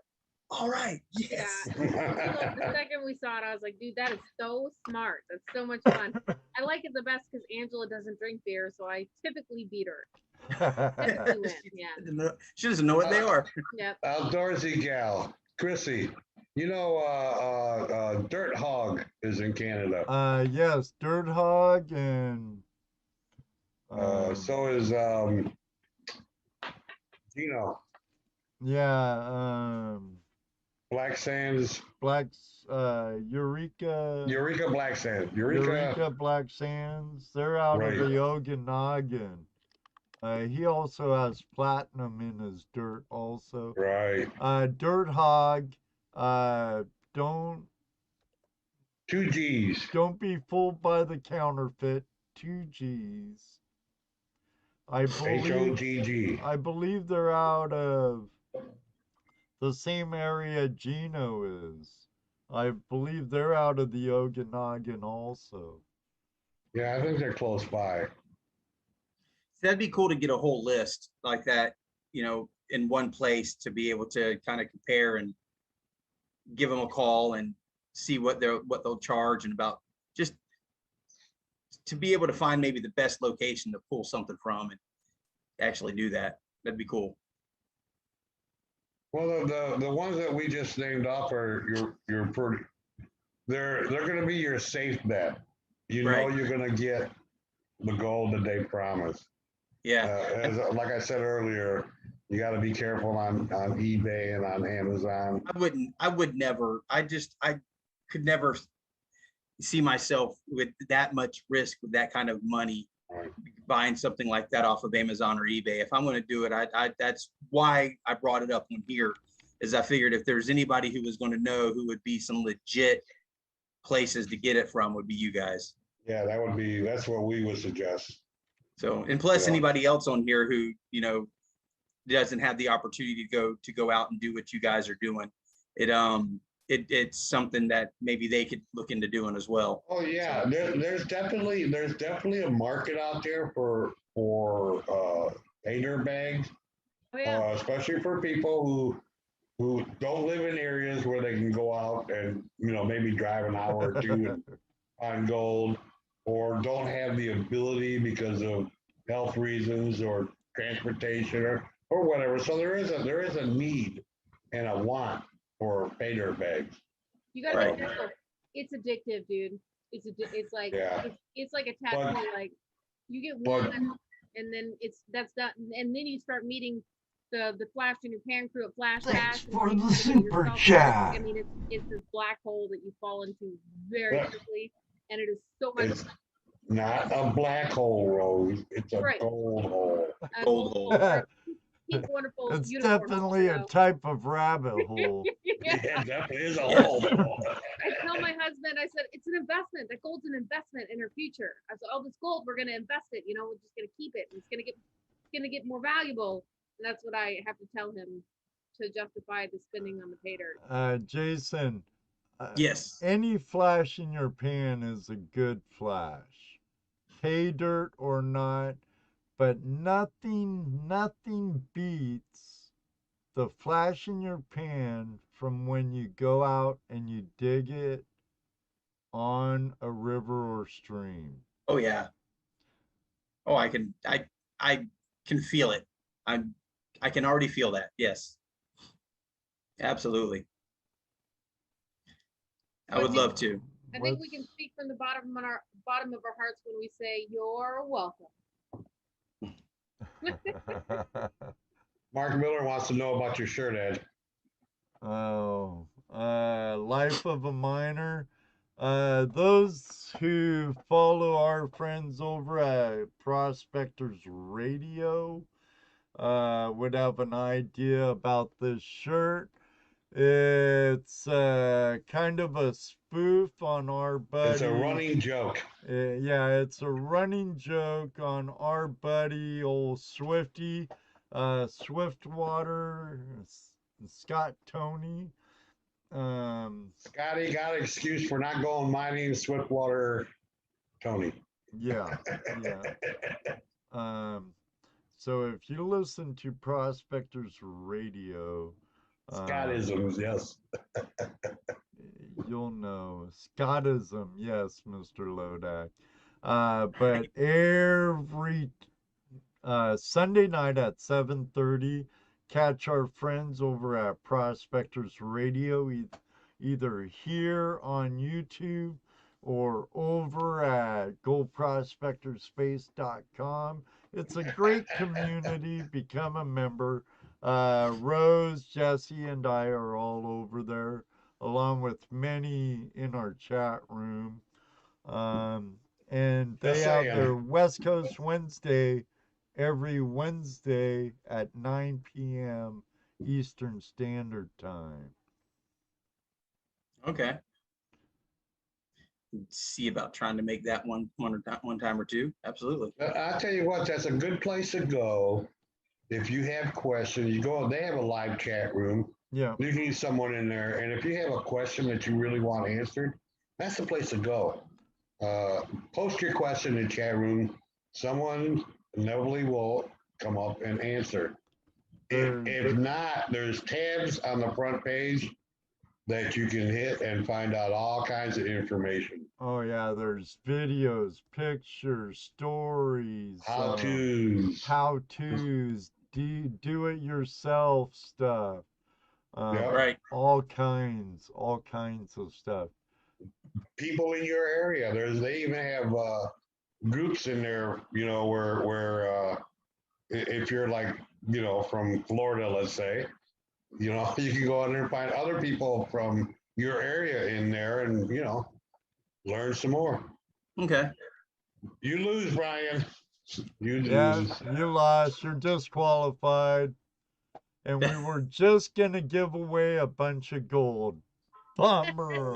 all right, yes. Yeah. The second we saw it, I was like, dude, that is so smart. That's so much fun. I like it the best because Angela doesn't drink beer, so I typically beat her. Typically win. Yeah. She doesn't know what they are. Yep. Outdoorsy gal, Chrissy. You know, Dirt Hog is in Canada. Yes, Dirt Hog and so is Gino. Yeah, Black Sands. Eureka Black Sands. Eureka Black Sands. They're out Right. of the Okanagan. He also has platinum in his dirt also. Right. Dirt Hog, don't 2 G's. don't be fooled by the counterfeit. 2 G's. I HOGG. believe they're out of the same area Gino is. I believe they're out of the Okanagan also. Yeah, I think they're close by. That'd be cool to get a whole list like that, you know, in one place to be able to kind of compare and give them a call and see what they'll charge, and about just to be able to find maybe the best location to pull something from and actually do that. That'd be cool. Well, the ones that we just named off are you're pretty. They're going to be your safe bet. You know, Right. you're going to get the gold that they promise. Yeah. Like I said earlier, you got to be careful on eBay and on Amazon. I could never see myself with that much risk, with that kind of money, Right. buying something like that off of Amazon or eBay. If I'm going to do it, that's why I brought it up on here, is I figured if there's anybody who was going to know who would be some legit places to get it from, would be you guys. Yeah, that's what we would suggest. So, and plus Yeah. anybody else on here who, you know, doesn't have the opportunity to go out and do what you guys are doing. It's something that maybe they could look into doing as well. Oh yeah, there's definitely a market out there for painter bags, Oh, yeah. especially for people who don't live in areas where they can go out and, you know, maybe drive an hour or two and find gold, or don't have the ability because of health reasons or transportation or whatever. So there is a need and a want for painter bags. You gotta Right. be careful. It's addictive, dude. It's like Yeah. it's like a tattoo. Like you get one, and then that's done, and then you start meeting the Flash and your pan crew at Flash Thanks Bash, for and the you super yourself- chat. I mean, it's this black hole that you fall into very Yeah. quickly, and it is so much It's not a black hole, Rose. It's a Right. gold hole. Gold hole. Pink, wonderful It's unicorn definitely a also. type of rabbit hole. Yeah, it definitely is a Yeah. hole. I tell my husband, I said, it's an investment. That gold's an investment in our future. I said, all this gold, we're gonna invest it. You know, we're just gonna keep it. It's gonna get more valuable. And that's what I have to tell him to justify the spending on the pay dirt. Jason, Yes. any flash in your pan is a good flash. Pay dirt or not, but nothing beats the flash in your pan from when you go out and you dig it on a river or stream. Oh yeah. Oh, I can feel it. I can already feel that. Yes. Absolutely. I would love to. I think we can speak from the bottom of our hearts when we say you're welcome. Mark Miller wants to know about your shirt, Ed. Oh, Life of a Miner. Those who follow our friends over at Prospectors Radio would have an idea about this shirt. It's kind of a spoof on our buddy. It's a running joke. Yeah, it's a running joke on our buddy, old Swifty, Swiftwater, Scott Tony. Scotty got an excuse for not going mining Swiftwater, Tony. Yeah, yeah. So if you listen to Prospectors Radio, Scottisms, yes. you'll know. Scottism, yes, Mr. Lodak. But every Sunday night at 7:30, catch our friends over at Prospectors Radio, either here on YouTube or over at goldprospectorspace.com. It's a great community. Become a member. Rose, Jesse, and I are all over there, along with many in our chat room. And they have their West Coast Wednesday every Wednesday at 9 p.m. Eastern Standard Time. Okay. See about trying to make that one time or two. Absolutely. I'll tell you what, that's a good place to go. If you have questions, you go, they have a live chat room. Yeah. You need someone in there. And if you have a question that you really want answered, that's the place to go. Post your question in the chat room. Someone inevitably will come up and answer. If not, there's tabs on the front page that you can hit and find out all kinds of information. Oh yeah, there's videos, pictures, stories, how-tos, do-it-yourself stuff. Right. All kinds of stuff. People in your area, they even have groups in there, you know, where if you're like, you know, from Florida, let's say, you know, you can go in there and find other people from your area in there and, you know, learn some more. Okay. You lose, Brian. You lose. Yeah, you lost. You're disqualified. And we were just going to give away a bunch of gold. Bummer.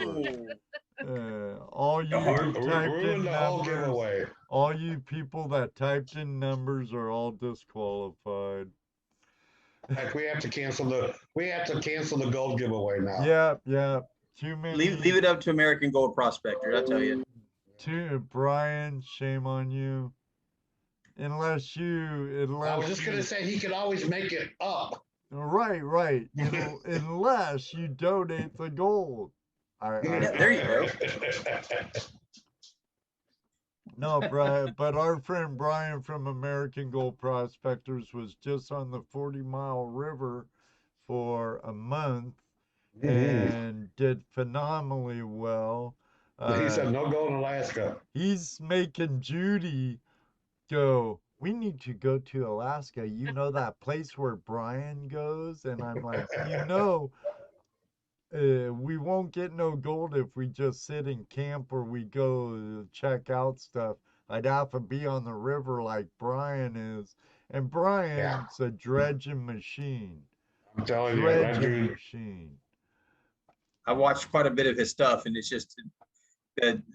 All you who typed in numbers, all you people that typed in numbers are all disqualified. Like we have to cancel the gold giveaway now. Yeah. Too many. Leave it up to American Gold Prospector, I tell you. Brian, shame on you. Unless I was just gonna say he could always make it up. Right. Unless you donate the gold. There you go. No, Brian, but our friend Brian from American Gold Prospectors was just on the 40-mile river for a month and did phenomenally well. He said no gold in Alaska. He's making Judy go, we need to go to Alaska. You know that place where Brian goes? And I'm like, we won't get no gold if we just sit in camp or we go check out stuff. I'd have to be on the river like Brian is. And Brian's a dredging machine. I'm telling you, that dude. Machine. I watched quite a bit of his stuff, and it's just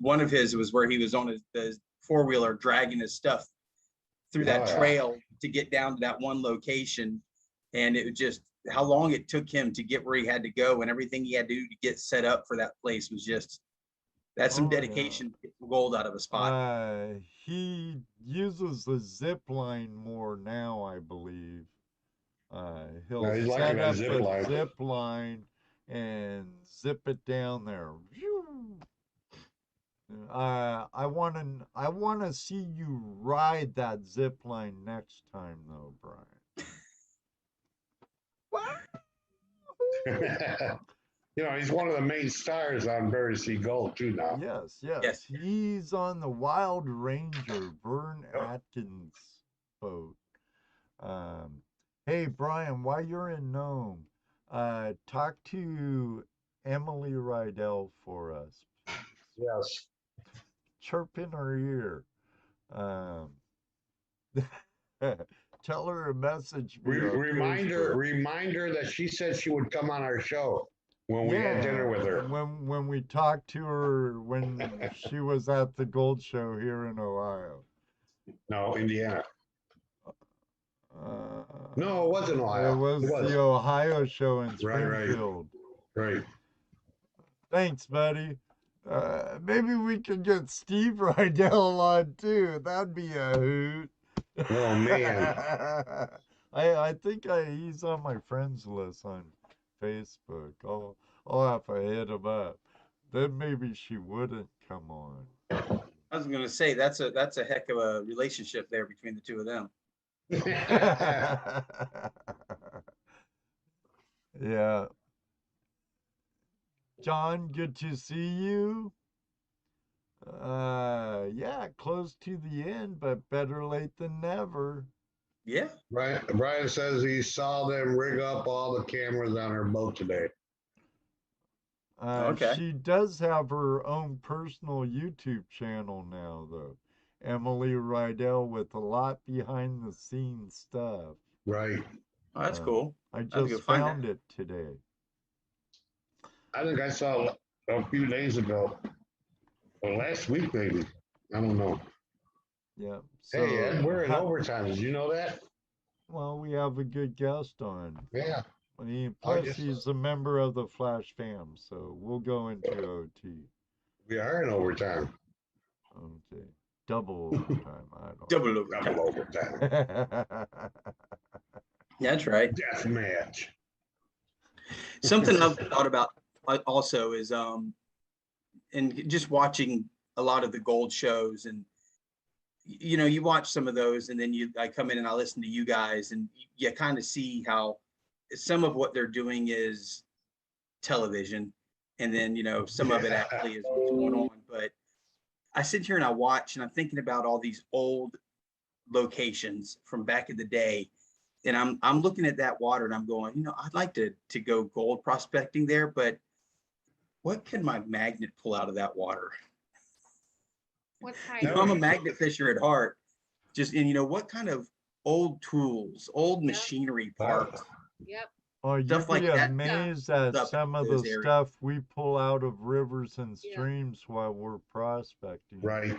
one of his was where he was on his four-wheeler dragging his stuff through that trail to get down to that one location. And it was just how long it took him to get where he had to go and everything he had to do to get set up for that place was just, that's some dedication to get gold out of a spot. He uses the zip line more now, I believe. He'll set up a zip line and zip it down there. I want to see you ride that zip line next time, though, Brian. You know, he's one of the main stars on Berry Sea Gold too now. Yes. He's on the Wild Ranger, Vern Atkins boat. Hey, Brian, while you're in Nome, talk to Emily Rydell for us, please. Yes. Chirp in her ear. Um, tell her a message. Reminder that she said she would come on our show when we had dinner with her. When we talked to her when she was at the Gold Show here in Ohio. No, Indiana. Uh, No, it wasn't Ohio. It was the Ohio show in Right, Springfield. Right. Thanks, buddy. Maybe we could get Steve Rydell on too. That'd be a hoot. Oh man. I think he's on my friends list on Facebook. I'll have to hit him up. Then maybe she wouldn't come on. I was gonna say that's a heck of a relationship there between the two of them. Yeah. John, good to see you. Yeah, close to the end, but better late than never. Yeah. Brian says he saw them rig up all the cameras on her boat today. Okay. She does have her own personal YouTube channel now, though. Emily Rydell with a lot behind the scenes stuff. Right. Oh, that's cool. I just found it today. I think I saw a few days ago, or last week maybe. I don't know. Yeah. So, hey, Ed, we're in overtime. Did you know that? Well, we have a good guest on. Yeah. Plus, he's a member of the Flash fam, so we'll go into OT. We are in overtime. Okay. Double overtime. I don't Double overtime. That's right. Death match. Something I've thought about also is and just watching a lot of the gold shows, and you watch some of those, and then I come in and I listen to you guys, and you kind of see how some of what they're doing is television, and then some of it actually is what's going on. But I sit here and I watch, and I'm thinking about all these old locations from back in the day, and I'm looking at that water and I'm going, I'd like to go gold prospecting there, but what can my magnet pull out of that water? What type? I'm a magnet fisher at heart. And what kind of old tools, old machinery parts. Yep. Oh, you'd Stuff like be that amazed at some of the stuff we pull out of rivers and streams while we're prospecting. Right.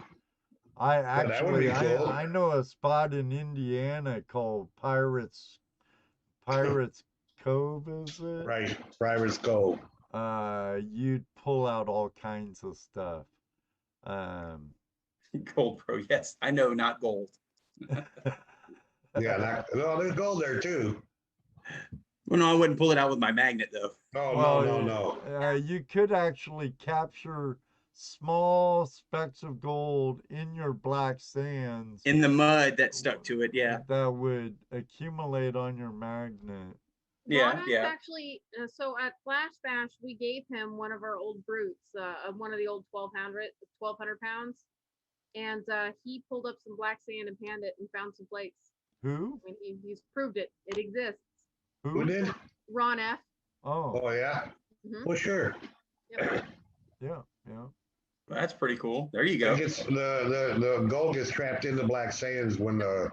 I know a spot in Indiana called Pirates Cove, is it? Right, Pirates Cove. You'd pull out all kinds of stuff. Gold, bro. Yes, I know, not gold. Yeah, there's gold there too. Well, no, I wouldn't pull it out with my magnet though. No. You could actually capture small specks of gold in your black sands. In the mud that stuck to it, yeah. That would accumulate on your magnet. Yeah. Actually, so at Flash Bash, we gave him one of our old brutes, one of the old 1,200 pounds. And he pulled up some black sand and panned it and found some flakes. Who? I mean, he's proved it. It exists. Who did? Ron F. Oh yeah. Mm-hmm. Well, sure. Yep. Yeah. That's pretty cool. There you go. The gold gets trapped in the black sands when the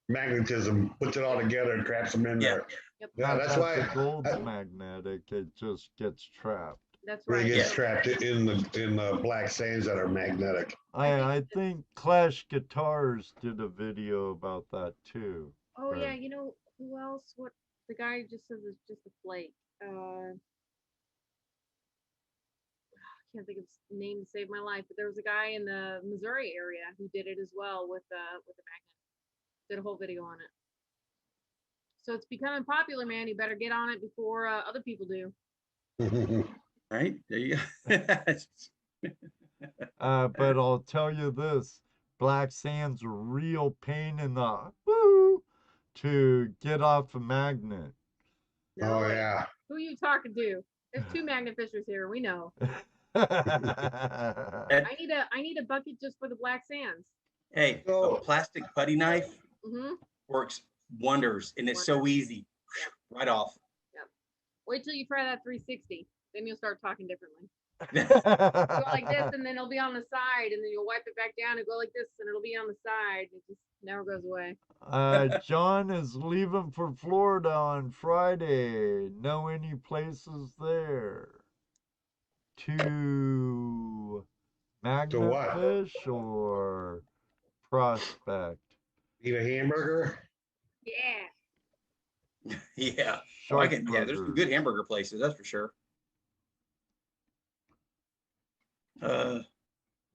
magnetism puts it all together and traps them in there. Yep. Yeah, that's why the gold's magnetic. It just gets trapped. That's right. It gets trapped in the black sands that are magnetic. I think Clash Guitars did a video about that too. Oh right. Yeah, who else? What the guy just says it's just a flake. I can't think of his name to save my life, but there was a guy in the Missouri area who did it as well with the magnet. Did a whole video on it. So it's becoming popular, man. You better get on it before other people do. Right, there you go. But I'll tell you this, black sand's a real pain in the to get off a magnet. No, yeah. Who are you talking to? There's 2 magnet fishers here. We know. I need a bucket just for the black sands. Hey, a plastic putty knife works wonders, and it's so easy. Right off. Yep. Wait till you try that 360. Then you'll start talking differently. Go like this, and then it'll be on the side, and then you'll wipe it back down and go like this, and it'll be on the side. It just never goes away. John is leaving for Florida on Friday. Know any places there to magnet what? fish or prospect? Eat a hamburger? Yeah. Yeah. Oh, Shark yeah, there's some burgers. good hamburger places, that's for sure.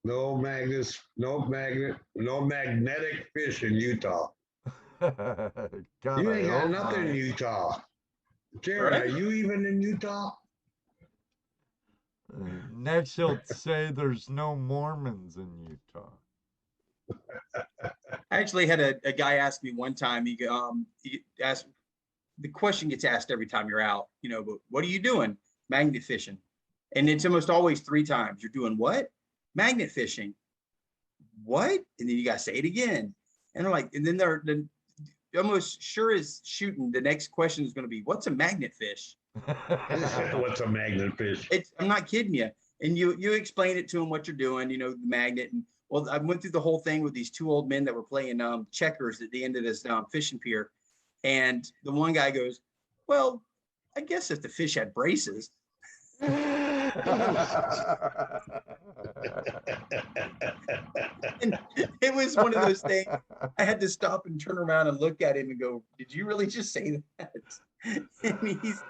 No magnets, no magnetic fish in Utah. God, You I ain't got hope nothing in not. Utah. Jared, Right. are you even in Utah? Next, he'll say there's no Mormons in Utah. I actually had a guy ask me one time, he asked, the question gets asked every time you're out, you know, but what are you doing? Magnet fishing. And it's almost always 3 times. You're doing what? Magnet fishing. What? And then you got to say it again. And they're like, and then they're almost sure as shooting. The next question is going to be, what's a magnet fish? What's a magnet fish? I'm not kidding you. And you explain it to them what you're doing, you know, the magnet. And well, I went through the whole thing with these 2 old men that were playing checkers at the end of this fishing pier. And the one guy goes, well, I guess if the fish had braces. And it was one of those things. I had to stop and turn around and look at him and go, did you really just say that? And he's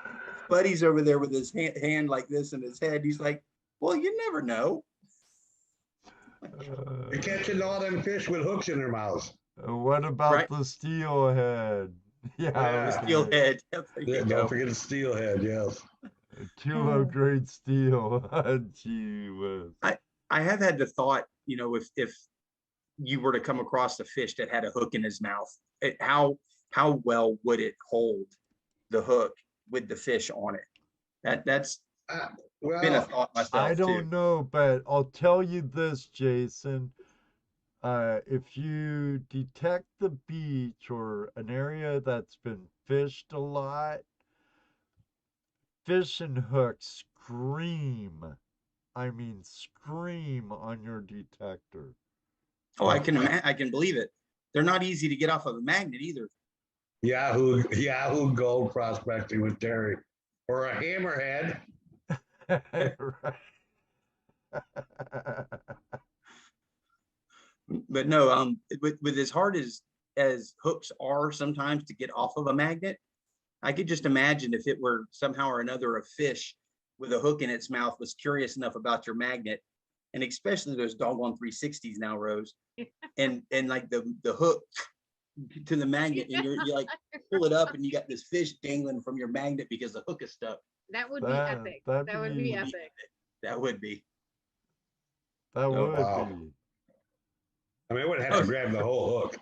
buddy's over there with his hand like this in his head. He's like, well, you never know. You're catching all them fish with hooks in their mouths. What about Right. the steelhead? Yeah. The steelhead. There you Yeah, go. don't forget the steelhead, yes. Kilo grade steel. Gee whiz. I have had the thought, you know, if you were to come across a fish that had a hook in his mouth, how well would it hold the hook with the fish on it? That's been a Well, thought myself I don't too. know, but I'll tell you this, Jason. If you detect the beach or an area that's been fished a lot, fishing hooks scream. I mean, scream on your detector. Oh, I can believe it. They're not easy to get off of a magnet either. Yahoo gold prospecting with Terry. Or a hammerhead. Right. But no, with as hard as hooks are sometimes to get off of a magnet, I could just imagine if it were somehow or another a fish with a hook in its mouth was curious enough about your magnet, and especially those doggone 360s now, Rose, and like the hook to the magnet, and you like pull it up and you got this fish dangling from your magnet because the hook is stuck. That would be epic. That would be epic. That would be. That Oh, would wow. be. I mean, it would have to grab the whole hook.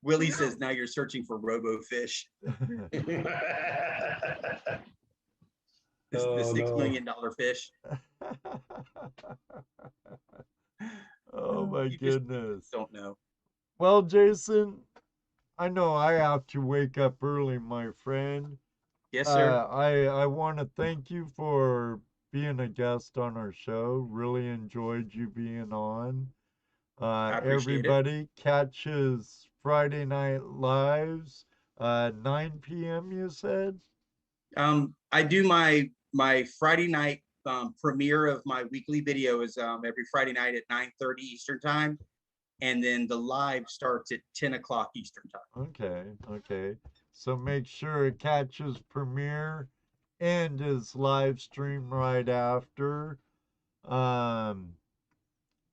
Willie says now you're searching for robo fish. The $6 million fish. Oh my You goodness. just don't know. Well, Jason, I know I have to wake up early, my friend. Yes, sir. I want to thank you for being a guest on our show. Really enjoyed you being on. I appreciate it. Everybody catch his Friday Night Lives, 9 p.m. You said? I do my Friday night premiere of my weekly video is every Friday night at 9:30 Eastern time, and then the live starts at 10 o'clock Eastern time. Okay. So make sure it catches premiere and his live stream right after.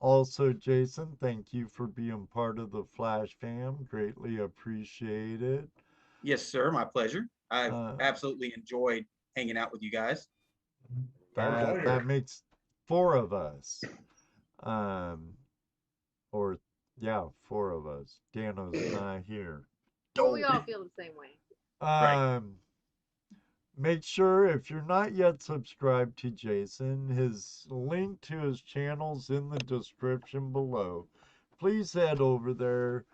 Also, Jason, thank you for being part of the Flash fam. Greatly appreciate it. Yes, sir. My pleasure. I've absolutely enjoyed hanging out with you guys. That makes 4 of us. Or yeah, 4 of us. Dano's not here. Well, we all feel the same way. Right. Make sure if you're not yet subscribed to Jason, his link to his channel's in the description below. Please head over there.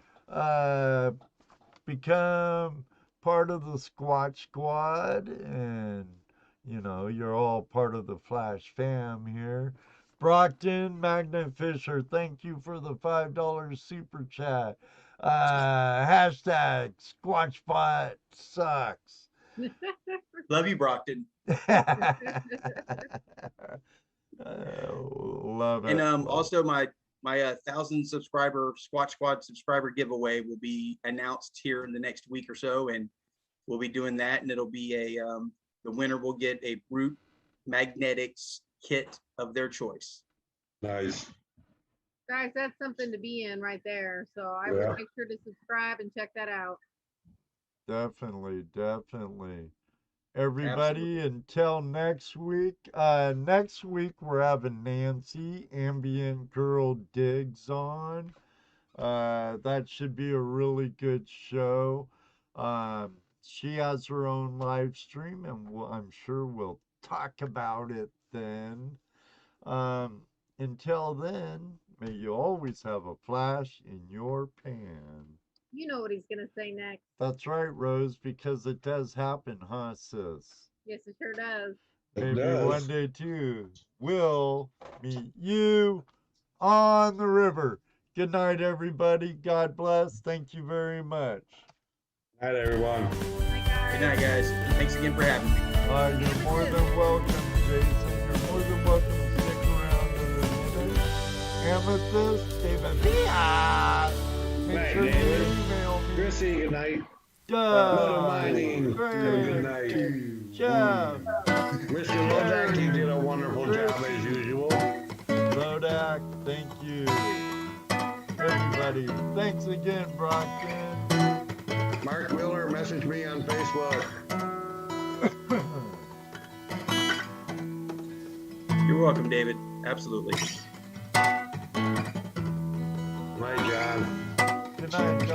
Become part of the Squatch Squad and you know, you're all part of the Flash fam here. Brockton, Magnet Fisher, thank you for the $5 super chat. Hashtag Squatchbot sucks. Love you, Brockton. Love it. And love it. also my 1,000 subscriber Squatch Squad subscriber giveaway will be announced here in the next week or so, and we'll be doing that. And it'll be the winner will get a Brute Magnetics kit of their choice. Nice. Guys, that's something to be in right there. So I Yeah. would make sure to subscribe and check that out. Definitely, definitely. Everybody, until next week. Next week we're having Nancy, Ambient Girl Digs on. That should be a really good show. She has her own live stream, and I'm sure we'll talk about it then. Until then, may you always have a flash in your pan. You know what he's gonna say next. That's right, Rose, because it does happen, huh, sis? Yes, it sure does. It Maybe does. one day too, we'll meet you on the river. Good night, everybody. God bless. Thank you very much. Night, everyone. Good night, guys. Thanks again for having me. You're more than welcome, Jason. You're more than welcome to stick around to the Amethyst, David. Make Night, sure you David. email me. Chrissy, good night. Doug, Motor Mining, have a good Greg, night. Jeff, Mr. Lodak, you did a wonderful job as usual. Rodak, thank you. Everybody, thanks again, Brockton. Mark Miller, message me on Facebook. You're welcome, David. Absolutely. Night, John. Good night.